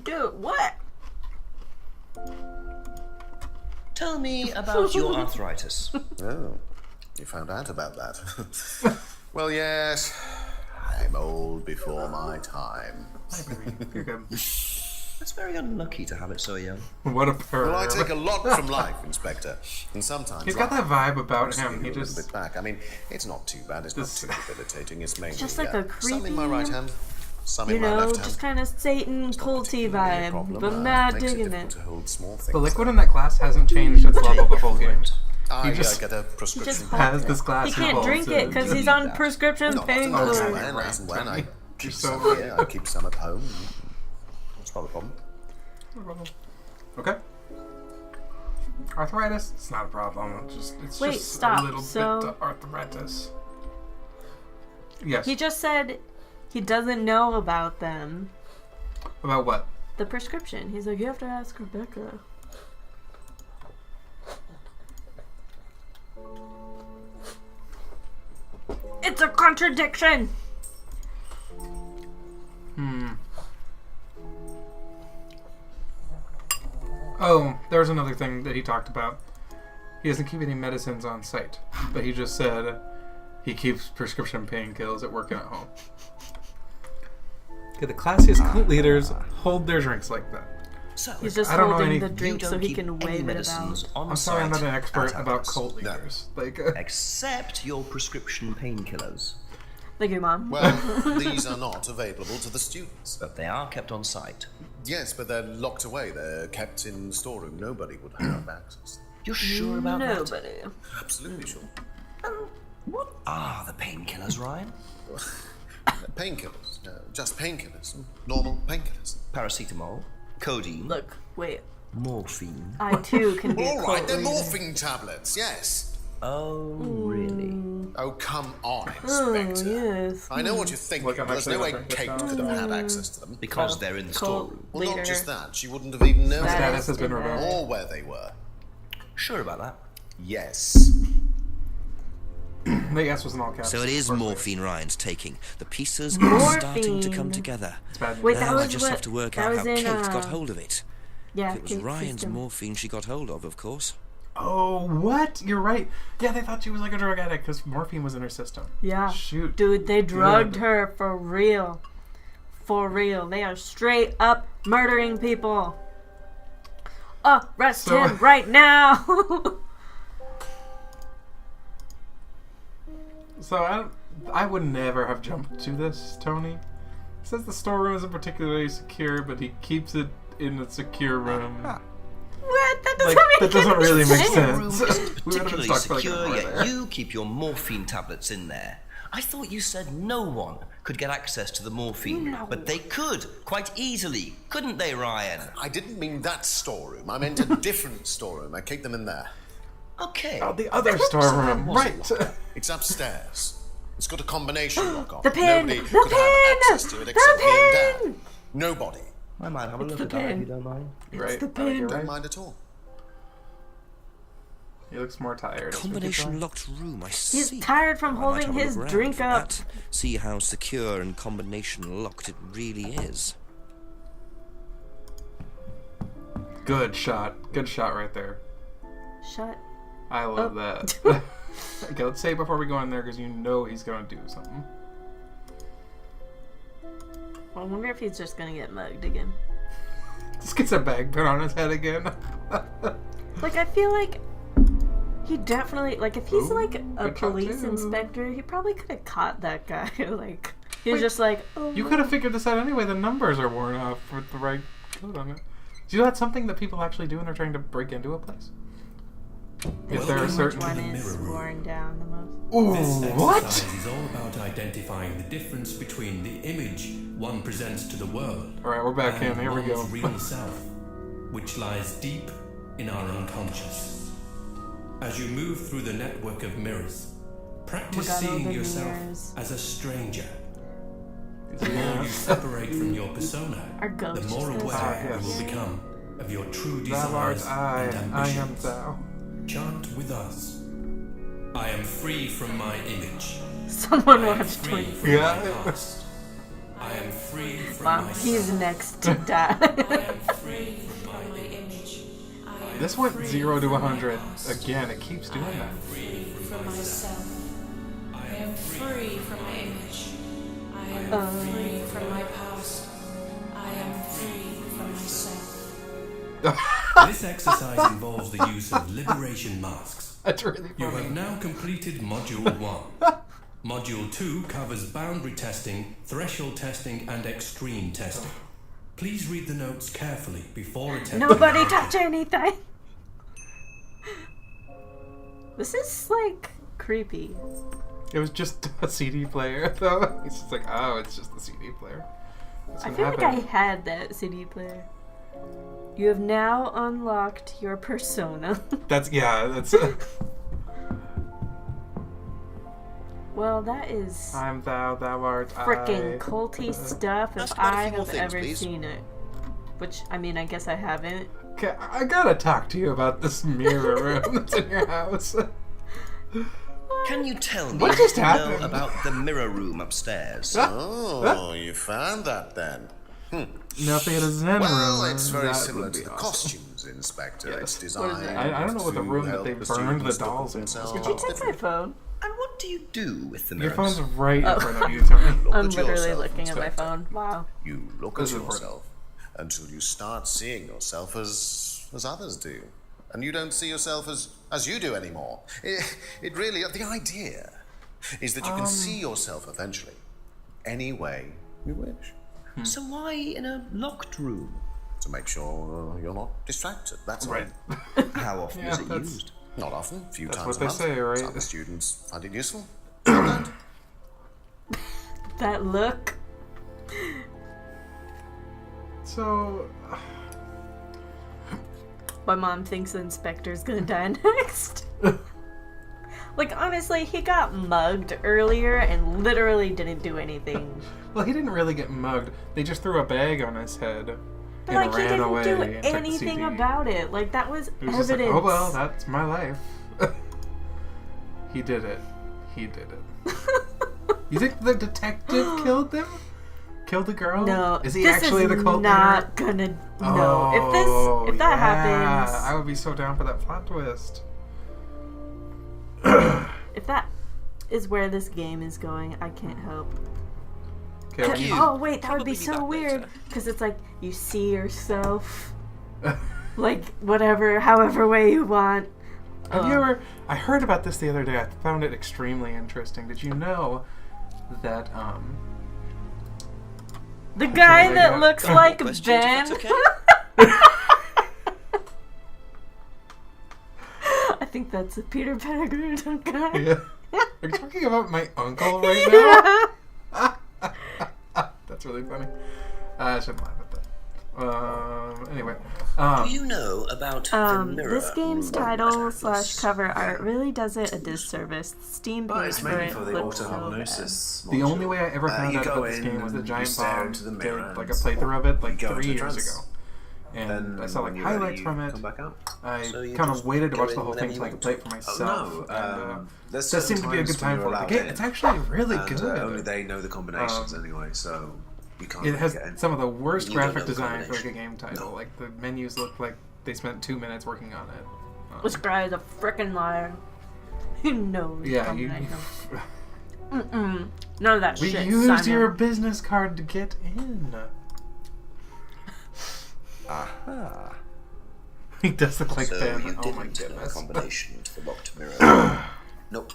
S2: Dude, what?
S3: Tell me about your arthritis.
S8: Oh, you found out about that. Well, yes, I'm old before my time.
S1: Hi, baby. You're good.
S3: It's very unlucky to have it so young.
S1: What a
S8: Well, I
S1: perv.
S8: take a lot from life, Inspector. And sometimes
S1: He's got that vibe about him. He
S8: a little
S1: just...
S8: bit back. I mean, it's not too bad. It's
S1: This-
S8: not too debilitating. It's mainly
S2: just like a
S8: some in my
S2: creepy,
S8: right hand, some
S2: You
S8: in my
S2: know,
S8: left
S2: just
S8: hand.
S2: kind of Satan
S8: It's not
S2: culty
S8: particularly a
S2: vibe,
S8: problem.
S2: but I'm not
S8: Makes
S2: digging
S8: difficult
S2: it.
S8: to hold small
S1: The
S8: things.
S1: liquid in that glass hasn't changed its level the whole game.
S8: I
S1: just-
S8: get a prescription.
S2: just
S1: Has this glass
S2: He can't
S1: holds
S2: drink
S1: it.
S2: it because he's on prescription
S8: Not often, but
S2: painkillers.
S8: as and when I keep
S1: You're so
S8: some here, I keep some at home. It's not a problem.
S1: Okay. Arthritis, it's not a problem. It's
S2: Wait,
S1: just
S2: stop.
S1: a little
S2: So-
S1: bit of arthritis. Yes.
S2: He just said he doesn't know about them.
S1: About what?
S2: The prescription. He's like, you have to ask Rebecca. It's a contradiction!
S1: Oh, there's another thing that he talked about. He doesn't keep any medicines on site, but he just said he keeps prescription painkillers at work and at home. Okay, the classiest cult leaders hold their drinks like that.
S3: So,
S2: He's just
S1: I don't know
S2: holding
S1: any-
S2: the
S3: you
S2: drink
S3: don't
S2: so he
S3: keep
S2: can
S3: any
S2: wave it
S3: medicines
S2: about.
S3: on
S1: I'm sorry, I'm
S3: site
S1: not an expert
S3: at our
S1: about
S3: house.
S1: cult leaders. Like,
S3: Except your prescription painkillers.
S2: Like your mom.
S8: Well, these are not available to the students.
S3: But they are kept on site.
S8: Yes, but they're locked away. They're kept in the storeroom. Nobody would have access.
S3: You're sure about that?
S2: Nobody.
S8: Absolutely sure.
S3: What are the painkillers, Ryan?
S8: Painkillers. Just painkillers. Normal painkillers.
S3: Paracetamol, codeine,
S2: Look, wait.
S3: morphine.
S2: I too can be a
S8: All
S2: cult
S8: right, they're
S2: leader.
S8: morphine tablets, yes.
S3: Oh, really?
S8: Oh, come on,
S2: Oh,
S8: Inspector.
S2: yes.
S8: I know what you're thinking.
S1: Look, I'm
S8: There's no
S1: actually
S8: way
S1: gonna write this
S8: Kate
S1: down.
S8: could have had access to them.
S3: Because they're in the
S2: Cult
S3: storeroom.
S8: Well,
S2: leader.
S8: not just that. She wouldn't have even known
S1: status has been revoked.
S8: or where they were.
S3: Sure about that?
S8: Yes.
S1: the S was in all caps.
S7: So it is
S1: Perfect.
S7: morphine Ryan's taking. The pieces are starting to come
S2: Morphine.
S7: together.
S1: It's bad.
S2: Wait, that
S7: Now
S2: was
S7: I just
S2: what-
S7: have to work
S2: that
S7: out
S2: was
S7: how
S2: in,
S7: Kate got hold of it.
S2: Yeah,
S7: It was
S2: Kate's
S7: Ryan's
S2: system.
S7: morphine she got hold of course.
S1: Oh, what? You're right. Yeah, they thought she was like a drug addict because morphine was in her system.
S2: Yeah.
S1: Shoot.
S2: Dude, they drugged
S1: Good.
S2: her for real. For real. They are straight up murdering people. Arrest
S1: So-
S2: him right now.
S1: So I would never have jumped to this, Tony. It says the storeroom isn't particularly secure, but he keeps it in a secure room.
S2: What? That doesn't
S1: Like,
S2: make
S1: that doesn't
S2: any
S1: really make
S2: sense.
S3: The room
S1: sense.
S3: isn't
S1: We would have been
S3: particularly
S1: stuck for like an
S3: secure,
S1: hour
S3: yet
S1: there.
S3: you keep your morphine tablets in there. I thought you said no one could get access to the morphine.
S2: No.
S3: But they could, quite easily, couldn't they, Ryan?
S8: I didn't mean that storeroom. I meant a different storeroom. I keep them in there.
S3: Okay.
S1: Oh, the other storeroom, right.
S8: It's upstairs. It's got a combination lock on.
S2: The pin!
S8: Nobody
S2: The
S8: could
S2: pin!
S8: have access to it
S2: The
S8: except me and
S2: pin!
S8: Dad. Nobody.
S3: I might have a
S2: It's
S3: look
S2: the
S3: at that if
S2: pin.
S3: you don't mind.
S1: Right.
S2: the pin.
S1: You're
S8: Don't
S1: right.
S8: mind at all.
S1: He looks more tired. as we keep
S7: Combination
S1: going.
S7: locked room, I
S2: He's
S7: see.
S2: tired from
S7: I might
S2: holding
S7: have a
S2: his
S7: look around
S2: drink
S7: for
S2: up.
S7: that. See how secure and combination locked it really is.
S1: Good shot. Good shot right there.
S2: Shut.
S1: I love
S2: Oh.
S1: that. Okay, let's say before we go in there, because you know he's going to do something.
S2: I wonder if he's just gonna get mugged again.
S1: Just gets a bag put on his head again.
S2: Like, I feel like he definitely, like, if he's
S1: Ooh,
S2: like a
S1: good shot
S2: police
S1: too.
S2: inspector, he probably could have caught that guy. Like, he was
S1: Wait,
S2: just like, oh.
S1: You could have figured this out anyway. The numbers are worn off with the right code on it. Do you know that's something that people actually do when they're trying to break into a place? If there are
S2: Which
S1: certain...
S2: one is worn down the most?
S1: Ooh,
S10: This
S1: what?
S10: exercise is all about identifying the difference between the image one presents to the world
S1: Alright, we're back in.
S10: and
S1: Here we go.
S10: one's real self, which lies deep in our unconscious. As you move through the network of mirrors, practice
S2: Oh my God, all
S10: seeing
S2: the
S10: yourself
S2: mirrors.
S10: as a stranger. The more you separate from your persona,
S2: Our ghost
S10: the more
S2: just
S10: aware
S1: says,
S10: you will become of your true
S1: Thou art
S10: desires
S1: I,
S10: and
S1: I am
S10: ambitions.
S1: thou.
S10: Chant with us. I am free from my image.
S2: Someone
S10: I am
S2: watched
S10: free
S2: 20.
S10: from
S1: Yeah.
S10: my past. I am free from
S2: Wow,
S10: myself.
S2: he's next to die.
S10: I am free from my image.
S1: This went 0 to 100. Again, it keeps doing that.
S10: Free from myself. I am
S6: Free from my image. I am
S2: Um.
S6: free from my past. I am free from myself.
S10: This exercise involves the use of liberation masks.
S1: That's really
S10: You
S1: funny.
S10: have now completed Module 1. Module 2 covers boundary testing, threshold testing, and extreme testing. Please read the notes carefully before attempting.
S2: Nobody touch anything. This is like creepy.
S1: It was just a CD player, though. It's just like, oh, it's just a CD player. What's
S2: I
S1: gonna
S2: feel like I
S1: happen?
S2: had that CD player. You have now unlocked your persona.
S1: That's, yeah, that's...
S2: Well, that is
S1: I'm thou, thou art
S2: frickin'
S1: I.
S2: culty stuff if
S8: Ask about a
S2: I
S8: few more
S2: have
S8: things,
S2: ever
S8: please.
S2: seen it. Which, I mean, I guess I haven't.
S1: Okay, I gotta talk to you about this mirror room that's in your house.
S3: Can you tell me
S1: What just
S3: you
S1: happened?
S3: know about the mirror room upstairs?
S8: Oh, you found that then.
S1: Nothing in a Zen
S8: Well,
S1: room.
S8: it's very
S1: That
S8: similar
S1: would
S8: to
S1: be
S8: the
S1: awesome.
S8: costumes, Inspector.
S1: Yes.
S8: It's
S2: What is
S8: designed
S2: it?
S1: I don't know what the
S8: to
S1: room that
S8: help
S1: they
S8: the
S1: burned the
S8: students look at
S1: dolls in.
S8: themselves
S2: Did you take my
S8: differently.
S2: phone?
S3: And what do you do with the
S1: Your
S3: mirrors?
S1: phone's right in front of you, Tony.
S8: Look
S2: I'm
S8: at
S2: literally
S8: yourself,
S2: looking at my
S8: Inspector.
S2: phone. Wow.
S8: You look
S1: This
S8: at
S1: is important.
S8: yourself until you start seeing yourself as others do. And you don't see yourself as you do anymore. It really, the idea is that you can see yourself eventually any way you wish.
S3: So why in a locked room?
S8: To make sure you're not distracted, that's
S1: Right.
S8: all.
S3: How often
S1: Yeah,
S3: is it
S1: that's-
S3: used?
S8: Not often, a few
S1: That's
S8: times
S1: what
S8: a
S1: they
S8: month.
S1: say, right?
S8: Some students find it useful.
S2: That look.
S1: So,
S2: My mom thinks the inspector's gonna die next. Like, honestly, he got mugged earlier and literally didn't do anything.
S1: well, he didn't really get mugged. They just threw a bag on his head
S2: But,
S1: and
S2: like, he
S1: ran
S2: didn't
S1: away
S2: do
S1: and took the
S2: anything
S1: CD.
S2: about it. Like, that was
S1: He was just like,
S2: evidence.
S1: oh well, that's my life. He did it. He did it. You think the detective killed them? Killed the girl?
S2: No,
S1: Is he
S2: this
S1: actually
S2: is
S1: the cult
S2: not
S1: leader?
S2: gonna.
S1: Oh,
S2: No, if that
S1: yeah.
S2: happens,
S1: I would be so down for that plot twist.
S2: if that is where this game is going, I can't help.
S1: Okay, we need-
S2: Oh wait, that would be
S7: Probably
S2: so
S7: back
S2: weird
S7: later.
S2: because it's like you see yourself, like whatever, however way you want.
S1: Have you ever? I heard about this the other day. I found it extremely interesting. Did you know that
S2: The guy
S1: my
S2: that
S1: God.
S2: looks like
S7: Questions,
S2: Ben.
S7: if that's okay?
S2: I think that's a Peter Pettigrew guy.
S1: yeah, Are you talking about my uncle right now? That's really funny. I shouldn't laugh at that. Anyway.
S7: Do you know about the mirror?
S2: This game's title / cover art really does it a disservice. The Steam page
S11: it's
S2: for
S11: mainly
S2: it
S11: for the
S2: looks so
S11: auto-hypnosis
S2: bad.
S1: The only way I ever found
S11: you
S1: out
S11: go
S1: about this
S11: in
S1: game was that
S11: and you
S1: Giant
S11: stare
S1: Bomb
S11: into the
S1: did
S11: mirror
S1: like a
S11: and
S1: playthrough of it like
S11: you go
S1: 3
S11: into a
S1: years
S11: trance.
S1: ago. And
S11: Then
S1: I saw like
S11: when you're ready,
S1: highlights from
S11: you
S1: it.
S11: come back out.
S1: I
S7: So you
S1: kind
S7: just
S1: of waited to
S7: go
S1: watch the
S7: in
S1: whole
S7: whenever
S1: thing so
S7: you
S1: I could
S7: want.
S1: play it for myself.
S11: There's
S1: that seemed to be a good time for it. The game, it's actually really
S11: and,
S1: good.
S11: only they know the combinations anyway, so you can't
S1: It
S11: really
S1: has
S11: get in.
S1: some of the worst
S7: You don't know
S1: graphic
S7: the
S1: design for like a
S7: combination.
S1: game title. Like the menus look like they spent 2 minutes working on it.
S2: This guy is a frickin' liar. He knows.
S1: Yeah, you.
S2: None of that
S1: We
S2: shit.
S1: used
S2: Simon.
S1: your business card to get in.
S3: Aha.
S1: He does look like
S7: So
S1: Ben.
S7: you
S1: Oh my
S7: didn't know the
S1: goodness.
S7: combination to the locked mirror. Nope.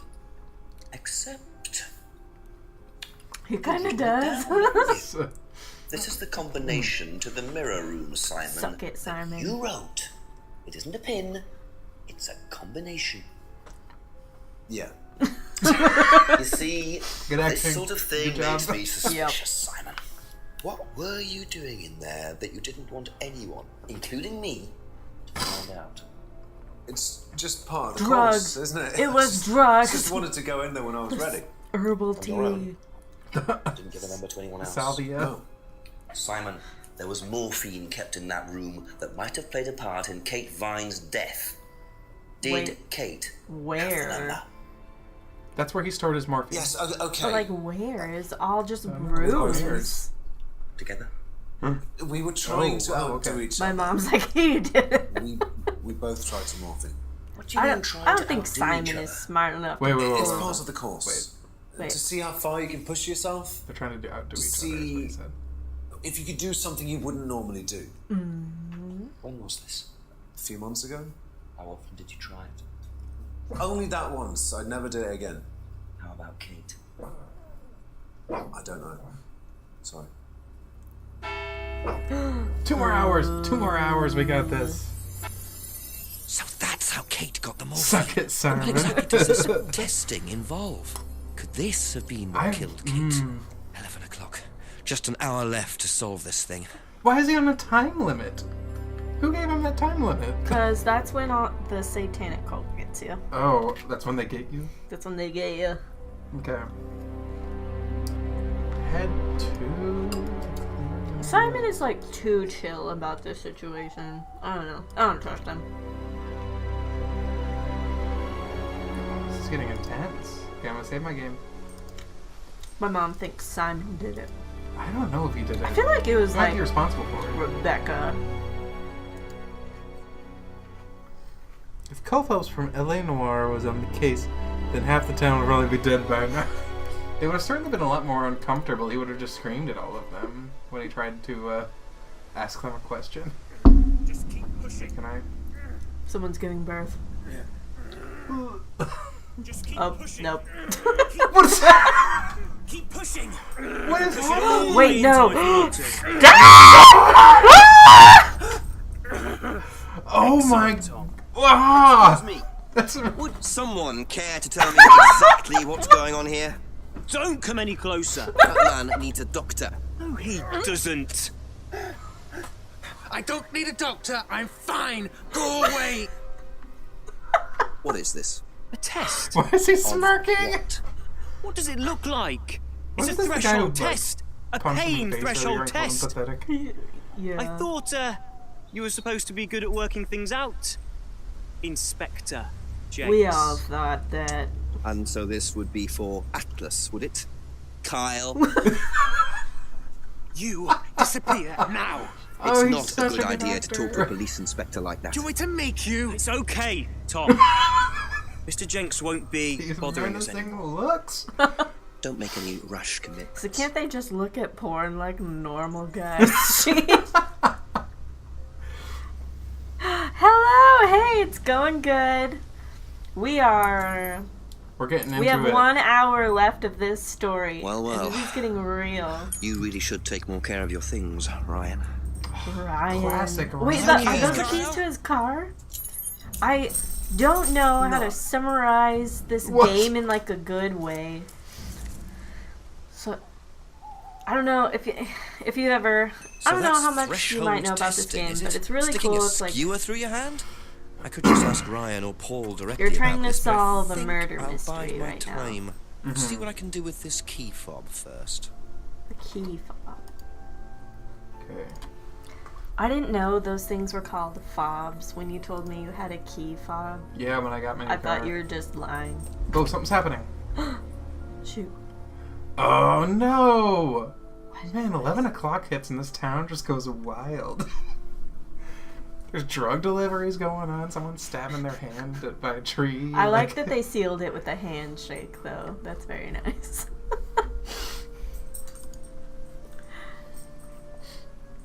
S7: Except
S2: He kind of does.
S7: this is the combination to the mirror room, Simon.
S2: Suck it, Simon.
S7: You wrote. It isn't a pin. It's a combination.
S11: Yeah.
S7: You see,
S1: Good
S7: this
S1: acting.
S7: sort of thing
S1: Good job.
S7: makes me suspicious, Simon. What were you doing in there that you didn't want anyone, including me, to find out?
S11: It's just part of the
S2: Drugs.
S11: course, isn't it?
S2: It was drugs.
S11: I just wanted to go in there when I was ready.
S2: Herbal tea.
S7: Didn't give a number to anyone else.
S1: Salvia.
S11: No.
S7: Simon, there was morphine kept in that room that might have played a part in Kate Vine's death. Did
S2: Wait,
S7: Kate
S2: where?
S7: remember?
S1: That's where he stored his morphine.
S11: Yes, okay.
S2: But like, where? It's all just
S1: Rooms.
S2: rooms.
S7: Together?
S11: We were trying to
S1: oh,
S11: outdo
S1: okay.
S11: each
S2: My
S11: other.
S2: mom's like, you did it.
S11: We both tried some morphine.
S7: What do you
S2: I
S7: mean
S2: don't,
S7: trying
S2: I don't
S7: to
S2: think
S7: outdo
S2: Simon
S7: each
S2: is
S7: other?
S2: smart enough.
S1: Wait, wait, wait,
S11: It's
S1: wait,
S11: part
S1: wait.
S11: of the course.
S2: Wait.
S11: To see how far you can push yourself.
S1: They're trying to outdo each other. Is what
S11: See-
S1: he said.
S11: If you could do something you wouldn't normally do.
S7: When was this?
S11: A few months ago.
S7: How often did you try it?
S11: Only that once. I'd never do it again.
S7: How about Kate?
S11: I don't know. Sorry.
S1: 2 more hours. 2 more hours. We got this.
S12: So that's how Kate got the morphine.
S1: Suck it, Simon.
S12: What exactly does this testing involve? Could this have been what killed Kate? 11 o'clock. Just an hour left to solve this thing.
S1: Why is he on a time limit? Who gave him that time limit?
S2: Because that's when all the satanic cult gets you.
S1: Oh, that's when they get you?
S2: That's when they get you.
S1: Okay. Head to...
S2: Simon is like too chill about this situation. I don't know. I don't trust him.
S1: This is getting intense. Okay, I'm gonna save my game.
S2: My mom thinks Simon did it.
S1: I don't know if he did it.
S2: I feel like it was
S1: He might
S2: like
S1: be responsible for it.
S2: Rebecca.
S1: If Kofos from L.A. Noire was on the case, then half the town would probably be dead by now. It would have certainly been a lot more uncomfortable. He would have just screamed at all of them when he tried to ask them a question.
S12: Just keep pushing.
S1: Can I?
S2: Someone's giving birth.
S12: Just keep
S2: Oh,
S12: pushing.
S2: nope.
S1: What is that?
S12: Keep pushing.
S1: What is happening?
S2: Wait, no.
S1: Oh my... Ah!
S13: Me.
S1: That's...
S13: Would someone care to tell me exactly what's going on here?
S12: Don't come any closer.
S13: That man needs a doctor.
S12: No, he doesn't.
S14: I don't need a doctor. I'm fine. Go away.
S13: What is this?
S12: A test.
S1: Why is he
S13: Of
S1: smirking?
S13: what?
S12: What does it look like? It's
S1: Wasn't
S12: a
S1: this the guy who,
S12: threshold
S1: like,
S12: test. A
S1: punched him in
S12: pain
S1: the face earlier
S12: threshold
S1: and called him
S12: test.
S1: pathetic?
S2: Yeah.
S12: I thought you were supposed to be good at working things out. Inspector Jakes.
S2: We all thought that.
S13: And so this would be for Atlas, would it? Kyle?
S12: You disappear now.
S13: It's
S1: Oh, he's
S13: not a
S1: such
S13: good
S1: a good
S13: idea to talk to a
S1: actor.
S13: police inspector like that.
S12: Do you want me to make you? It's okay, Tom. Mr. Jenks won't be
S1: He's
S12: bothering us anymore.
S1: menacing looks.
S13: Don't make any rash commits.
S2: So can't they just look at porn like normal guys? Hello, hey, it's going good.
S1: We're getting into
S2: We have
S1: it.
S2: 1 hour left of this story.
S13: Well, well.
S2: And this is getting real.
S13: You really should take more care of your things, Ryan.
S2: Ryan.
S1: Classic
S2: Wait,
S1: Ryan.
S2: are those the keys to his car? don't know how to summarize this game in like a good way. So I don't know if you ever. I don't know how much you might know about this game, but it's really
S12: Sticking
S2: cool.
S12: a
S2: It's like
S12: skewer through your hand? I could just ask Ryan or Paul directly.
S2: you're trying
S12: about
S2: to
S12: this, but I
S2: solve a
S12: think
S2: murder
S12: I'll
S2: mystery
S12: bide my
S2: right now.
S12: time. See what I can do with this key fob first.
S2: The key fob.
S1: Okay.
S2: I didn't know those things were called fobs when you told me you had a key fob.
S1: Yeah, when I got my new
S2: I thought
S1: car.
S2: you were just lying.
S1: Oh, something's happening.
S2: Shoot.
S1: Oh no! Man, 11 o'clock hits and this town just goes wild. There's drug deliveries going on. Someone's stabbing their hand by a tree.
S2: I like that they sealed it with a handshake, though. That's very nice.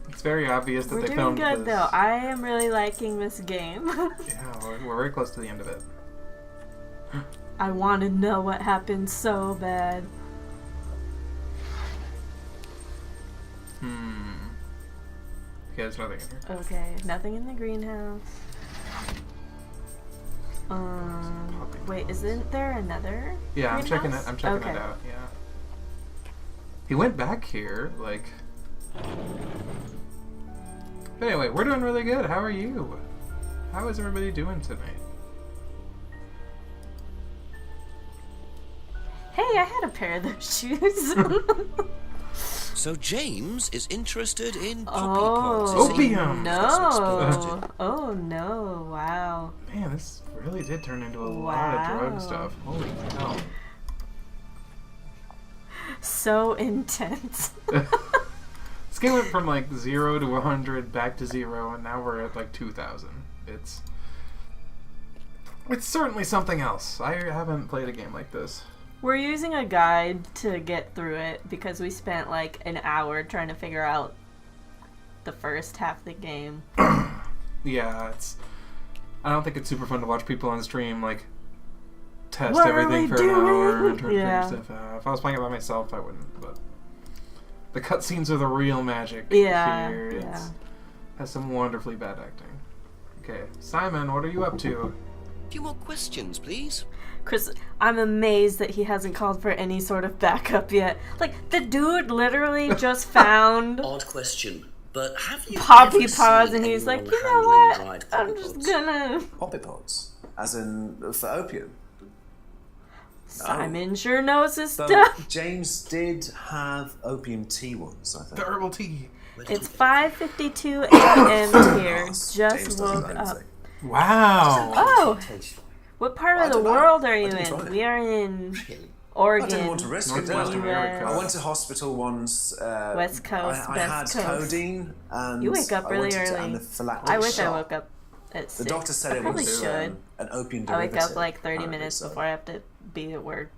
S1: It's very obvious that
S2: We're
S1: they
S2: doing
S1: filmed
S2: good,
S1: this.
S2: though. I am really liking this game.
S1: Yeah, we're very close to the end of it.
S2: I want to know what happened so bad.
S1: Okay, there's nothing in here.
S2: Okay, nothing in the greenhouse. Wait, isn't there another?
S1: Yeah, I'm checking
S2: greenhouse?
S1: it. I'm checking
S2: Okay.
S1: it out. Yeah. He went back here, like. But anyway, we're doing really good. How are you? How is everybody doing tonight?
S2: Hey, I had a pair of those shoes.
S12: So James is interested in poppy
S2: Oh,
S12: pods. is he?
S1: Opium!
S2: no. Oh, no. Wow.
S1: Man, this really did turn into a lot of drug stuff. Holy cow.
S2: So intense.
S1: This game went from like 0 to 100 back to 0, and now we're at like 2,000. It's certainly something else. I haven't played a game like this.
S2: We're using a guide to get through it because we spent like an hour trying to figure out the first half of the game.
S1: Yeah, I don't think it's super fun to watch people on stream like test
S2: What are
S1: everything
S2: we
S1: for an hour
S2: doing?
S1: and try to
S2: Yeah.
S1: figure stuff out. If I was playing it by myself, I wouldn't. But the cutscenes are the real magic
S2: Yeah,
S1: here. It
S2: yeah.
S1: has some wonderfully bad acting. Okay, Simon, what are you up to?
S12: A few more questions, please.
S2: Chris, I'm amazed that he hasn't called for any sort of backup yet. Like, the dude literally just found
S7: Odd question, but have you
S2: poppy
S7: ever
S2: pods,
S7: seen
S2: and he's like,
S7: anyone
S2: you know
S7: handling
S2: what?
S7: dried
S2: I'm
S7: poppy
S2: just
S7: pods?
S2: gonna.
S11: Poppy pods, as in for opium.
S2: Simon sure knows his
S11: Though
S2: stuff.
S11: James did have opium tea once, I think.
S1: The herbal tea.
S2: It's 5:52 a.m. here.
S11: James
S2: Just
S11: doesn't
S2: woke
S11: know
S2: up.
S11: anything.
S1: Wow.
S2: Oh, what part
S11: I
S2: of the
S11: don't know.
S2: world are
S11: I
S2: you
S11: didn't try
S2: in?
S11: it.
S2: We are in
S11: I
S2: Oregon.
S11: didn't want to risk it, did
S1: Northwestern
S11: I?
S1: America.
S11: I went to hospital once.
S2: West Coast,
S11: I had
S2: West Coast.
S11: codeine, and
S2: You wake up
S11: I
S2: really
S11: wanted to
S2: early.
S11: anaphylactic
S2: I wish I
S11: shock.
S2: woke up at 6.
S11: The doctor said
S2: I
S11: it
S2: probably
S11: was
S2: should.
S11: an opium
S2: I wake
S11: derivative.
S2: up like 30
S11: apparently,
S2: minutes
S11: so.
S2: before I have to be at work.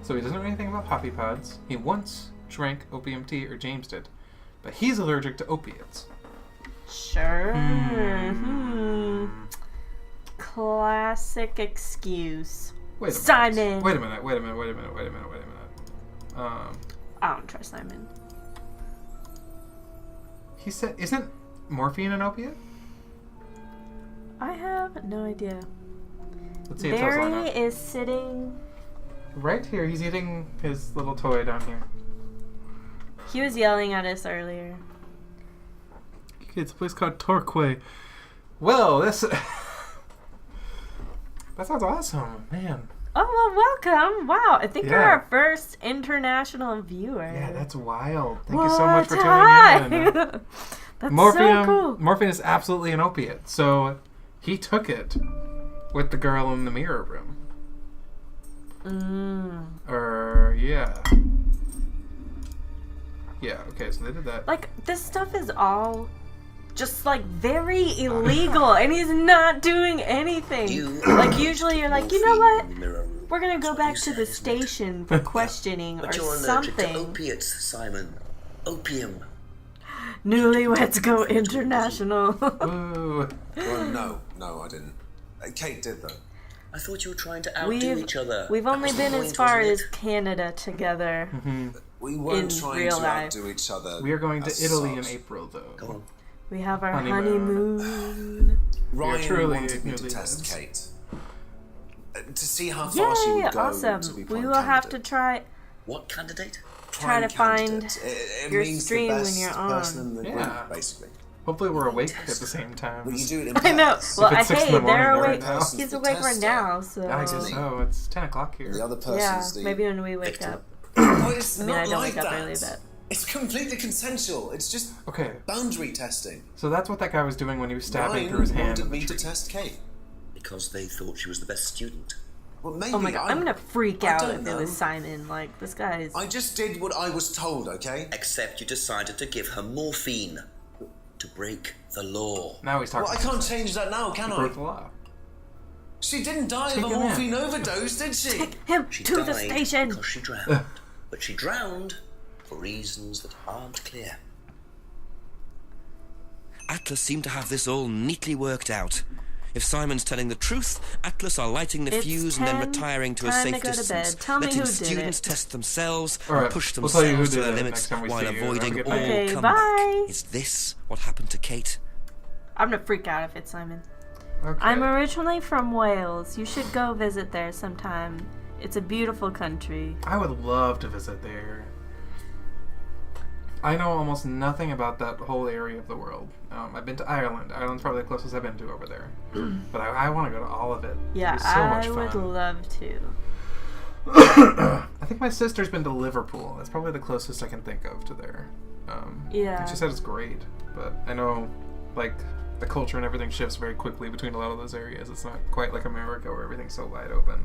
S1: So he doesn't know anything about poppy pods. He once drank opium tea, or James did, but he's allergic to opiates.
S2: Sure. Classic excuse.
S1: Wait a
S2: Simon.
S1: minute. Wait a minute.
S2: I don't trust Simon.
S1: He said, isn't morphine an opiate?
S2: I have no idea.
S1: Let's see if those line
S2: Barry
S1: up.
S2: is sitting.
S1: Right here, he's eating his little toy down here.
S2: He was yelling at us earlier.
S1: Okay, it's a place called Torquay. Well, this... That sounds awesome, man.
S2: Oh, well, welcome. Wow, I think you're
S1: Yeah.
S2: our first international viewer.
S1: Yeah, that's wild. Thank you so much for
S2: Hi.
S1: tuning in.
S2: That's
S1: Morphium,
S2: so cool.
S1: morphine is absolutely an opiate. So he took it with the girl in the mirror room. Yeah. Yeah, okay, so they did that.
S2: Like, this stuff is all just, like, very illegal, and he's not doing anything. Like, usually you're like, you know what? We're gonna go back to the station for questioning or
S7: But you're allergic to
S2: something.
S7: opiates, Simon. Opium.
S2: Newlyweds Go International.
S1: Ooh.
S11: Well, no, I didn't. Kate did, though.
S7: I thought you were trying to outdo each other.
S2: We've
S7: That
S2: only
S7: was the
S2: been as
S7: point,
S2: far
S7: wasn't
S2: as
S7: it?
S2: Canada together.
S11: We weren't
S2: in
S11: trying
S2: real
S11: to
S2: life.
S11: outdo each other.
S1: We are going to
S11: as
S1: Italy in
S11: such.
S1: April, though.
S7: Go on.
S2: We have our honeymoon.
S8: Ryan wanted me to test Kate. To see how far she would go
S2: awesome.
S8: to be
S2: We
S8: prime
S2: will have to
S8: candidate.
S2: try.
S7: What candidate?
S2: Try to find
S8: It
S2: your
S8: means
S2: stream
S8: the
S2: when
S8: best
S2: you're
S8: person
S2: on.
S8: in the group, basically.
S1: Hopefully we're awake at the same time.
S8: But you do it in
S2: I know.
S8: pairs.
S2: Well,
S1: If it's 6 in the morning
S2: they're
S1: there
S2: awake.
S1: now.
S2: He's awake right now, so.
S1: I guess so. It's 10 o'clock here.
S8: The other person's
S2: Yeah,
S8: the
S2: maybe when we wake up.
S8: Oh, it's
S2: I mean,
S8: not
S2: I don't
S8: like
S2: wake up
S8: that.
S2: early, but.
S8: It's completely consensual. It's just
S1: Okay.
S8: boundary testing.
S1: So that's what that guy was doing when he was stabbing
S8: Ryan
S1: through his hand.
S8: wanted me to test Kate.
S7: Because they thought she was the best student.
S8: Well, maybe
S2: Oh my god, I'm gonna freak
S8: I
S2: out
S8: don't
S2: if
S8: know.
S2: it was Simon. Like, this guy's.
S8: I just did what I was told, okay?
S7: Except you decided to give her morphine. To break the law.
S1: Now he's talking.
S8: Well, I can't change that now, can
S1: He
S8: I?
S1: broke the law.
S8: She didn't die
S1: Take
S8: of a
S1: him in.
S8: morphine overdose, did she?
S2: Take him
S7: She
S2: to the
S7: died
S2: station!
S7: because she drowned. But she drowned for reasons that aren't clear.
S12: Atlas seemed to have this all neatly worked out. If Simon's telling the truth, Atlas are lighting the
S2: It's
S12: fuse and then
S2: 10,
S12: retiring to a
S2: time
S12: safe
S2: to go to
S12: distance,
S2: bed. Tell me
S12: letting
S2: who did
S12: students
S2: it.
S12: test themselves
S1: All right,
S12: and push
S1: we'll tell you who
S12: themselves to
S1: did
S12: their
S1: it
S12: limits
S1: next time we
S12: while
S1: see you. Have a
S12: avoiding
S1: good
S12: all
S1: night.
S2: Okay,
S12: comeback.
S2: bye.
S12: Is this what happened to Kate?
S2: I'm gonna freak out if it's Simon.
S1: Okay.
S2: I'm originally from Wales. You should go visit there sometime. It's a beautiful country.
S1: I would love to visit there. I know almost nothing about that whole area of the world. I've been to Ireland. Ireland's probably the closest I've been to over there. But I want to go to all of it.
S2: Yeah,
S1: It'd be so much
S2: I would
S1: fun.
S2: love to.
S1: I think my sister's been to Liverpool. That's probably the closest I can think of to there.
S2: Yeah.
S1: And she said it's great, but I know, like, the culture and everything shifts very quickly between a lot of those areas. It's not quite like America where everything's so wide open.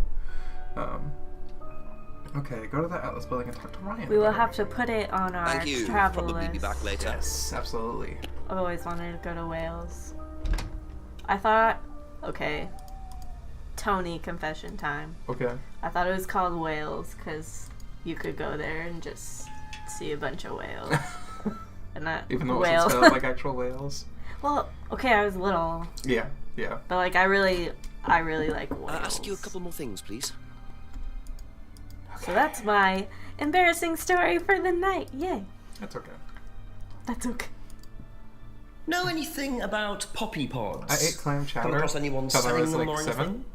S1: Okay, go to the Atlas building and talk to Ryan.
S2: We will
S1: about
S2: have
S1: it.
S2: to put it on our
S12: Thank you.
S2: travel
S12: Probably
S2: list.
S12: be back later.
S1: Yes, absolutely.
S2: I've always wanted to go to Wales. I thought, okay, Tony confession time.
S1: Okay.
S2: I thought it was called Wales because you could go there and just see a bunch of whales. And not
S1: Even though
S2: whales.
S1: it's spelled like actual whales.
S2: Well, okay, I was little,
S1: Yeah, yeah.
S2: but like I really like whales.
S12: Ask you a couple more things, please.
S2: So that's my embarrassing story for the night. Yay.
S1: That's okay.
S2: That's okay.
S3: Know anything about poppy pods?
S1: I ate clam chowder
S3: Come across anyone
S1: until I
S3: selling
S1: was
S3: them
S1: like
S3: or
S1: 7.
S3: anything?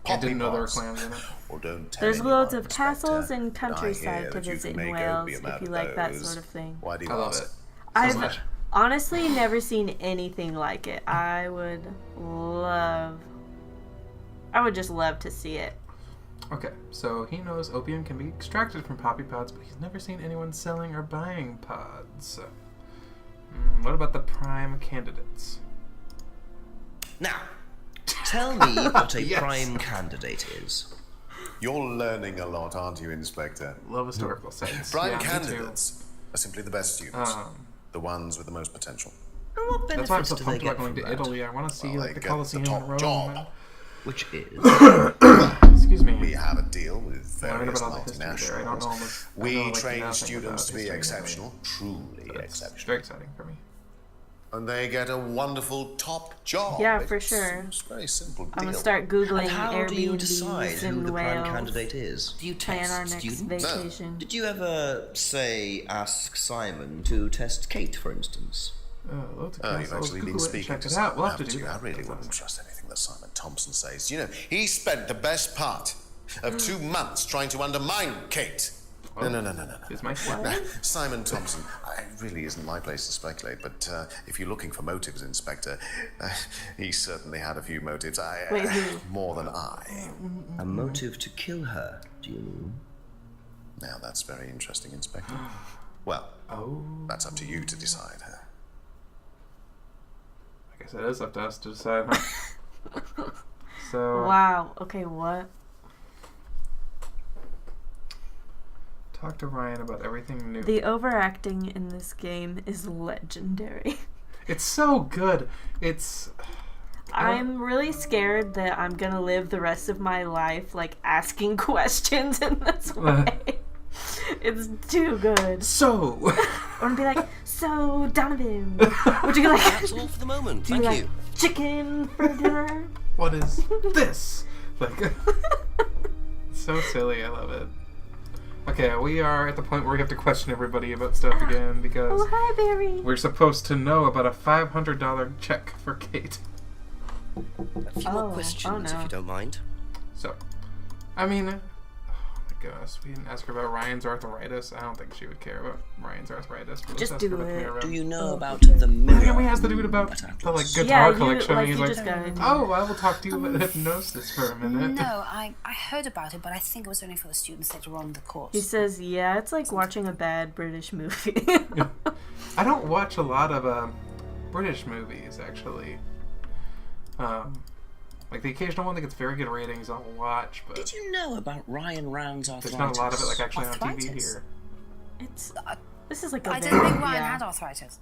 S1: I didn't know there were clams in it.
S5: Or don't tell
S2: There's
S5: anyone,
S2: loads of
S5: Inspector.
S2: castles and
S5: I hear
S2: countryside to
S5: that you
S2: visit
S5: can
S2: in
S5: make
S2: Wales
S5: opium
S2: if
S5: out
S2: you
S5: of
S2: like that
S5: those.
S2: sort of thing.
S5: Why do you
S1: I love
S5: ask?
S1: it.
S2: I've honestly never seen anything like it. I would just love to see it.
S1: Okay, so he knows opium can be extracted from poppy pods, but he's never seen anyone selling or buying pods. What about the prime candidates?
S3: Now, tell me what a
S1: Yes.
S3: prime candidate is.
S5: You're learning a lot, aren't you, Inspector?
S1: Love historical sites.
S5: Prime
S1: Yeah, me too.
S5: candidates are simply the best students. The ones with the most potential.
S3: And what
S1: That's why I'm
S3: benefits
S1: so
S3: do they
S1: pumped
S3: get
S1: about going
S3: from
S1: to
S3: that?
S1: Italy. I want to see
S5: Well,
S1: like
S5: they
S1: the
S5: get
S1: Colosseum
S5: the
S1: in
S5: top
S1: Rome.
S5: job.
S3: Which is?
S1: Excuse me.
S5: We have a deal with
S1: I read
S5: various
S1: about all the history there. I don't know almost. I
S5: We
S1: know, like,
S5: train
S1: nothing
S5: students to
S1: about
S5: be
S1: history
S5: exceptional, truly
S1: but it's
S5: exceptional.
S1: very exciting for me.
S5: And they get a wonderful top job.
S2: Yeah, for
S5: It's
S2: sure.
S5: a very simple deal.
S2: I'm gonna start googling
S3: And how do you decide
S2: Airbnbs
S3: who
S2: in
S3: the prime
S2: Wales.
S3: candidate is?
S7: Do you
S2: Plan
S7: test
S2: our next
S7: students?
S2: vacation.
S3: Did you ever, say, ask Simon to test Kate, for instance?
S1: Loads of
S5: Oh, you've
S1: castles.
S5: actually
S1: Google
S5: been
S1: it and
S5: speaking
S1: check
S5: to
S1: it out. We'll have
S5: Simon,
S1: to do
S5: haven't you?
S1: that.
S5: I really
S1: That
S5: wouldn't
S1: sounds-
S5: trust anything that Simon Thompson says. You know, he spent the best part of 2 months trying to undermine Kate. No.
S1: It's my
S5: Now, Simon Thompson, it really isn't my place to speculate, but if you're looking for motives, Inspector, he certainly had a few motives.
S2: Wait, who?
S5: More than I.
S3: A motive to kill her, do you mean?
S5: Now, that's very interesting, Inspector. Well, that's up to you to decide.
S1: I guess it is up to us to decide. Huh? So.
S2: Wow. Okay, what?
S1: Talk to Ryan about everything new.
S2: The overacting in this game is legendary.
S1: It's so good. It's.
S2: I'm really scared that I'm gonna live the rest of my life like asking questions in this way. It's too good.
S1: So.
S2: I'm gonna be like, so Donovan, would you like?
S12: That's all for the moment.
S2: Do you
S12: Thank
S2: like
S12: you.
S2: chicken for dinner?
S1: What is this? Like. It's so silly. I love it. Okay, we are at the point where we have to question everybody about stuff again because
S2: hi, Barry.
S1: We're supposed to know about a $500 check for Kate.
S12: A few more questions, if you don't mind.
S1: So, I mean, oh my goodness, we didn't ask her about Ryan's arthritis. I don't think she would care about Ryan's arthritis. But
S2: Just do it.
S7: Do you know about the mirror?
S1: Why can't we ask the dude about the guitar collection?
S2: Like
S1: He's
S2: you
S1: like,
S2: just got
S1: oh, I will talk to you about hypnosis for a minute.
S15: No, I heard about it, but I think it was only for the students later on in the course.
S2: He says, yeah, it's like watching a bad British movie.
S1: I don't watch a lot of British movies, actually. Like the occasional one that gets very good ratings, I'll watch. But
S7: did you know about Ryan Round's arthritis?
S1: There's not a lot of it, like actually on TV here.
S2: It's this is like a
S15: I didn't think Ryan had arthritis.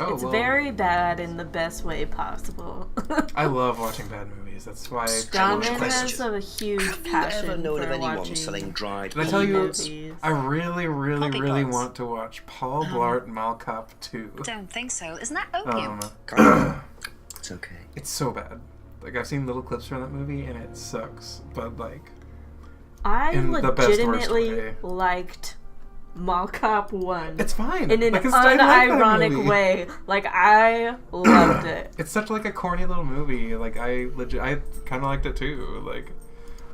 S1: Oh,
S2: it's very bad in the best way possible.
S1: I love watching bad movies. That's why.
S2: Donovan has a huge passion
S7: ever known
S2: for
S7: of anyone
S2: watching
S7: selling dried
S1: Did I tell you?
S2: movies.
S1: I really want to watch Paul Blart Mall Cop 2.
S15: Don't think so. Isn't that opium?
S7: It's okay.
S1: It's so bad. Like I've seen little clips from that movie and it sucks. But like,
S2: I
S1: in the best, worst
S2: legitimately
S1: way.
S2: liked Mall Cop 1.
S1: It's fine.
S2: In an
S1: Like, I like that
S2: unironic
S1: movie.
S2: way. Like, I loved it.
S1: It's such like a corny little movie. Like I kind of liked it too. Like,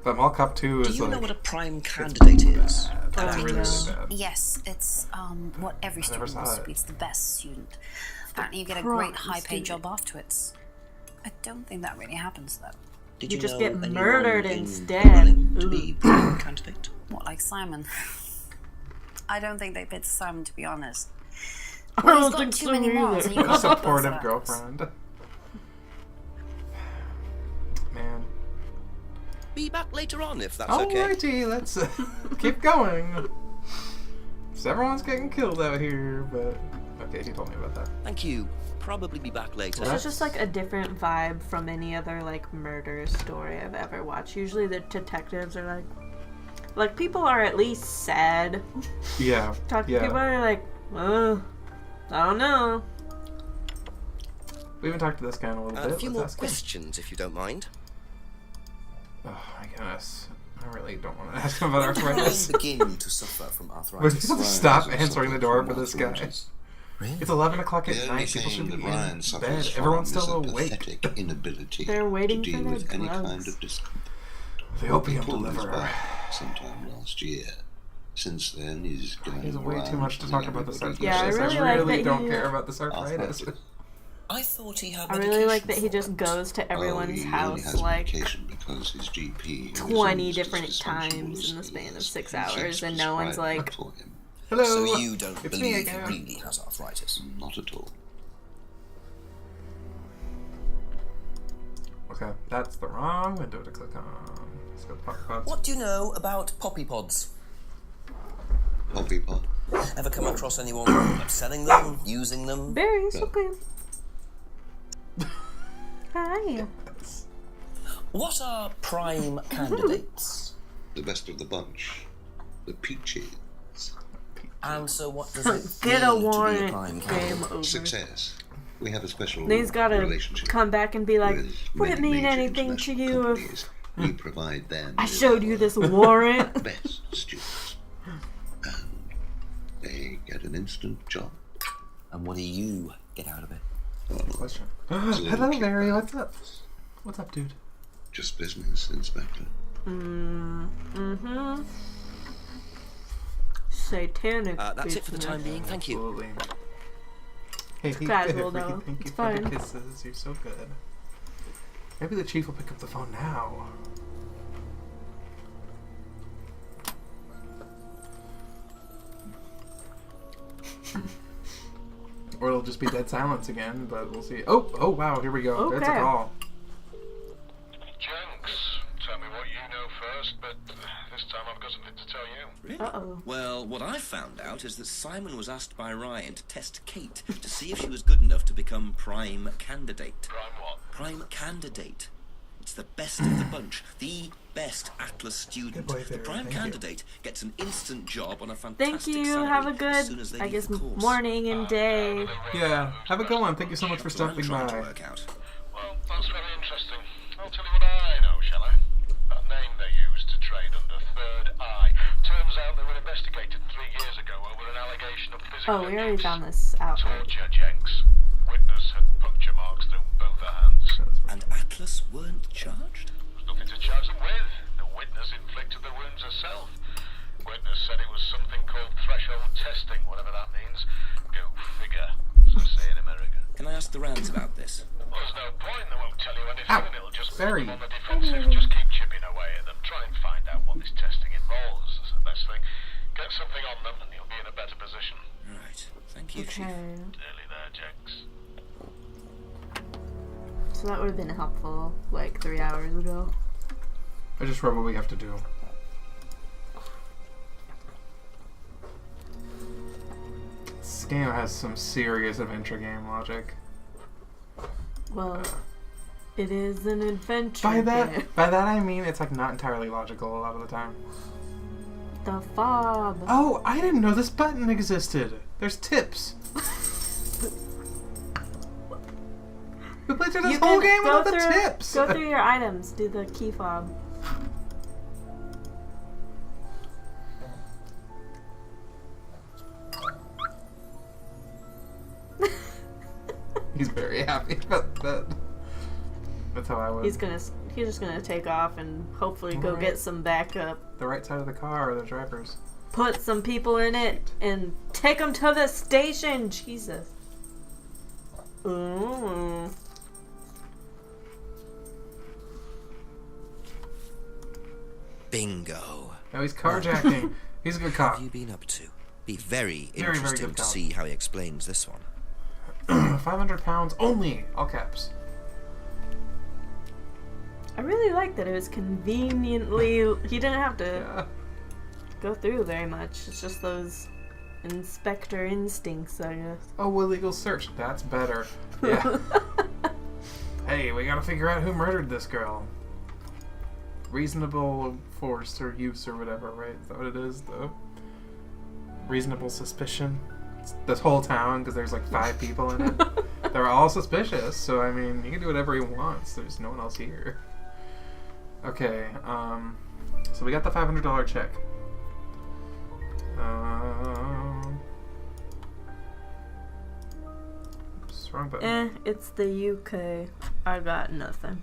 S1: but Mall Cop 2 is
S7: Do you
S1: like.
S7: know what a prime candidate is?
S1: It's really bad.
S15: Yes, it's what every
S1: I never
S15: student
S1: saw
S15: wants to
S1: it.
S15: be. It's the best student. Apparently you get a
S2: prime
S15: great high-paid
S2: student.
S15: job afterwards. I don't think that really happens, though.
S7: Did
S2: You just
S7: know
S2: get
S7: anyone
S2: murdered
S7: in
S2: instead.
S7: Berlin to be prime candidate?
S15: What, like Simon? I don't think they picked Simon, to be honest.
S2: I
S15: Well,
S2: don't
S15: he's got
S2: think
S15: too
S2: so
S15: many morals, and you
S1: A
S15: can't help
S1: supportive
S15: those
S1: girlfriend. Man.
S12: Be back later on if that's okay.
S1: Alrighty, let's keep going. So everyone's getting killed out here, but okay, he told me about that.
S12: Thank you. Probably be back later.
S2: This is just like a different vibe from any other like murder story I've ever watched. Usually the detectives are like people are at least sad.
S1: Yeah.
S2: People are like, I don't know.
S1: We haven't talked to this guy in a little bit.
S12: A few
S1: Let's
S12: more
S1: ask him.
S12: questions, if you don't mind.
S1: Oh my goodness. I really don't want to ask him about
S7: When
S1: arthritis.
S7: did Ryan begin to suffer from arthritis?
S1: We're supposed to stop answering the door for this guy.
S7: Really?
S1: It's 11 o'clock at
S5: The only
S1: night. People
S5: thing
S1: should
S5: that
S1: be
S5: Ryan
S1: in
S5: suffers
S1: bed.
S5: from
S1: Everyone's
S5: is
S1: still
S5: a
S1: awake.
S5: pathetic inability
S2: They're waiting
S5: to
S2: for
S5: deal
S2: their
S5: with any
S2: drugs.
S5: kind of discomfort.
S1: The opium
S5: He pulled his
S1: deliverer.
S5: back sometime last year. Since then, he's going
S1: He's way too
S5: around
S1: much to talk
S5: telling
S1: about this
S5: everybody
S1: arthritis.
S2: Yeah, I really
S1: I
S2: like
S1: really
S2: that
S1: don't
S2: he-
S1: care about this arthritis.
S7: I thought he had
S2: I really like that he just goes to
S5: Oh,
S2: everyone's
S5: he only
S2: house
S5: has
S2: like
S5: medication because his GP, who is
S2: 20
S5: almost as
S2: different
S5: dysfunctional
S2: times
S5: as
S2: in the
S5: he
S2: span of
S5: is,
S2: 6
S5: insists
S2: hours,
S5: to
S2: and no one's
S5: prescribe
S2: like,
S5: for him.
S1: Hello.
S7: So you don't
S1: It's me
S7: believe he
S1: again.
S7: really has arthritis?
S5: Not at all.
S1: Okay, that's the wrong window to click on. Let's go to Poppy Pods.
S7: What do you know about poppy pods?
S5: Poppy pod.
S7: Ever come across anyone selling them, using them?
S2: Barry, okay. Hi.
S7: What are prime candidates?
S5: The best of the bunch. The peaches.
S7: And so what does it
S2: Get
S7: mean
S2: a
S7: to be a
S2: warrant.
S7: prime
S2: Game
S7: candidate?
S2: over.
S5: Success. We have a special
S2: Then he's gotta
S5: relationship
S2: come back and be like,
S5: with
S2: would it
S5: many
S2: mean
S5: major
S2: anything to
S5: international
S2: you if
S5: companies. We provide them
S2: I
S5: with
S2: showed you
S5: our
S2: this warrant?
S5: best students. And they get an instant job.
S7: And what do you get out of it?
S1: Question.
S5: It's a little
S1: Hello,
S5: kickback.
S1: Larry. What's up? What's up, dude?
S5: Just business, Inspector.
S2: Mm-hmm. Satanic.
S12: That's it for the
S2: business.
S12: time being. Thank you.
S1: Absolutely. Hey,
S2: Casual, though.
S1: Thank you
S2: It's
S1: for the
S2: fine.
S1: kisses. You're so good. Maybe the chief will pick up the phone now. Or it'll just be dead silence again, but we'll see. Oh, wow, here we go. That's a
S2: Okay.
S1: call.
S16: Jenks, tell me what you know first, but this time I've got something to tell you.
S12: Really?
S2: Uh-oh.
S12: Well, what I found out is that Simon was asked by Ryan to test Kate to see if she was good enough to become prime candidate.
S16: Prime what?
S12: Prime candidate. It's the best of the bunch. The best Atlas student.
S1: Good boy,
S12: The
S1: Barry.
S12: prime
S1: Thank you.
S12: candidate gets an instant job on a
S2: Thank
S12: fantastic
S2: you.
S12: salary
S2: Have a
S12: as
S2: good,
S12: soon as they
S2: I
S12: leave
S2: guess,
S12: the course.
S2: morning and day.
S1: Yeah, have a good one. Thank you so much for
S12: That's what I'm
S1: stopping
S12: trying to
S1: by.
S12: work out.
S16: Well, that's very interesting. I'll tell you what I know, shall I? That name they use to trade under third investigated 3 years ago over an allegation of physical
S2: Oh, we already
S16: abuse.
S2: found this out.
S16: Torture, Jenks. Witness had puncture marks through both her hands.
S12: And Atlas weren't charged?
S16: There was nothing to charge them with. The witness inflicted the wounds herself. Witness said it was something called threshold testing, whatever that means. Go figure, as they say in America.
S12: Can I ask the Rands about this?
S16: Well, there's no point. They won't tell you anything.
S1: Ow.
S16: It'll just put
S1: Very.
S16: them on the defensive. Just keep chipping away at them. Try and find out what this testing involves. That's the best thing. Get something on them and you'll be in a better position.
S12: Right. Thank you, Chief.
S16: Nearly there, Jenks.
S2: So that would have been helpful like 3 hours ago.
S1: I just wrote what we have to do. This game has some serious adventure game logic.
S2: Well, it is an adventure
S1: By
S2: game.
S1: that I mean it's like not entirely logical a lot of the time.
S2: The fob.
S1: Oh, I didn't know this button existed. There's tips. We played through this
S2: You
S1: whole
S2: can
S1: game
S2: go
S1: without the
S2: through-
S1: tips.
S2: Go through your items. Do the key fob.
S1: He's very happy about that. That's how I was.
S2: He's just gonna take off and hopefully go
S1: Alright.
S2: get some backup.
S1: The right side of the car or the driver's.
S2: Put some people in it and take them to the station. Jesus. Ooh.
S12: Bingo.
S1: Oh, he's carjacking. He's a good cop.
S12: What have you been up to? Be very
S1: Very, very
S12: interesting
S1: good
S12: to
S1: cop.
S12: see how he explains this one.
S1: 500 pounds only. All caps.
S2: I really like that it was conveniently. He didn't have to go through very much. It's just those inspector instincts, I guess.
S1: Oh, illegal search. That's better. Yeah. Hey, we gotta figure out who murdered this girl. Reasonable force or use or whatever, right? Is that what it is, though? Reasonable suspicion. It's this whole town, because there's like 5 people in it. They're all suspicious, so I mean, you can do whatever he wants. There's no one else here. Okay, so we got the $500 check. Oops, wrong button.
S2: It's the UK. I got nothing.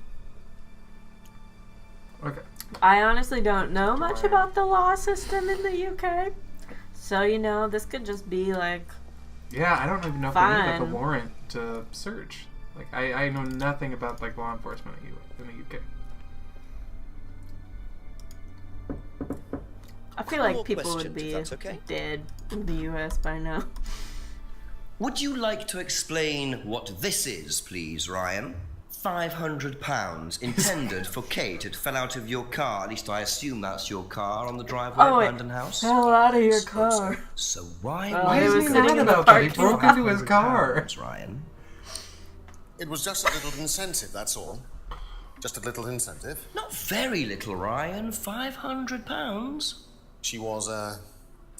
S1: Okay.
S2: I honestly don't know much about the law system in the UK. So, you know, this could just be like.
S1: Yeah, I don't even know if they need like a
S2: fine.
S1: warrant to search. Like, I know nothing about like law enforcement in the UK.
S2: I feel
S3: One
S2: like
S3: more
S2: people
S3: question,
S2: would be
S3: if that's okay.
S2: dead in the US by now.
S3: Would you like to explain what this is, please, Ryan? £500 intended for Kate. It fell out of your car. At least I assume that's your car on the driveway
S2: Oh,
S3: at
S2: it
S3: Brandon House.
S2: fell out of your car.
S3: So why?
S2: Why is he mad about that? He broke
S1: into his car.
S3: £500, Ryan.
S8: It was just a little incentive, that's all. Just a little incentive.
S3: Not very little, Ryan. £500.
S8: She was a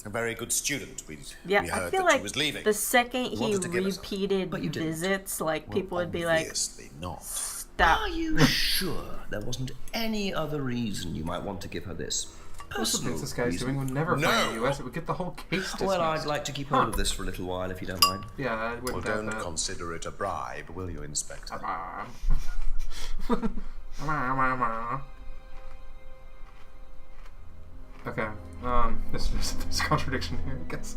S8: very good student. We
S2: Yeah,
S8: heard
S2: I feel
S8: that she
S2: like
S8: was leaving.
S2: the second
S8: We
S2: he
S8: wanted to give us-
S2: repeated
S3: But you didn't.
S2: visits, like people would be like,
S8: Obviously not.
S2: "Stop."
S3: Are you sure there wasn't any other reason you might want to give her this?
S1: Most of the
S3: Personal
S1: things this guy's
S3: reason?
S1: doing would never find the US. It would get the whole case dismissed.
S3: Well, I'd like to keep hold of this for a little while, if you don't mind.
S1: Yeah, I
S8: Well,
S1: wouldn't doubt
S8: don't
S1: that.
S8: consider it a bribe, will you, Inspector?
S1: Okay, there's a contradiction here, I guess.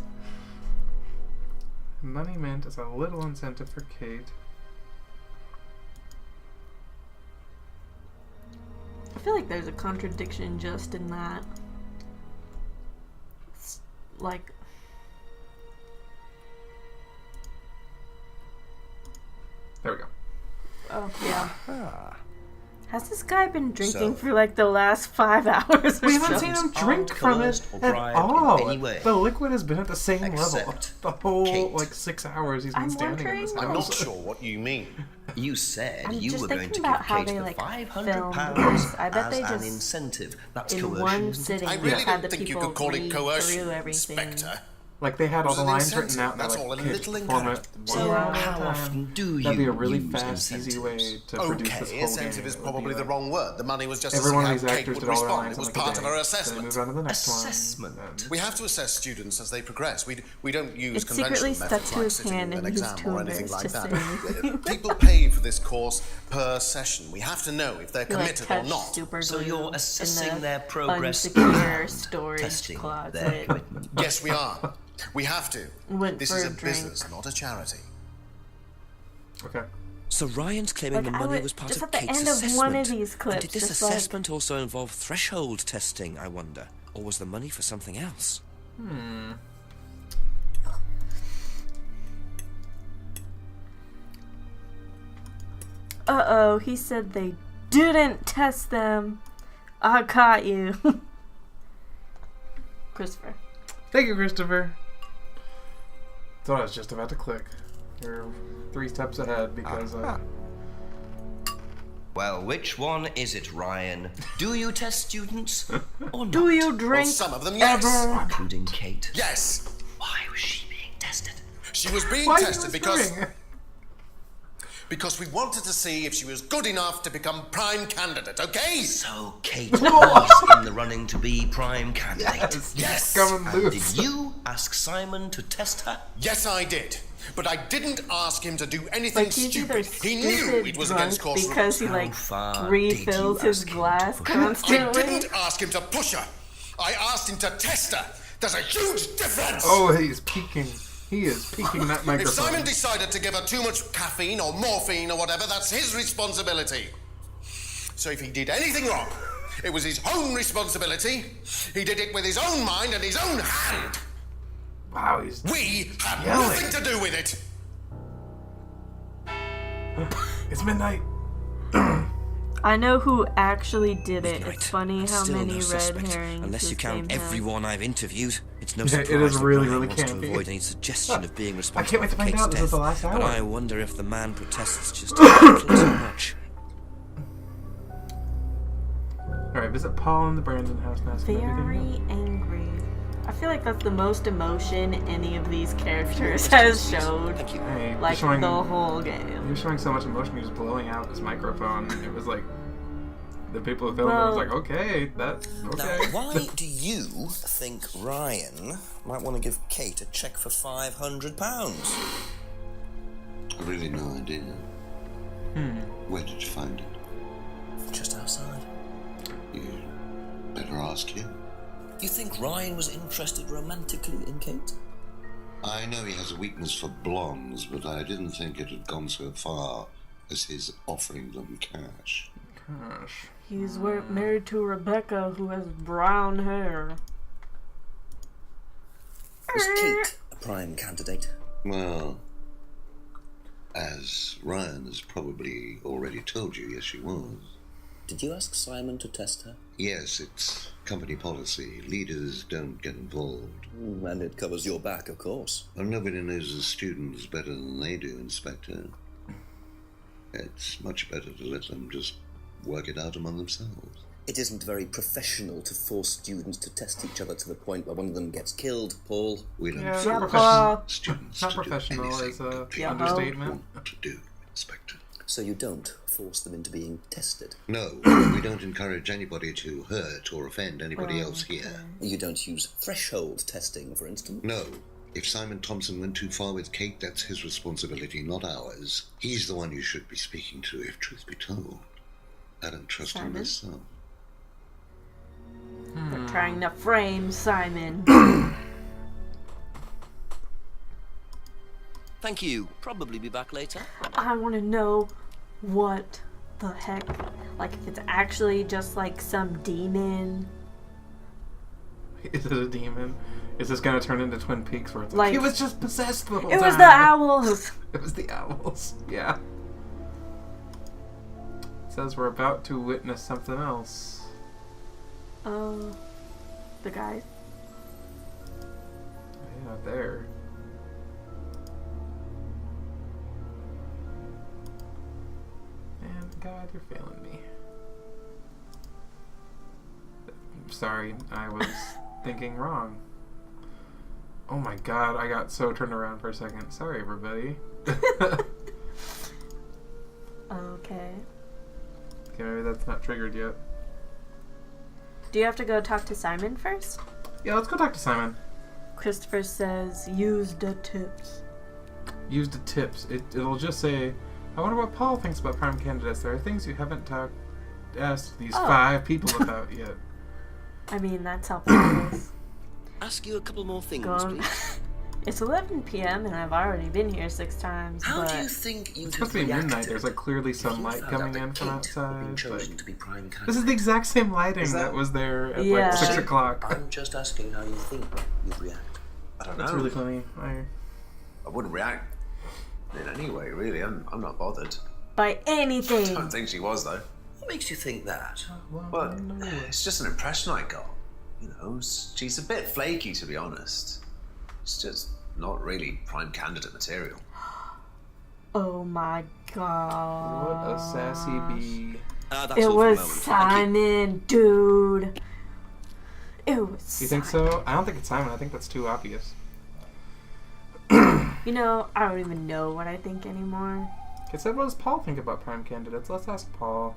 S1: Money meant as a little incentive for Kate.
S2: I feel like there's a contradiction just in that. It's like.
S1: There we go.
S2: Oh, yeah. Has this guy been drinking
S3: So-
S2: for like the last 5 hours or
S1: We haven't
S2: so?
S1: seen him drink
S3: Aren't
S1: from it
S3: coerced or
S1: at
S3: bribed in
S1: all.
S3: any way.
S1: The liquid has been at the same level
S3: Except
S1: the whole
S3: Kate.
S1: like 6 hours he's been
S2: I'm
S1: standing in this
S2: wondering-
S8: I'm
S1: house.
S8: not sure what you mean.
S3: You said
S2: I'm
S3: you
S2: just
S3: were going
S2: thinking
S3: to
S2: about
S3: give
S2: how
S3: Kate
S2: they,
S3: the
S2: like,
S3: £500
S2: filmed. I bet
S3: as
S2: they
S3: an
S2: just
S3: incentive. That's
S2: in
S3: coercion,
S2: one
S3: isn't it?
S2: sitting
S8: I really
S2: had the
S8: don't think you
S2: people
S8: could call it
S2: read
S8: coercion,
S2: through everything.
S8: Inspector.
S1: Like they had all the lines written out.
S8: That's
S1: like,
S8: all in little
S1: format.
S3: So how often do you
S1: That'd be a really
S3: use
S1: fast,
S3: incentives?
S1: easy way to produce this whole
S8: incentive
S1: game.
S8: is probably the wrong word. The money was just
S1: Every
S8: to
S1: one
S8: see
S1: of
S8: how
S1: these
S8: Kate
S1: actors
S8: would
S1: did all their
S8: respond.
S1: lines
S8: It was
S1: on like
S8: part
S1: a
S8: of
S1: day.
S8: our
S1: Then
S8: assessment.
S1: they moved on to the next
S3: Assessment.
S1: one.
S8: We have to assess students as they progress. We don't use
S2: It secretly
S8: conventional
S2: stuck
S8: methods
S2: to
S8: like
S2: his
S8: sitting
S2: hand
S8: in
S2: and
S8: an
S2: he was
S8: exam
S2: too
S8: or anything
S2: embarrassed
S8: like
S2: to
S8: that.
S2: say anything.
S8: People pay for this course per session. We have to know if they're
S2: He, like,
S8: committed or
S2: touched
S8: not.
S2: super
S3: So
S2: glue
S3: you're
S2: in
S3: assessing
S2: the
S3: their progress
S2: unsecure
S3: and
S2: storage
S3: testing their
S2: closet.
S3: commitment.
S8: Yes, we are. We have to.
S2: Went
S8: This
S2: for
S8: is
S2: a
S8: a
S2: drink.
S8: business, not a charity.
S1: Okay.
S12: So Ryan's claiming
S2: Like,
S12: the
S2: I
S12: money
S2: would-
S12: was part
S2: just
S12: of
S2: at the
S12: Kate's
S2: end of
S12: assessment.
S2: one of these
S12: And
S2: clips,
S12: did this
S2: just like-
S12: assessment also involve threshold testing, I wonder? Or was the money for something else?
S2: Uh-oh, he said they didn't test them. I caught you. Christopher.
S1: Thank you, Christopher. Thought I was just about to click. You're 3 steps ahead because
S3: Well, which one is it, Ryan? Do you test students or not?
S2: Do you drink
S8: Well, some of them, yes.
S2: ever?
S3: Including Kate.
S8: Yes.
S3: Why was she being tested?
S8: She was being
S1: Why are you
S8: tested because we wanted to see if she was good enough to become prime candidate, okay?
S3: So Kate was in the running to be prime candidate.
S8: Yes.
S1: coming
S3: And
S1: loose.
S3: did you ask Simon to test her?
S8: Yes, I did. But I didn't ask him to do anything
S2: Like, he's either
S8: stupid. He knew
S2: stupid
S8: it was
S2: drunk
S8: against course
S2: because he,
S8: rules.
S2: like,
S3: far
S2: refills
S3: did you
S2: his
S3: ask him
S2: glass
S3: to push her?
S8: I
S2: constantly.
S8: didn't ask him to push her. I asked him to test her. There's a huge difference.
S1: Oh, he's peeking. He is peeking that
S8: If
S1: microphone.
S8: Simon decided to give her too much caffeine or morphine or whatever, that's his responsibility. So if he did anything wrong, it was his own responsibility. He did it with his own mind and his own hand.
S1: Wow, he's
S8: We had
S1: yelling.
S8: nothing to do with it.
S1: It's midnight.
S2: I know who actually did it.
S12: Right.
S2: It's funny how
S12: Still
S2: many
S12: no
S2: red
S12: suspect,
S2: herrings
S12: unless
S2: this
S12: you count
S2: game has.
S12: everyone I've interviewed. It's no
S1: Yeah,
S12: surprise
S1: it is
S12: that
S1: really,
S12: Ryan
S1: really
S12: wants to
S1: campy.
S12: avoid any suggestion of being
S1: I
S12: responsible
S1: can't wait to
S12: for
S1: find
S12: Kate's
S1: out. This is
S12: death.
S1: the last
S12: But
S1: hour.
S12: I wonder if the man protests just a little too much.
S1: Alright, visit Paul in the Brandon house now.
S2: Very angry. I feel like that's the most emotion any of these characters has showed.
S1: Hey,
S2: Like
S1: showing,
S2: the whole game.
S1: He was showing so much emotion, he was blowing out his microphone. It was like, the people who filmed it was
S2: Well-
S1: like, okay, that's okay.
S7: Now, why do you think Ryan might want to give Kate a cheque for £500?
S5: I've really no idea. Where did you find it?
S7: Just outside.
S5: You better ask him.
S7: You think Ryan was interested romantically in Kate?
S5: I know he has a weakness for blondes, but I didn't think it had gone so far as his offering them cash.
S1: Gosh.
S2: He's married to Rebecca, who has brown hair.
S7: Was Kate a prime candidate?
S5: Well, as Ryan has probably already told you, yes, she was.
S7: Did you ask Simon to test her?
S5: Yes, it's company policy. Leaders don't get involved.
S7: And it covers your back, of course.
S5: Well, nobody knows the students better than they do, Inspector. It's much better to let them just work it out among themselves.
S7: It isn't very professional to force students to test each other to the point where one of them gets killed, Paul.
S5: We don't
S1: Yeah,
S5: force
S2: Paul.
S5: students
S1: Not
S5: to do
S1: professional
S5: anything
S1: is a
S5: that they
S1: understatement.
S5: want to do, Inspector.
S7: So you don't force them into being tested?
S5: No, we don't encourage anybody to hurt or offend anybody else here.
S7: You don't use threshold testing, for instance?
S5: No. If Simon Thompson went too far with Kate, that's his responsibility, not ours. He's the one you should be speaking to, if truth be told. I don't trust him myself.
S2: They're trying to frame Simon.
S12: Thank you. Probably be back later.
S2: I want to know what the heck. Like, if it's actually just like some demon.
S1: Is it a demon? Is this gonna turn into Twin Peaks where it's
S2: Like-
S1: he was just possessed the whole
S2: It
S1: time?
S2: was the owls!
S1: It was the owls, yeah. It says we're about to witness something else.
S2: Oh. The guys.
S1: Yeah, there. Man, God, you're failing me. I'm sorry, I was thinking wrong. Oh my god, I got so turned around for a second. Sorry, everybody.
S2: Okay.
S1: Okay, maybe that's not triggered yet.
S2: Do you have to go talk to Simon first?
S1: Yeah, let's go talk to Simon.
S2: Christopher says, use the tips.
S1: Use the tips. It'll just say, I wonder what Paul thinks about prime candidates. There are things you haven't asked these 5 people about yet.
S2: I mean, that's how Paul is.
S12: Ask you a couple more things,
S2: Gone.
S12: please.
S2: It's 11 p.m. and I've already been here 6 times.
S7: How
S2: but
S7: do you think you'd
S1: It's supposed to be
S7: have
S1: midnight.
S7: reacted
S1: There's like clearly
S7: if
S1: some
S7: you
S1: light
S7: found
S1: coming
S7: out that
S1: in from
S7: Kate had been
S1: outside.
S7: chosen
S1: Like,
S7: to be prime candidate?
S1: this is the exact same lighting that was there at like 6 o'clock.
S7: I'm just asking how you think you'd react.
S8: I don't know.
S1: That's really funny.
S8: I wouldn't react in any way, really. I'm not bothered.
S2: By anything.
S8: I don't think she was, though.
S7: What makes you think that?
S8: Well, it's just an impression I got. You know, she's a bit flaky, to be honest. It's just not really prime candidate material.
S2: Oh my god.
S1: What a sassy bee.
S2: It was Simon, dude. It was
S1: You think so? I don't think it's Simon. I think that's too obvious.
S2: You know, I don't even know what I think anymore.
S1: It said, what does Paul think about prime candidates? Let's ask Paul.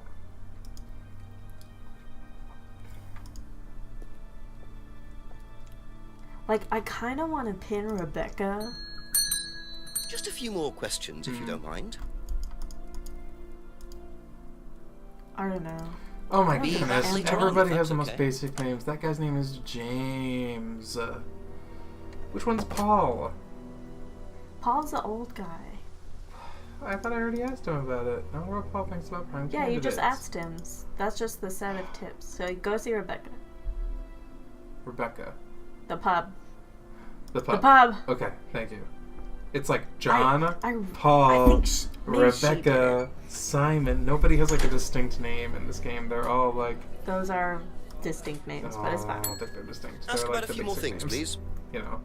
S2: Like, I kind of want to pin Rebecca.
S12: Just a few more questions, if you don't mind.
S2: I don't know.
S1: Oh my
S2: I don't think
S1: goodness.
S2: Emma-
S1: Everybody
S12: if
S1: has the
S12: that's
S1: most
S12: okay.
S1: basic names. That guy's name is James. Which one's Paul?
S2: Paul's the old guy.
S1: I thought I already asked him about it. I wonder what Paul thinks about prime
S2: Yeah, you
S1: candidates.
S2: just asked him. That's just the set of tips. So go see Rebecca.
S1: Rebecca.
S2: The pub.
S1: The pub.
S2: The pub.
S1: Okay, thank you. It's like John,
S2: I
S1: Paul,
S2: think maybe she did
S1: Rebecca, Simon. Nobody has like a distinct name in this game. They're all like...
S2: Those are distinct names, but it's
S1: I
S2: fine.
S1: don't think they're distinct.
S12: Ask
S1: They're
S12: about
S1: like
S12: a few more
S1: basic
S12: things,
S1: names,
S12: please.
S1: You know.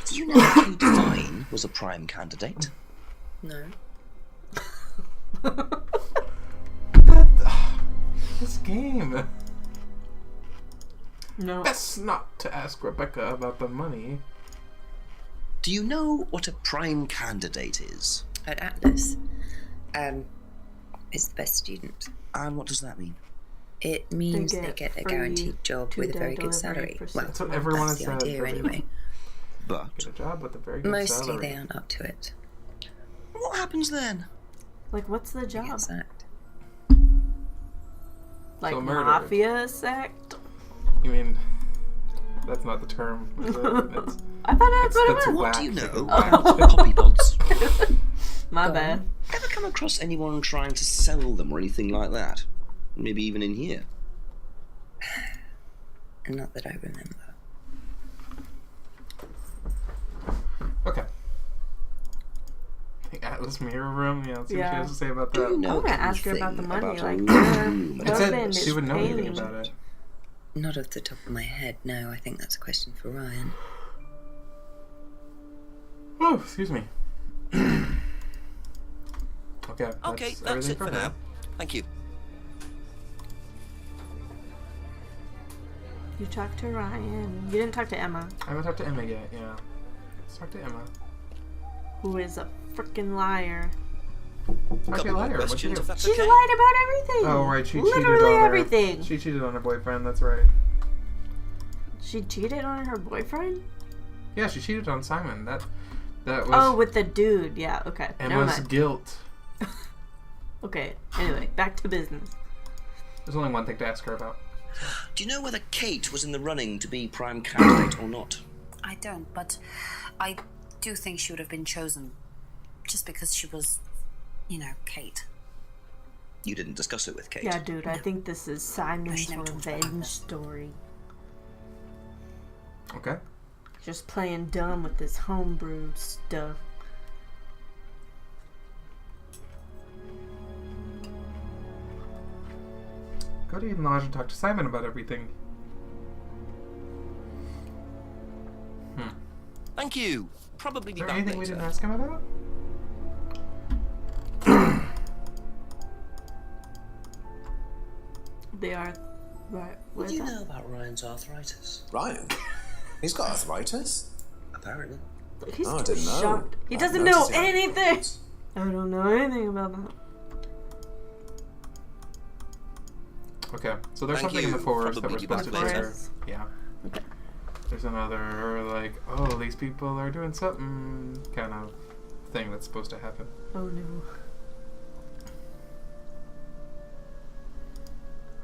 S7: Did you know Kate Devine was a prime candidate?
S4: No.
S1: This game.
S2: No.
S1: Best not to ask Rebecca about the money.
S7: Do you know what a prime candidate is?
S4: At Atlas, is the best student.
S7: And what does that mean?
S4: It means they get a
S2: free
S4: guaranteed job with a
S2: two-day
S4: very good
S2: delivery
S4: salary.
S2: for
S4: Well,
S1: That's what everyone
S4: that's
S1: has
S4: the
S1: said.
S4: idea anyway.
S7: But
S1: Get a job with a very good
S4: Mostly
S1: salary.
S4: they aren't up to it.
S7: what happens then?
S2: Like, what's the
S4: They
S2: job?
S4: get sacked.
S2: Like,
S1: So murder.
S2: mafia sect?
S1: You mean... That's not the term, is it? It's,
S2: I thought that's what
S1: that's
S2: it was.
S7: What do you
S1: whack.
S7: know
S1: Whack.
S7: about poppy pods?
S2: My bad.
S7: Ever come across anyone trying to sell them or anything like that? Maybe even in here.
S4: Not that I remember.
S1: Okay. The Atlas Mirror Room? Yeah, let's see what she
S2: Yeah.
S1: has to say about
S7: Do
S1: that.
S7: you know
S2: I'm gonna ask her about the
S7: anything
S2: money.
S7: about a
S2: Like, her
S7: room?
S1: It said
S2: husband
S1: she
S2: is
S1: would know anything
S2: paying.
S1: about it.
S4: Not off the top of my head, no. I think that's a question for Ryan.
S1: Oh, excuse me. Okay,
S12: Okay, that's
S1: everything
S12: it for
S1: her.
S12: now. Thank you.
S2: You talked to Ryan. You didn't talk to Emma,
S1: I haven't talked to Emma yet, yeah. Let's talk to Emma.
S2: who is a freaking liar.
S1: How's she
S12: Couple
S1: a
S12: more
S1: liar? What'd she
S12: questions,
S1: do?
S12: if that's
S2: She
S12: okay.
S2: lied about everything.
S1: Oh, right, she
S2: Literally
S1: cheated on
S2: everything.
S1: her. She cheated on her boyfriend, that's right.
S2: She cheated on her boyfriend?
S1: Yeah, she cheated on Simon. That was
S2: Oh, with the dude. Yeah, okay. Never
S1: Emma's
S2: mind.
S1: guilt.
S2: Okay, anyway, back to business.
S1: There's only one thing to ask her about.
S7: Do you know whether Kate was in the running to be prime candidate or not?
S15: I don't, but I do think she would have been chosen just because she was, you know, Kate.
S7: You didn't discuss it with Kate.
S2: Yeah, dude, I think this is Simon's
S15: she never talked about
S2: revenge
S15: this.
S2: story.
S1: Okay.
S2: Just playing dumb with this homebrew stuff.
S1: Go to Eden Lodge and talk to Simon about everything.
S12: Thank you. Probably
S1: Is
S12: be
S1: there
S12: back
S1: anything we
S12: later.
S1: didn't ask him about?
S2: They are right.
S7: What
S2: What
S7: do
S2: is
S7: you
S2: that?
S7: know about Ryan's arthritis?
S8: Ryan? He's got arthritis?
S3: Apparently.
S2: He's
S8: I
S2: too
S8: didn't know.
S2: shocked. He
S8: I
S2: doesn't
S8: noticed
S2: know
S8: he had
S2: anything.
S8: problems.
S2: I don't know anything about that.
S1: Okay, so there's
S3: Thank
S1: something in the
S3: you.
S1: forest that
S3: Probably
S1: we're
S3: be
S1: supposed to
S3: back
S1: do
S3: later.
S1: here. Yeah.
S2: Okay.
S1: There's another, like, oh, these people are doing something kind of thing that's supposed to happen.
S2: Oh no.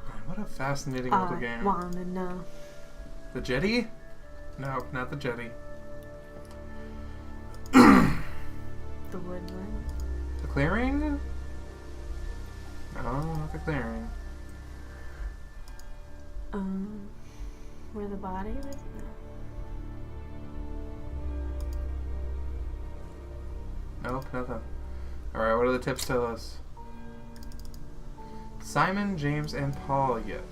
S1: Man, what a fascinating little game.
S2: I wanna know.
S1: The jetty? No, not the jetty.
S2: The woodland.
S1: The clearing? No, not the clearing.
S2: Where the body was? No.
S1: Nope, nothing. Alright, what do the tips tell us? Simon, James, and Paul yet.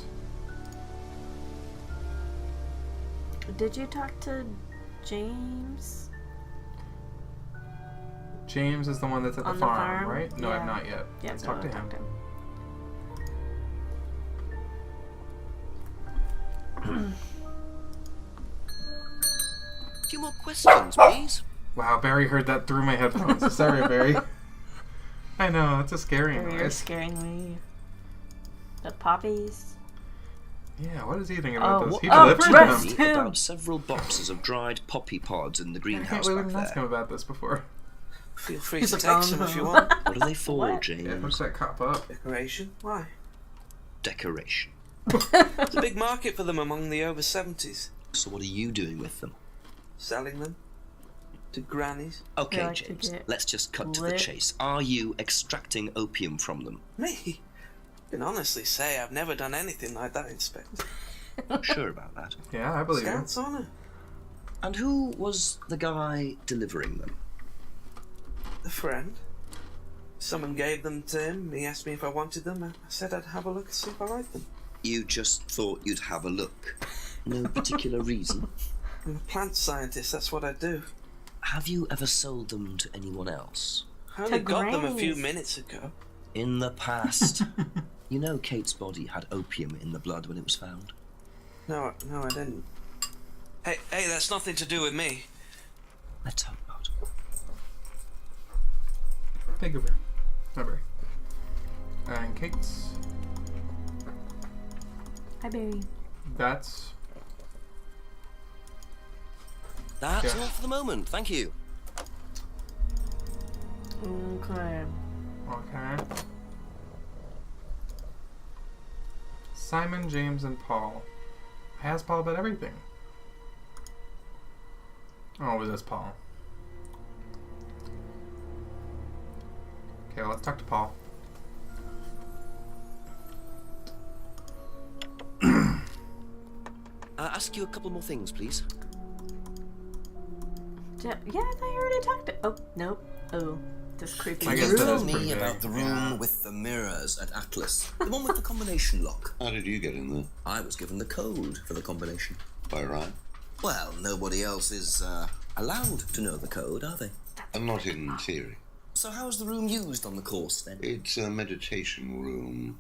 S2: Did you talk to James?
S1: James is the one that's at the
S2: On the
S1: farm,
S2: farm?
S1: right? No,
S2: Yeah.
S1: I've not yet.
S2: Yeah,
S1: Let's
S2: go
S1: talk to
S2: talk
S1: him.
S2: to him.
S12: A few more questions, please.
S1: Wow, Barry heard that through my headphones. Sorry, Barry. I know, it's a scary
S2: You're
S1: noise.
S2: scaring me. The poppies.
S1: Yeah, what does he think about this?
S3: What
S1: He
S3: about
S1: delivered them.
S3: about several boxes of dried poppy pods in the greenhouse
S1: We
S3: back
S1: wouldn't ask him
S3: there?
S1: about this before.
S9: Feel free
S2: He's
S9: to
S2: like,
S9: take
S2: oh,
S9: some
S2: no.
S9: if you want.
S3: What are they for,
S2: What?
S3: James?
S1: Yeah, push that cop up.
S9: Decoration? Why?
S3: Decoration.
S9: There's a big market for them among the over 70s.
S3: So what are you doing with them?
S9: Selling them to grannies.
S3: Okay,
S2: like to
S3: James,
S2: get
S3: let's just cut to the
S2: lit.
S3: chase. Are you extracting opium from them?
S9: Me? I can honestly say I've never done anything like that, Inspector.
S3: Sure about that.
S1: Yeah, I believe you.
S9: Scouts honour.
S3: And who was the guy delivering them?
S9: A friend. Someone gave them to him. He asked me if I wanted them. I said I'd have a look and see if I liked them.
S3: You just thought you'd have a look. No particular reason.
S9: I'm a plant scientist, that's what I do.
S3: Have you ever sold them to anyone else?
S9: I only got them a few
S2: grannies.
S9: minutes ago.
S3: In the past. You know Kate's body had opium in the blood when it was found.
S9: No, I didn't. Hey, that's nothing to do with me.
S3: Let's hope not.
S1: Thank you, Barry. Hi, Barry. And Kate's.
S2: Hi, Barry.
S1: That's.
S12: That's
S1: Yeah.
S12: all for the moment. Thank you.
S2: Okay.
S1: Okay. Simon, James, and Paul. I asked Paul about everything. Oh, it was this Paul. Okay, well, let's talk to Paul.
S12: Ask you a couple more things, please.
S2: Yeah, I thought you already talked to. Oh, nope. Oh, this creepy.
S1: I
S3: Can
S1: guess
S3: you
S1: that
S3: tell
S1: is pretty
S3: me
S1: big.
S3: about the room with the mirrors at Atlas? The one with the combination lock.
S5: How did you get in there?
S3: I was given the code for the combination.
S5: By Ryan?
S3: Well, nobody else is allowed to know the code, are they?
S5: And not in theory.
S3: So how's the room used on the course, then?
S5: It's a meditation room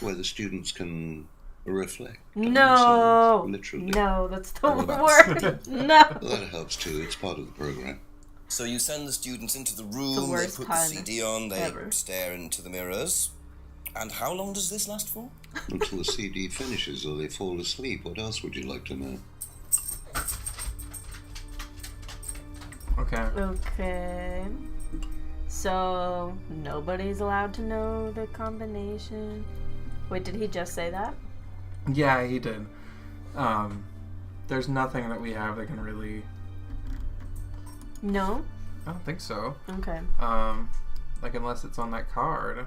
S5: where the students can reflect. on
S2: No.
S5: themselves, literally.
S2: No, that's the
S3: What about-
S2: word. No.
S5: Well, that helps too. It's part of the program.
S3: So you send the students into the
S2: The
S3: room, they
S2: worst
S3: put
S2: pun
S3: the CD on, they
S2: ever.
S3: stare into the mirrors. And how long does this last for?
S5: Until the CD finishes or they fall asleep. What else would you like to know?
S1: Okay.
S2: Okay. So nobody's allowed to know the combination. Wait, did he just say that?
S1: Yeah, he did. There's nothing that we have that can really.
S2: No.
S1: I don't think so.
S2: Okay.
S1: Like unless it's on that card,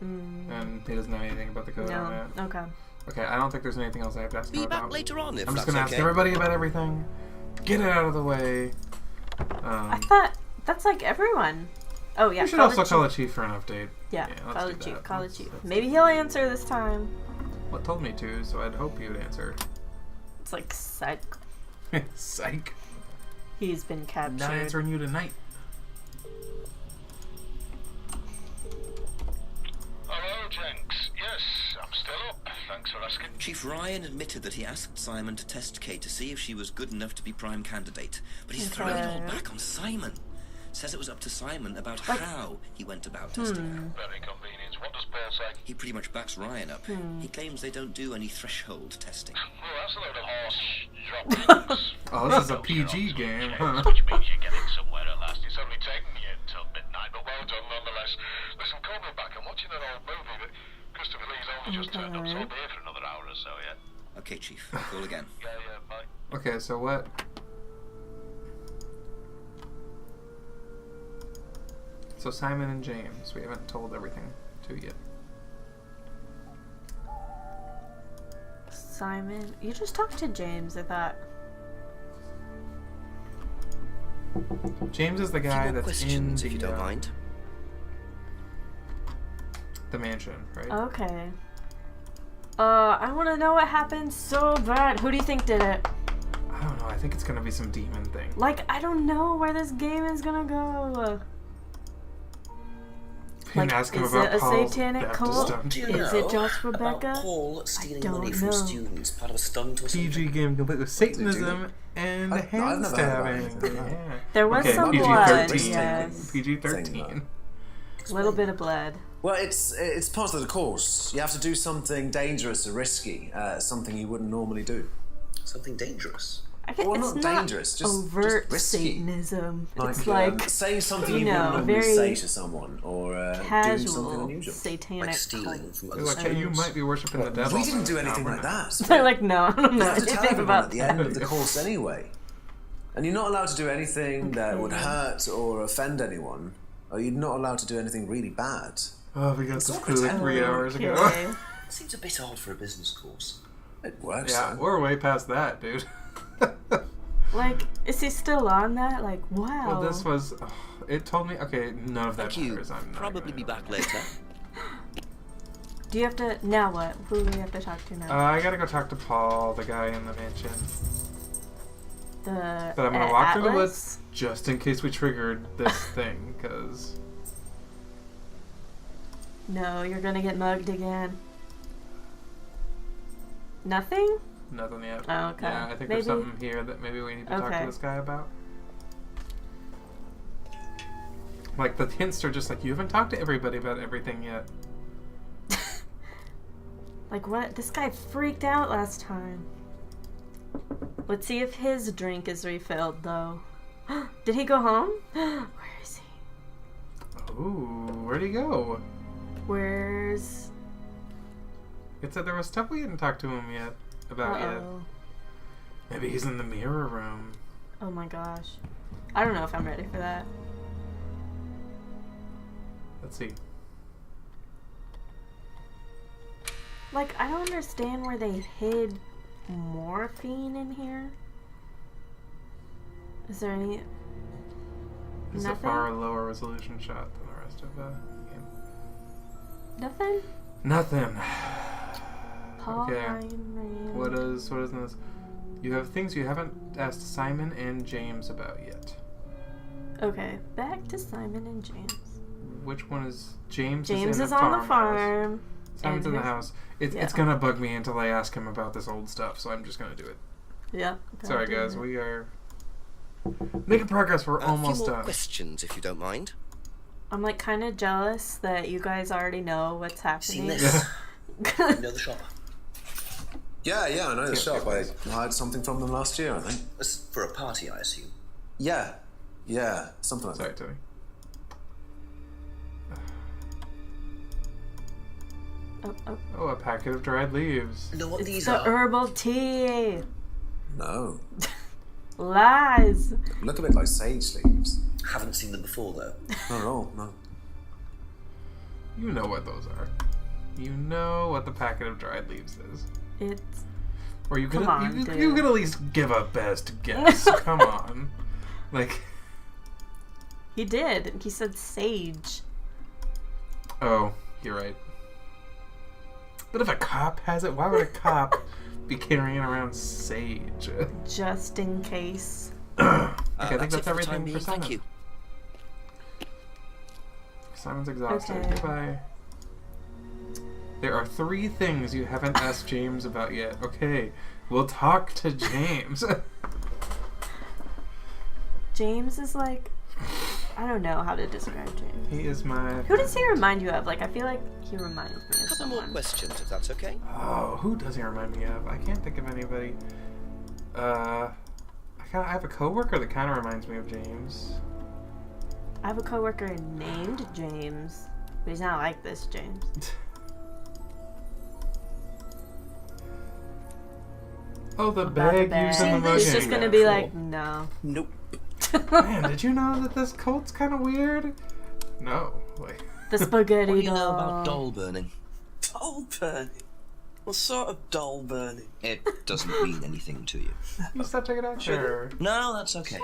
S2: Mm,
S1: and he doesn't know anything about the code on
S2: no.
S1: it.
S2: Okay.
S1: Okay, I don't think there's anything else I have to ask him
S12: Be back
S1: about.
S12: later on if
S1: I'm just
S12: that's
S1: gonna ask
S12: okay.
S1: everybody about everything. Get it out of the way.
S2: I thought that's like everyone. Oh yeah.
S1: We should
S2: call
S1: also
S2: the
S1: call the
S2: chief.
S1: chief for an update.
S2: Yeah.
S1: let's
S2: Call
S1: do
S2: the chief.
S1: that.
S2: Call the
S1: Let's-
S2: chief.
S1: let's-
S2: Maybe he'll answer this time.
S1: Well, it told me to, so I'd hope he would answer.
S2: It's like psych.
S1: Psych.
S2: He's been captured.
S1: Not answering you tonight.
S16: Hello, Jenks. Yes, I'm still up. Thanks for asking.
S12: Chief Ryan admitted that he asked Simon to test Kate to see if she was good enough to be prime candidate, but he's throwing it all back on Simon. Says it was up to Simon about how he went about testing her.
S16: Very convenient. What does Paul say?
S12: He pretty much backs Ryan up. He claims they don't do any threshold testing.
S16: Well, that's a load of horse droppings.
S1: Oh, this is a PG game, huh?
S16: Which means you're getting somewhere at last. It's only taken you until midnight, but well done nonetheless. Listen, call me back. I'm watching an old movie that Christopher Lee's only just turned up, so I'll be here for another hour or so, yeah?
S12: Okay, Chief. Call again.
S16: Yeah, bye.
S1: Okay, so what? So Simon and James, we haven't told everything to yet.
S2: Simon, you just talked to James, I thought.
S1: James is the guy that's in the,
S12: if you don't mind.
S1: The mansion, right?
S2: Okay. I want to know what happened so bad. Who do you think did it?
S1: I don't know. I think it's gonna be some demon thing.
S2: Like, I don't know where this game is gonna go.
S1: Like, ask him about
S2: it a
S1: Paul's
S2: satanic cult? Is it just Rebecca?
S7: Paul stealing
S2: I don't
S7: money
S2: know.
S7: from students, part of a stunt or something?
S1: PG game complete with Satanism and hand stabbing. Yeah.
S2: There was some blood. Yes.
S1: PG-13.
S2: A little bit of blood.
S8: Well, it's part of the course. You have to do something dangerous or risky, something you wouldn't normally do.
S7: Something dangerous?
S8: Well,
S2: it's
S8: not dangerous, just
S2: overt
S8: risky.
S2: Satanism.
S8: Like,
S2: It's like
S8: saying something
S2: you
S8: you
S2: know,
S8: wouldn't normally
S2: very
S8: say to someone, or doing something
S2: casual
S8: unusual.
S2: satanic.
S7: Like stealing from other
S1: Like, hey, you might be worshiping the devil.
S8: We didn't do anything like that.
S2: They're like, no, I don't know
S8: You have to tell
S2: anything
S8: everyone
S2: about
S8: at the end of the course anyway. And you're not allowed to do anything that would hurt or offend anyone, or you're not allowed to do anything really bad.
S1: Oh, we got this clue like 3 hours ago.
S7: Seems a bit odd for a business course.
S8: It works.
S1: Yeah, we're way past that, dude.
S2: Like, is he still on that? Like, wow.
S1: Well, this was... it told me... Okay, none of that
S12: Thank you.
S1: matters. I'm not
S12: Probably be back later.
S2: Do you have to... Now what? Who do we have to talk to now?
S1: I gotta go talk to Paul, the guy in the mansion.
S2: But
S1: I'm gonna walk through the
S2: Atlas?
S1: woods just in case we triggered this thing, because...
S2: No, you're gonna get mugged again. Nothing?
S1: Nothing yet.
S2: Oh, okay.
S1: Yeah, I think
S2: Maybe.
S1: there's something here that maybe we need to talk
S2: Okay.
S1: to this guy about. Like, the hints are just like, you haven't talked to everybody about everything yet.
S2: Like, what? This guy freaked out last time. Let's see if his drink is refilled, though. Did he go home? Where is he?
S1: Ooh, where'd he go?
S2: Where's...
S1: It said there was stuff we hadn't talked to him yet about yet. Maybe he's in the mirror room.
S2: Oh my gosh. I don't know if I'm ready for that.
S1: Let's see.
S2: Like, I don't understand where they hid morphine in here. Is there any...
S1: It's a
S2: Nothing?
S1: far lower resolution shot than the rest of the game.
S2: Nothing?
S1: Nothing.
S2: Paul
S1: Okay.
S2: Ryan.
S1: What is this? You have things you haven't asked Simon and James about yet.
S2: Okay, back to Simon and James.
S1: Which one is James?
S2: James
S1: is
S2: is
S1: in
S2: on the
S1: farmhouse.
S2: farm.
S1: Simon's
S2: and
S1: in the
S2: his-
S1: house. It's
S2: yeah.
S1: gonna bug me until I ask him about this old stuff, so I'm just gonna do it.
S2: Yeah.
S1: Sorry guys, we are making progress. We're
S12: A
S1: almost
S12: few more
S1: done.
S12: questions, if you don't mind.
S2: I'm like kind of jealous that you guys already know what's happening.
S7: Seen this? You know the shop?
S8: Yeah, I know the shop. I hired something from them last year, I think.
S7: That's for a party, I assume.
S8: Yeah, something like that.
S1: Sorry, Tony. Oh, a packet of dried leaves.
S7: Know what
S2: It's
S7: these
S2: the
S7: are?
S2: herbal tea.
S8: No.
S2: Lies.
S8: Look a bit like sage leaves.
S7: Haven't seen them before, though.
S8: Not at all, no.
S1: You know what those are. You know what the packet of dried leaves is.
S2: It's...
S1: Or you could
S2: Come on,
S1: you
S2: dude.
S1: could at least give a best guess. Come on. Like,
S2: He did. He said sage.
S1: oh, you're right. But if a cop has it, why would a cop be carrying around sage?
S2: Just in case.
S1: Okay, I think
S12: That's it
S1: that's
S12: for the time
S1: everything
S12: being.
S1: for Simon.
S12: Thank you.
S1: Simon's exhausted.
S2: Okay.
S1: Goodbye. There are 3 things you haven't asked James about yet. Okay, we'll talk to James.
S2: James is like, I don't know how to describe James.
S1: He is my...
S2: Who does he remind you of? Like, I feel like he reminds me of
S3: Couple
S2: someone.
S3: more questions, if that's okay.
S1: Oh, who does he remind me of? I can't think of anybody. I have a coworker that kind of reminds me of James.
S2: I have a coworker named James, but he's not like this James.
S1: Oh, the bag used in the mugging.
S2: He's just gonna be like, no.
S8: Nope.
S1: Man, did you know that this cult's kind of weird? No. Like
S2: the spaghetti
S3: What do you know
S2: doll.
S3: about doll burning?
S9: Doll burning? What sort of doll burning?
S3: It doesn't mean anything to you.
S1: You just have to check it out. Sure.
S3: No, that's okay.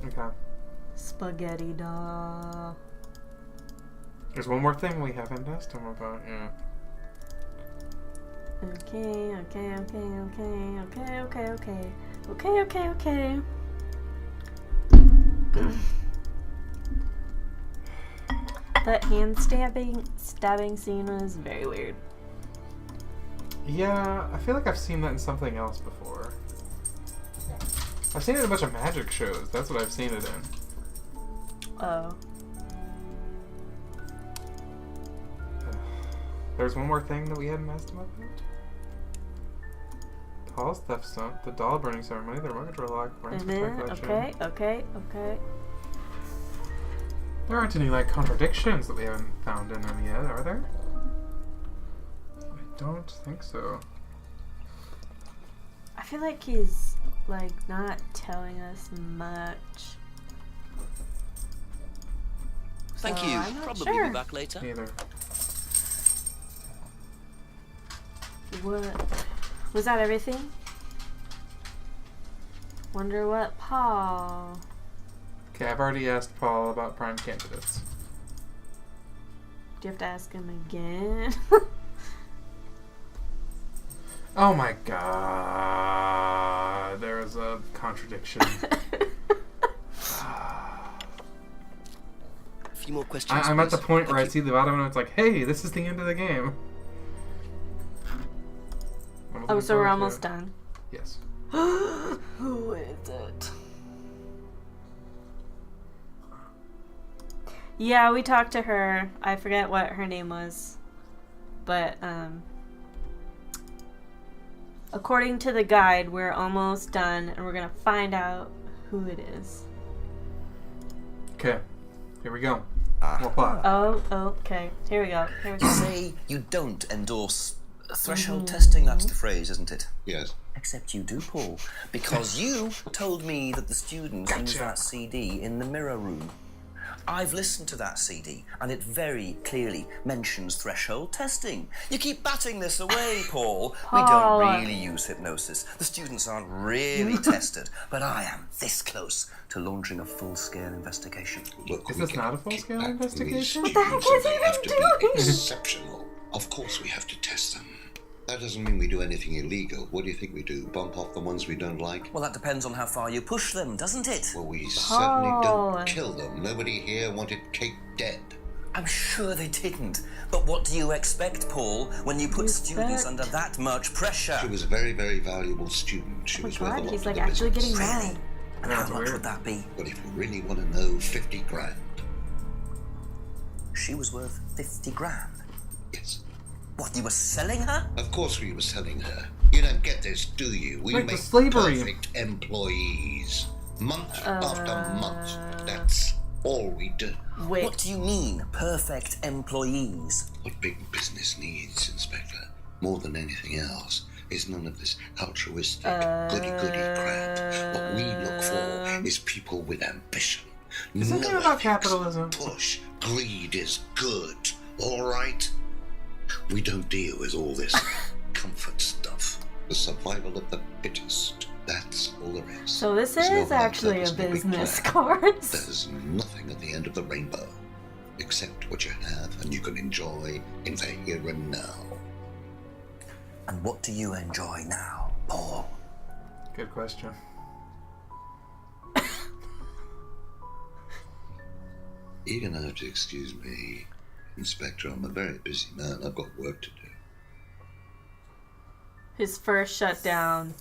S1: Okay.
S2: Spaghetti doll.
S1: There's one more thing we haven't asked him about yet.
S2: Okay. That hand stabbing scene was very weird.
S1: Yeah, I feel like I've seen that in something else before. I've seen it in a bunch of magic shows. That's what I've seen it in.
S2: Oh.
S1: There's one more thing that we hadn't asked him about. Paul's theft stunt, the doll burning ceremony, the remote control lock,
S2: Okay.
S1: There aren't any like contradictions that we haven't found in them yet, are there? I don't think so.
S2: I feel like he's like not telling us much.
S3: Thank
S2: So,
S3: you.
S2: I'm not
S3: Probably
S2: sure.
S3: be back later.
S1: Neither.
S2: What? Was that everything? Wonder what Paul...
S1: Okay, I've already asked Paul about prime candidates.
S2: Do you have to ask him again?
S1: Oh my god, there is a contradiction.
S3: A few more questions.
S1: I'm at the
S3: please.
S1: point where I
S3: Thank
S1: see the bottom and it's like, hey, this is the end of the game.
S2: Oh, so we're almost done.
S1: Yes.
S2: Who is it? Yeah, we talked to her. I forget what her name was. But, according to the guide, we're almost done, and we're gonna find out who it is.
S1: Okay, here we go. More plot.
S2: Oh, okay. Here we go.
S3: You say you don't endorse threshold testing, that's the phrase, isn't it?
S5: Yes.
S3: Except you do, Paul. Because you told me that the students use that CD in the mirror room. I've listened to that CD, and it very clearly mentions threshold testing. You keep batting this away, Paul. We don't really use hypnosis. The students aren't really tested, but I am this close to launching a full-scale investigation.
S5: Look,
S1: Is this not a full-scale investigation?
S2: What the heck is he even doing?
S5: Exceptional. Of course we have to test them. That doesn't mean we do anything illegal. What do you think we do? Bump off the ones we don't like?
S3: Well, that depends on how far you push them, doesn't it?
S5: Well, we certainly don't kill them. Nobody here wanted Kate dead.
S3: I'm sure they didn't. But what do you expect, Paul, when you put students under that much pressure?
S5: She was a very, very valuable student. She was worth a lot
S2: He's
S5: to
S2: like
S5: the
S2: actually
S5: business.
S2: getting mad.
S3: And how much would that be?
S5: But if you really want to know, 50 grand.
S3: She was worth 50 grand?
S5: Yes.
S3: What, you were selling her?
S5: Of course we were selling her. You don't get this, do you? We
S1: Like the
S5: make
S1: slavery.
S5: perfect employees. Month after month. That's all we do.
S3: What do you mean, perfect employees?
S5: What big business needs, Inspector, more than anything else, is none of this altruistic, goody-goody crap. What we look for is people with ambition.
S1: Is something
S5: No
S1: about
S5: ethics,
S1: capitalism?
S5: Push. Greed is good. All right? We don't deal with all this comfort stuff. The survival of the fittest. That's all there is.
S2: So this
S5: There's no
S2: is
S5: higher
S2: actually
S5: purpose,
S2: a
S5: no big
S2: business
S5: plan.
S2: card.
S5: There's nothing at the end of the rainbow. Accept what you have and you can enjoy in the here and now.
S3: And what do you enjoy now, Paul?
S1: Good question.
S5: You're gonna have to excuse me, Inspector. I'm a very busy man. I've got work to do.
S2: His first shutdown.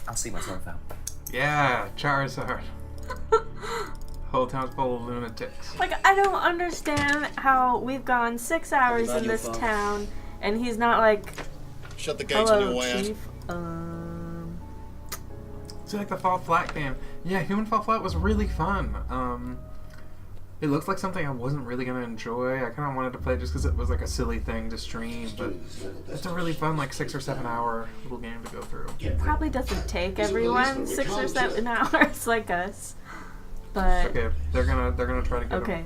S17: I'll see myself out.
S1: Yeah, Charizard. Whole town's full of lunatics.
S2: Like, I don't understand how we've gone 6 hours in this town, and he's not like,
S8: shut the gates on
S2: hello,
S8: your way
S2: Chief.
S1: See, like the Fall Flat game. Yeah, Human Fall Flat was really fun. It looks like something I wasn't really going to enjoy. I kind of wanted to play just because it was like a silly thing to stream, but it's a really fun, like 6 or 7 hour little game to go through.
S2: It probably doesn't take everyone 6 or 7 hours like us, but
S1: Okay, they're gonna try to get
S2: okay.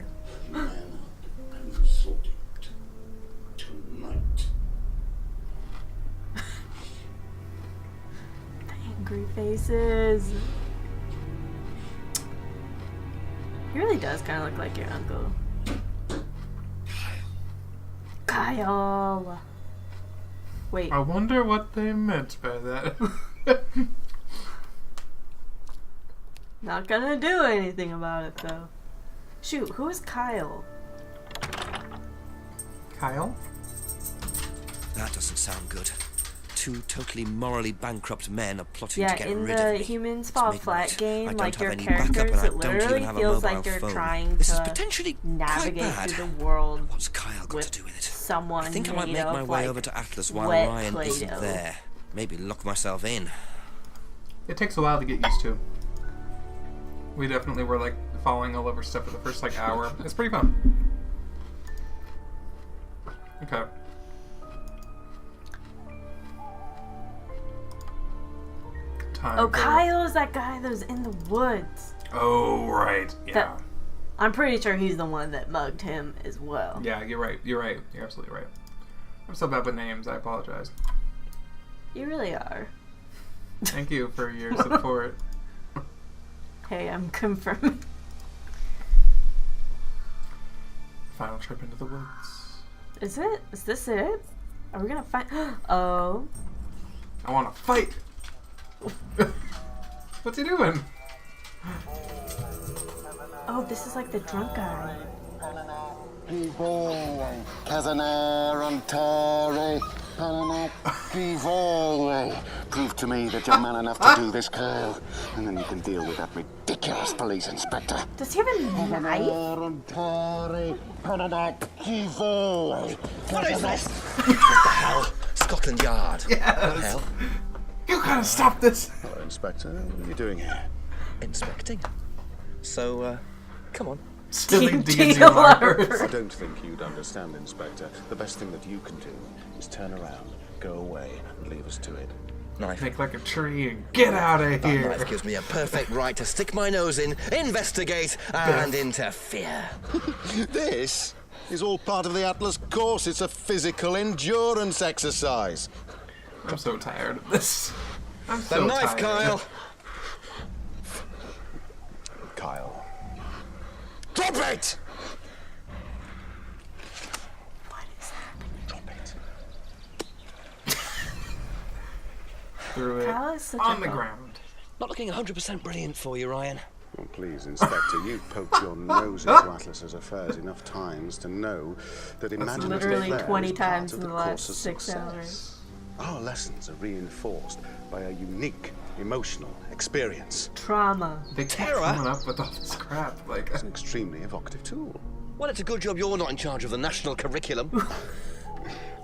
S2: Angry faces. He really does kind of look like your uncle. Kyle. Wait.
S1: I wonder what they meant by that.
S2: Not gonna do anything about it though. Shoot, who is Kyle?
S1: Kyle?
S12: That doesn't sound good. 2 totally morally bankrupt men are plotting
S2: Yeah,
S12: to get
S2: in
S12: rid
S2: the
S12: of me.
S2: Humans Fall Flat game,
S12: I don't
S2: like
S12: have
S2: your
S12: any backup
S2: characters,
S12: and I
S2: it
S12: don't even
S2: literally
S12: have a
S2: feels like
S12: mobile
S2: you're
S12: phone.
S2: trying
S12: This is
S2: to
S12: potentially
S2: navigate
S12: quite bad.
S2: through the world.
S12: What's Kyle got to do with it?
S2: Someone
S12: I think I might
S2: made
S12: make
S2: of,
S12: my way
S2: like,
S12: over to Atlas while
S2: wet
S12: Ryan isn't
S2: Play-Doh.
S12: there. Maybe lock myself in.
S1: It takes a while to get used to. We definitely were like falling all over stuff for the first like hour. It's pretty fun. Okay. Time
S2: Oh,
S1: for-
S2: Kyle is that guy that was in the woods.
S1: Oh, right. Yeah.
S2: That- I'm pretty sure he's the one that mugged him as well.
S1: Yeah, you're right. You're right. You're absolutely right. I'm so bad with names. I apologize.
S2: You really are.
S1: Thank you for your support.
S2: Hey, I'm confirming.
S1: Final trip into the woods.
S2: Is it? Is this it? Are we gonna fight? Oh.
S1: I want to fight. What's he doing?
S2: Oh, this is like the drunk guy.
S18: Prove to me that you're man enough to do this, Kyle, and then you can deal with that ridiculous police inspector.
S2: Does he have a knife?
S12: What is this? What the hell? Scotland Yard.
S1: Yes.
S12: What the hell?
S1: You gotta stop this.
S8: Hello, Inspector. What are you doing here?
S12: Inspecting. So, come on.
S1: Silly
S2: D&D
S8: I don't think you'd understand, Inspector. The best thing that you can do is turn around, go away, and leave us to it.
S12: Knife.
S1: Make like a tree and get out of
S12: That
S1: here.
S12: knife gives me a perfect right to stick my nose in, investigate, and interfere.
S8: This is all part of the Atlas course. It's a physical endurance exercise.
S1: I'm so tired of this. I'm
S12: The
S1: so
S12: knife,
S1: tired.
S12: Kyle.
S8: Kyle.
S12: Drop it!
S2: What is happening?
S8: Drop it.
S1: Threw it
S2: Kyle is such
S1: on
S2: a
S1: the
S2: bum.
S1: ground.
S12: Not looking 100% brilliant for you, Ryan.
S8: Well, please, Inspector, you've poked your nose into Atlas's affairs enough times to know that imaginative
S2: literally
S8: flair
S2: 20
S8: is part
S2: times
S8: of
S2: in
S8: the
S2: the last
S8: course of
S2: 6
S8: success.
S2: hours.
S8: Our lessons are reinforced by a unique emotional experience.
S2: Trauma.
S1: They keep
S12: Terror?
S1: coming up with all this crap. Like,
S8: It's an extremely evocative tool.
S12: Well, it's a good job you're not in charge of the national curriculum.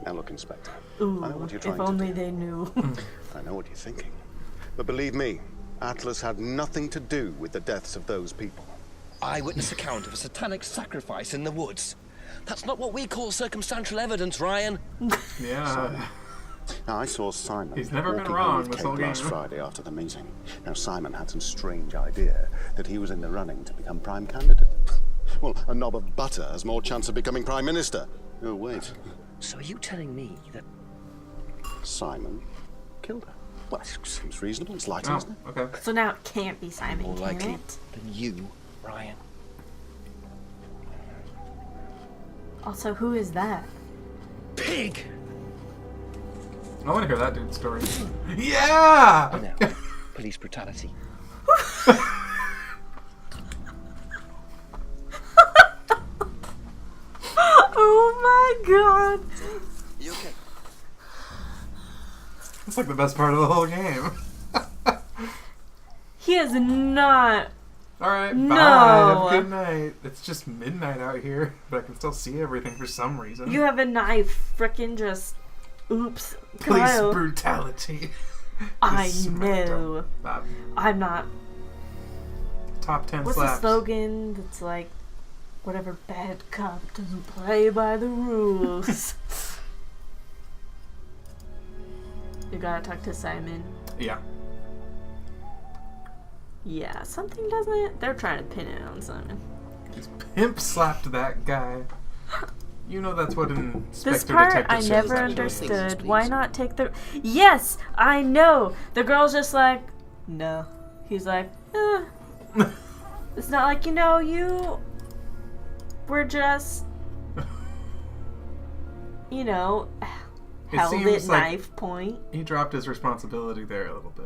S8: Now look, Inspector,
S2: Ooh,
S8: I know what you're
S2: if
S8: trying to
S2: only
S8: do.
S2: they knew.
S8: I know what you're thinking. But believe me, Atlas had nothing to do with the deaths of those people.
S12: Eyewitness account of a satanic sacrifice in the woods. That's not what we call circumstantial evidence, Ryan.
S1: yeah.
S8: Now, I saw Simon
S1: He's never been
S8: walking
S1: wrong
S8: home with
S1: this
S8: Kate
S1: whole game.
S8: last Friday after the meeting. Now, Simon had some strange idea that he was in the running to become prime candidate. Well, a knob of butter has more chance of becoming prime minister. Oh, wait.
S12: So are you telling me that...
S8: Simon killed her. Well, it seems reasonable. It's likely,
S1: Oh,
S8: isn't it?
S1: okay.
S2: So now it can't be Simon,
S12: More
S2: can
S12: likely
S2: it?
S12: than you, Ryan.
S2: Also, who is that?
S12: Pig!
S1: I want to hear that dude's story. Yeah!
S13: police brutality.
S2: Oh my god.
S3: You okay?
S1: It's like the best part of the whole game.
S2: He is not.
S1: Alright,
S2: No.
S1: bye. Have a good night. It's just midnight out here, but I can still see everything for some reason.
S2: You have a knife. Frickin' just. Oops.
S1: Police
S2: Kyle.
S1: brutality.
S2: I
S1: Just smacked
S2: know.
S1: him. Bob.
S2: I'm not.
S1: Top 10
S2: What's
S1: slaps.
S2: the slogan that's like, whatever bad cop doesn't play by the rules? You gotta talk to Simon.
S1: Yeah.
S2: Yeah, something doesn't. They're trying to pin it on Simon.
S1: He's pimp slapped that guy. You know that's what an Inspector
S2: This part
S1: Detective
S2: I
S1: Service
S2: never
S1: actually is.
S2: understood. Why not take the? Yes, I know. The girl's just like, no. He's like, it's not like you. We're just, held
S1: seems
S2: at
S1: like
S2: knife point.
S1: He dropped his responsibility there a little bit.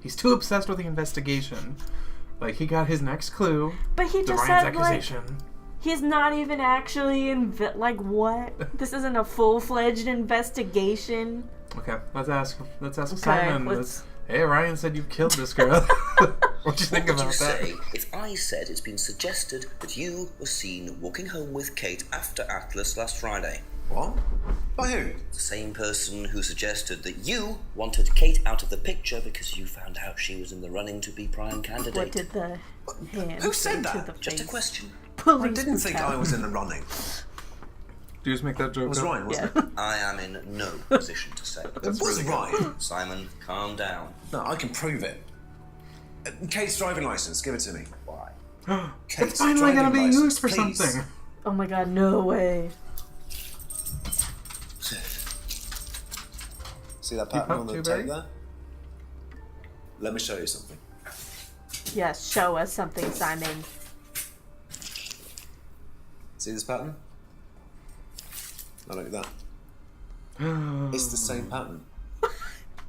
S1: He's too obsessed with the investigation. Like, he got his next clue.
S2: But he
S1: the
S2: just
S1: Ryan's
S2: said
S1: accusation.
S2: like. He's not even actually like what? This isn't a full-fledged investigation.
S1: Okay, let's ask
S2: Okay,
S1: Simon. Hey, Ryan said you killed this girl. What do you think about that?
S3: Say if I said it's been suggested that you were seen walking home with Kate after Atlas last Friday?
S8: What? By who?
S3: The same person who suggested that you wanted Kate out of the picture because you found out she was in the running to be prime candidate.
S2: What did the hand
S8: Who said
S2: say to
S8: that?
S2: the
S3: Just a
S2: face?
S3: question.
S8: I didn't think I was in the running.
S1: Do you just make that joke?
S8: It was
S1: up?
S8: Ryan, wasn't it?
S3: I am in no position to say.
S8: It was Ryan.
S3: Simon, calm down.
S8: No, I can prove it. Kate's driving license, give it to me.
S3: Why?
S8: Kate's
S1: It's finally gonna be
S8: driving
S1: used for
S8: license, please.
S1: something.
S2: Oh my god, no way.
S8: See that
S1: Keep
S8: pattern
S1: up,
S8: on the
S1: too,
S8: tape
S1: Barry?
S8: there? Let me show you something.
S2: Yes, show us something, Simon.
S8: See this pattern? Now look at that. It's the same pattern.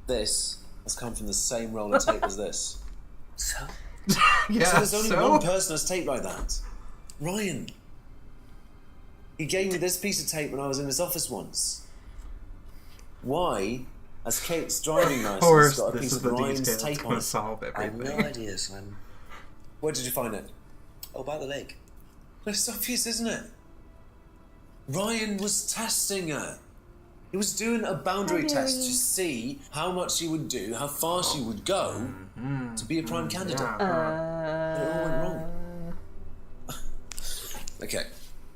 S8: This has come from the same roll of tape as this.
S3: So?
S1: Yeah,
S8: so there's only
S1: so?
S8: one person has tape like that. Ryan. He gave me this piece of tape when I was in his office once. Why has Kate's driving
S1: Of
S8: license
S1: course,
S8: got a
S1: this
S8: piece
S1: is
S8: of
S1: the
S8: Ryan's
S1: detail that's
S8: tape
S1: gonna
S8: on it?
S1: solve
S3: I have
S1: everything.
S3: no idea, Simon.
S8: Where did you find it?
S3: Oh, by the lake.
S8: Well, it's obvious, isn't it? Ryan was testing her. He was doing a boundary test to see how much she would do, how far she would go to be a prime candidate. It all went wrong. Okay.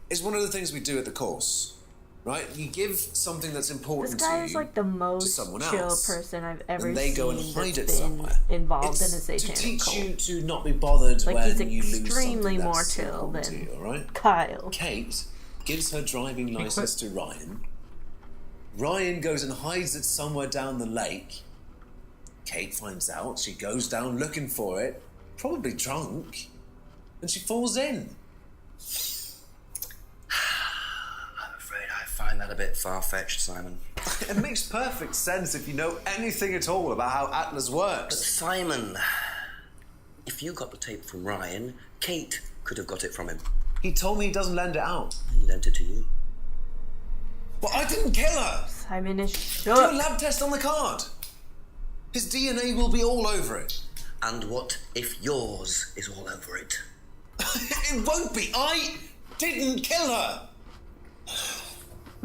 S8: It's one of the things we do at the course, right? You give something that's important
S2: This guy
S8: to
S2: is
S8: you
S2: like the most
S8: someone
S2: chill
S8: else,
S2: person I've ever
S8: and they
S2: seen
S8: go and hide it
S2: that's been
S8: somewhere.
S2: involved in a
S8: It's to
S2: satanic
S8: teach
S2: cult.
S8: you to not be bothered
S2: Like,
S8: when
S2: he's
S8: you lose
S2: extremely
S8: something
S2: more
S8: that's
S2: chill
S8: important to
S2: than
S8: you, all right?
S2: Kyle.
S8: Kate gives her driving license to Ryan. Ryan goes and hides it somewhere down the lake. Kate finds out. She goes down looking for it, probably drunk, and she falls in.
S3: I'm afraid I find that a bit far-fetched, Simon.
S8: It makes perfect sense if you know anything at all about how Atlas
S3: But
S8: works.
S3: Simon, if you got the tape from Ryan, Kate could have got it from him.
S8: He told me he doesn't lend it out.
S3: He lent it to you.
S8: Well, I didn't kill her.
S2: Simon is
S8: Do a
S2: shook.
S8: lab test on the card. His DNA will be all over it.
S3: And what if yours is all over it?
S8: It won't be. I didn't kill her.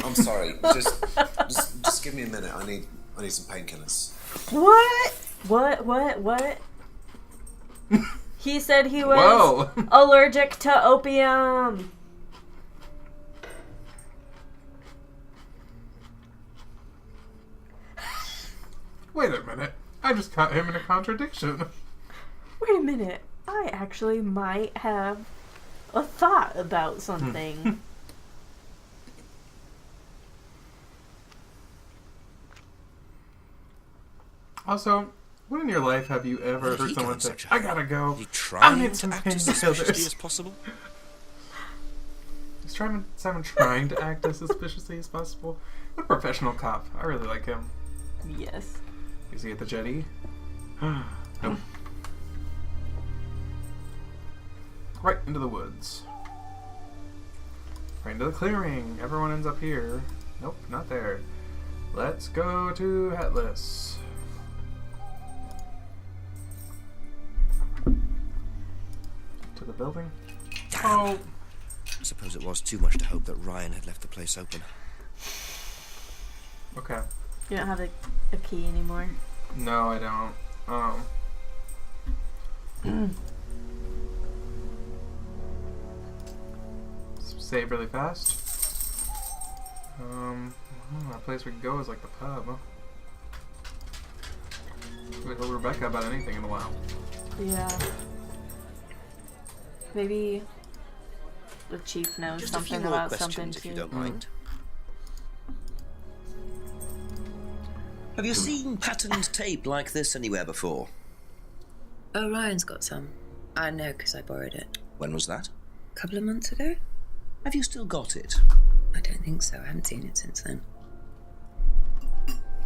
S8: I'm sorry. Just give me a minute. I need some painkillers.
S2: What? He said he was
S1: Whoa.
S2: allergic to opium.
S1: Wait a minute. I just caught him in a contradiction.
S2: Wait a minute. I actually might have a thought about something.
S1: Also, when in your life have you ever
S12: Where did
S1: heard
S12: he
S1: someone
S12: go
S1: say,
S12: such a
S1: I gotta go.
S12: Are you
S1: I
S12: trying
S1: need
S12: to
S1: some
S12: act as suspiciously as
S1: painkillers.
S12: possible?
S1: Is Simon trying to act as suspiciously as possible? What a professional cop. I really like him.
S2: Yes.
S1: Is he at the jetty? Nope. Right into the woods. Right into the clearing. Everyone ends up here. Nope, not there. Let's go to Headless. To the building. Oh.
S3: I suppose it was too much to hope that Ryan had left the place open.
S1: Okay.
S2: You don't have a key anymore.
S1: No, I don't. Save really fast. A place we can go is like the pub. Huh? We told Rebecca about anything in a while.
S2: Yeah. Maybe the chief knows
S3: Just
S2: something
S3: a few more
S2: about
S3: questions,
S2: something
S3: if
S2: too.
S3: you don't mind. Have you seen patterned tape like this anywhere before?
S4: Oh, Ryan's got some. I know because I borrowed it.
S3: When was that?
S4: A couple of months ago?
S3: Have you still got it?
S4: I don't think so. I haven't seen it since then.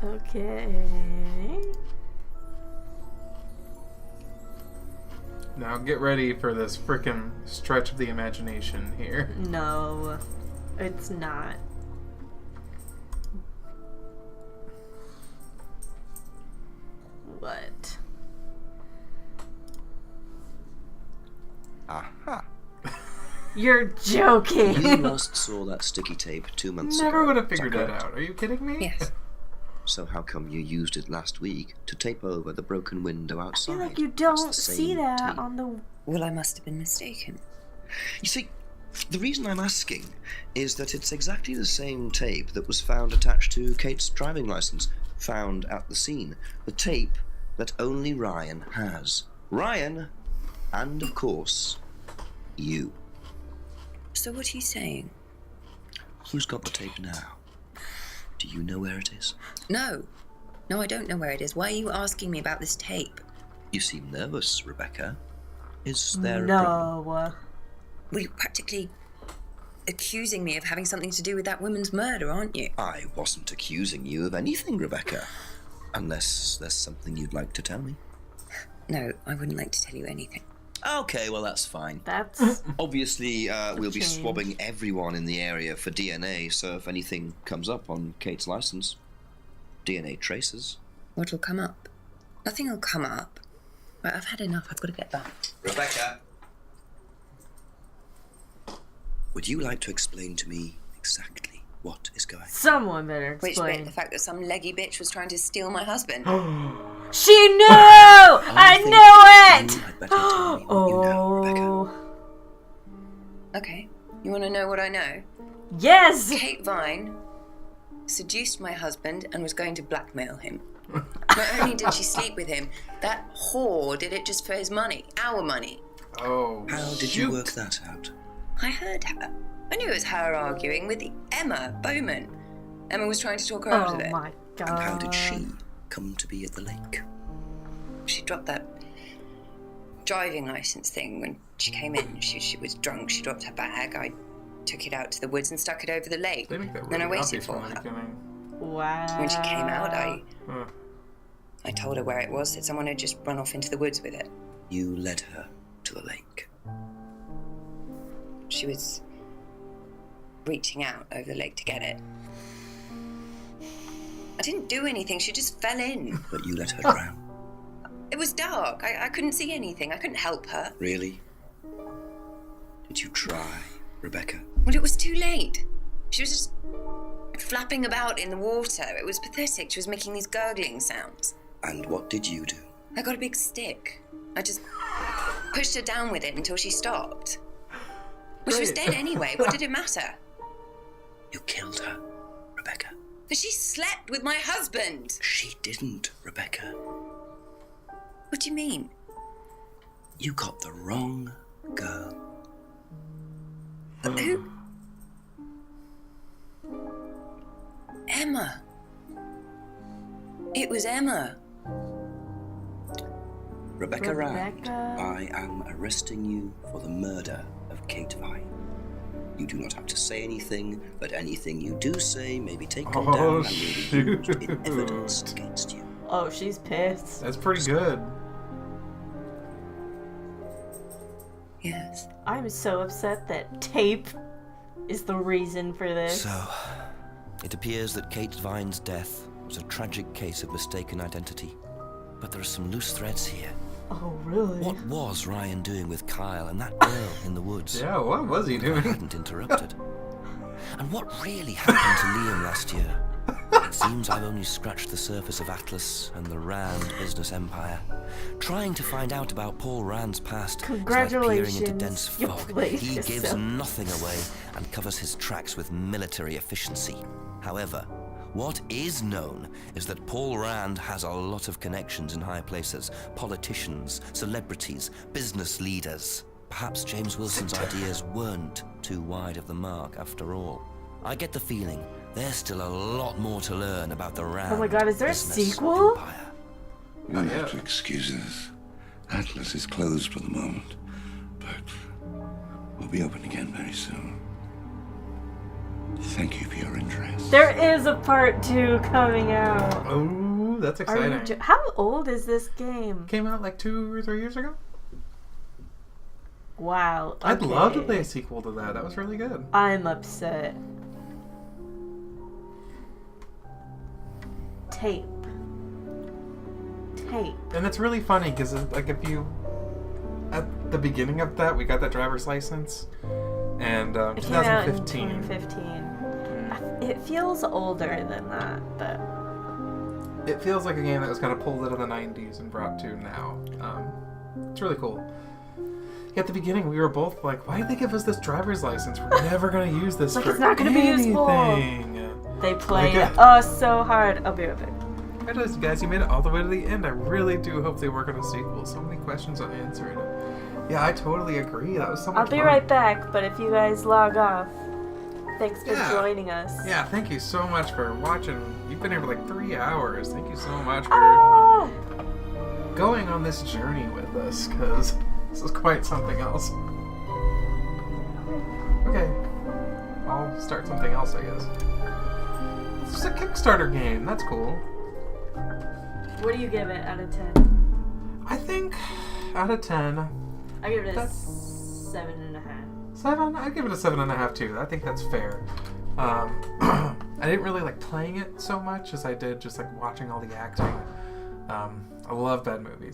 S2: Okay.
S1: Now get ready for this frickin' stretch of the imagination here.
S2: No, it's not. What?
S3: Aha.
S2: You're joking.
S3: You last saw that sticky tape 2 months ago.
S1: Never would have figured
S3: Is
S1: that out. Are you kidding me?
S4: Yes.
S3: So how come you used it last week to tape over the broken window
S2: I
S3: outside?
S2: feel like you
S3: It's
S2: don't
S3: the
S2: see
S3: same
S2: that
S3: tape.
S2: on the...
S4: Well, I must have been mistaken.
S3: You see, the reason I'm asking is that it's exactly the same tape that was found attached to Kate's driving license, found at the scene. The tape that only Ryan has. Ryan, and of course, you.
S4: So what are you saying?
S3: Who's got the tape now? Do you know where it is?
S4: No. No, I don't know where it is. Why are you asking me about this tape?
S3: You seem nervous, Rebecca. Is there a problem?
S2: No.
S4: Well, you're practically accusing me of having something to do with that woman's murder, aren't you?
S3: I wasn't accusing you of anything, Rebecca. Unless there's something you'd like to tell me.
S4: No, I wouldn't like to tell you anything.
S3: Okay, well, that's fine.
S2: That's...
S3: Obviously, we'll be
S2: change.
S3: swabbing everyone in the area for DNA, so if anything comes up on Kate's license, DNA traces.
S4: What'll come up? Nothing will come up. Right, I've had enough. I've got to get back.
S3: Rebecca! Would you like to explain to me exactly what is going on?
S2: Someone better
S4: Which
S2: explain.
S4: bit? The fact that some leggy bitch was trying to steal my husband?
S2: She knew! I knew it!
S3: You had better tell me what you know, Rebecca.
S4: Okay. You want to know what I know?
S2: Yes!
S4: Kate Vine seduced my husband and was going to blackmail him. Not only did she sleep with him, that whore did it just for his money. Our money.
S1: Oh,
S3: How did you work that out?
S4: I heard her. I knew it was her arguing with Emma Bowman. Emma was trying to talk her out of it.
S2: Oh my god.
S3: And how did she come to be at the lake?
S4: She dropped that driving license thing when she came in. She was drunk. She dropped her bag. I took it out to the woods and stuck it over the lake.
S1: They make that
S4: Then I
S1: really
S4: waited
S1: obvious
S4: for
S1: from the
S4: her.
S1: beginning.
S2: Wow.
S4: When she came out,
S1: Huh.
S4: I told her where it was, that someone had just run off into the woods with it.
S3: You led her to the lake.
S4: She was reaching out over the lake to get it. I didn't do anything. She just fell in.
S3: But you let her drown.
S4: It was dark. I couldn't see anything. I couldn't help her.
S3: Really? Did you try, Rebecca?
S4: Well, it was too late. She was just flapping about in the water. It was pathetic. She was making these gurgling sounds.
S3: And what did you do?
S4: I got a big stick. I just pushed her down with it until she stopped. Well, she was dead anyway. What did it matter?
S3: You killed her, Rebecca.
S4: But she slept with my husband.
S3: She didn't, Rebecca.
S4: What do you mean?
S3: You got the wrong girl.
S4: Who? Emma. It was Emma.
S3: Rebecca Rand, I am arresting you for the murder of Kate Vine. You do not have to say anything, but anything you do say may be taken down and will be used in evidence against you.
S2: Oh, she's pissed.
S1: That's pretty good.
S4: Yes.
S2: I'm so upset that tape is the reason for this.
S3: So, it appears that Kate Vine's death was a tragic case of mistaken identity. But there are some loose threads here.
S2: Oh, really?
S3: What was Ryan doing with Kyle and that girl in the woods?
S1: Yeah, what was he doing?
S3: I hadn't interrupted. And what really happened to Liam last year? It seems I've only scratched the surface of Atlas and the Rand business empire. Trying to find out about Paul Rand's past is like peering into dense fog. He gives nothing away and covers his tracks with military efficiency. However, what is known is that Paul Rand has a lot of connections in high places. Politicians, celebrities, business leaders. Perhaps James Wilson's ideas weren't too wide of the mark after all. I get the feeling there's still a lot more to learn about the Rand.
S2: Oh my god, is there a sequel?
S18: You'll have to excuse us. Atlas is closed for the moment, but we'll be open again very soon. Thank you for your interest.
S2: There is a part 2 coming out.
S1: Oh, that's exciting.
S2: How old is this game?
S1: Came out like 2 or 3 years ago.
S2: Wow. Okay.
S1: I'd love to play a sequel to that. That was really good.
S2: I'm upset. Tape.
S1: And it's really funny because, like, if you at the beginning of that, we got that driver's license, and
S2: It came out in
S1: 2015.
S2: 2015. It feels older than that, but
S1: It feels like a game that was kind of pulled out of the 90s and brought to now. It's really cool. At the beginning, we were both like, why did they give us this driver's license? We're never going to use this
S2: like
S1: for
S2: it's not going to be useful.
S1: anything.
S2: They played us so hard. I'll be right back.
S1: Congratulations, guys. You made it all the way to the end. I really do hope they work on a sequel. So many questions unanswered. Yeah, I totally agree. That was so much
S2: I'll be
S1: fun.
S2: right back, but if you guys log off, thanks for joining us.
S1: Yeah, thank you so much for watching. You've been here for like 3 hours. Thank you so much for going on this journey with us, because this is quite something else. Okay, I'll start something else, I guess. This is a Kickstarter game. That's cool.
S2: What do you give it out of 10?
S1: I think out of 10,
S2: I give it a 7.5.
S1: 7? I'd give it a 7.5 too. I think that's fair. I didn't really like playing it so much as I did just like watching all the acting. I love bad movies.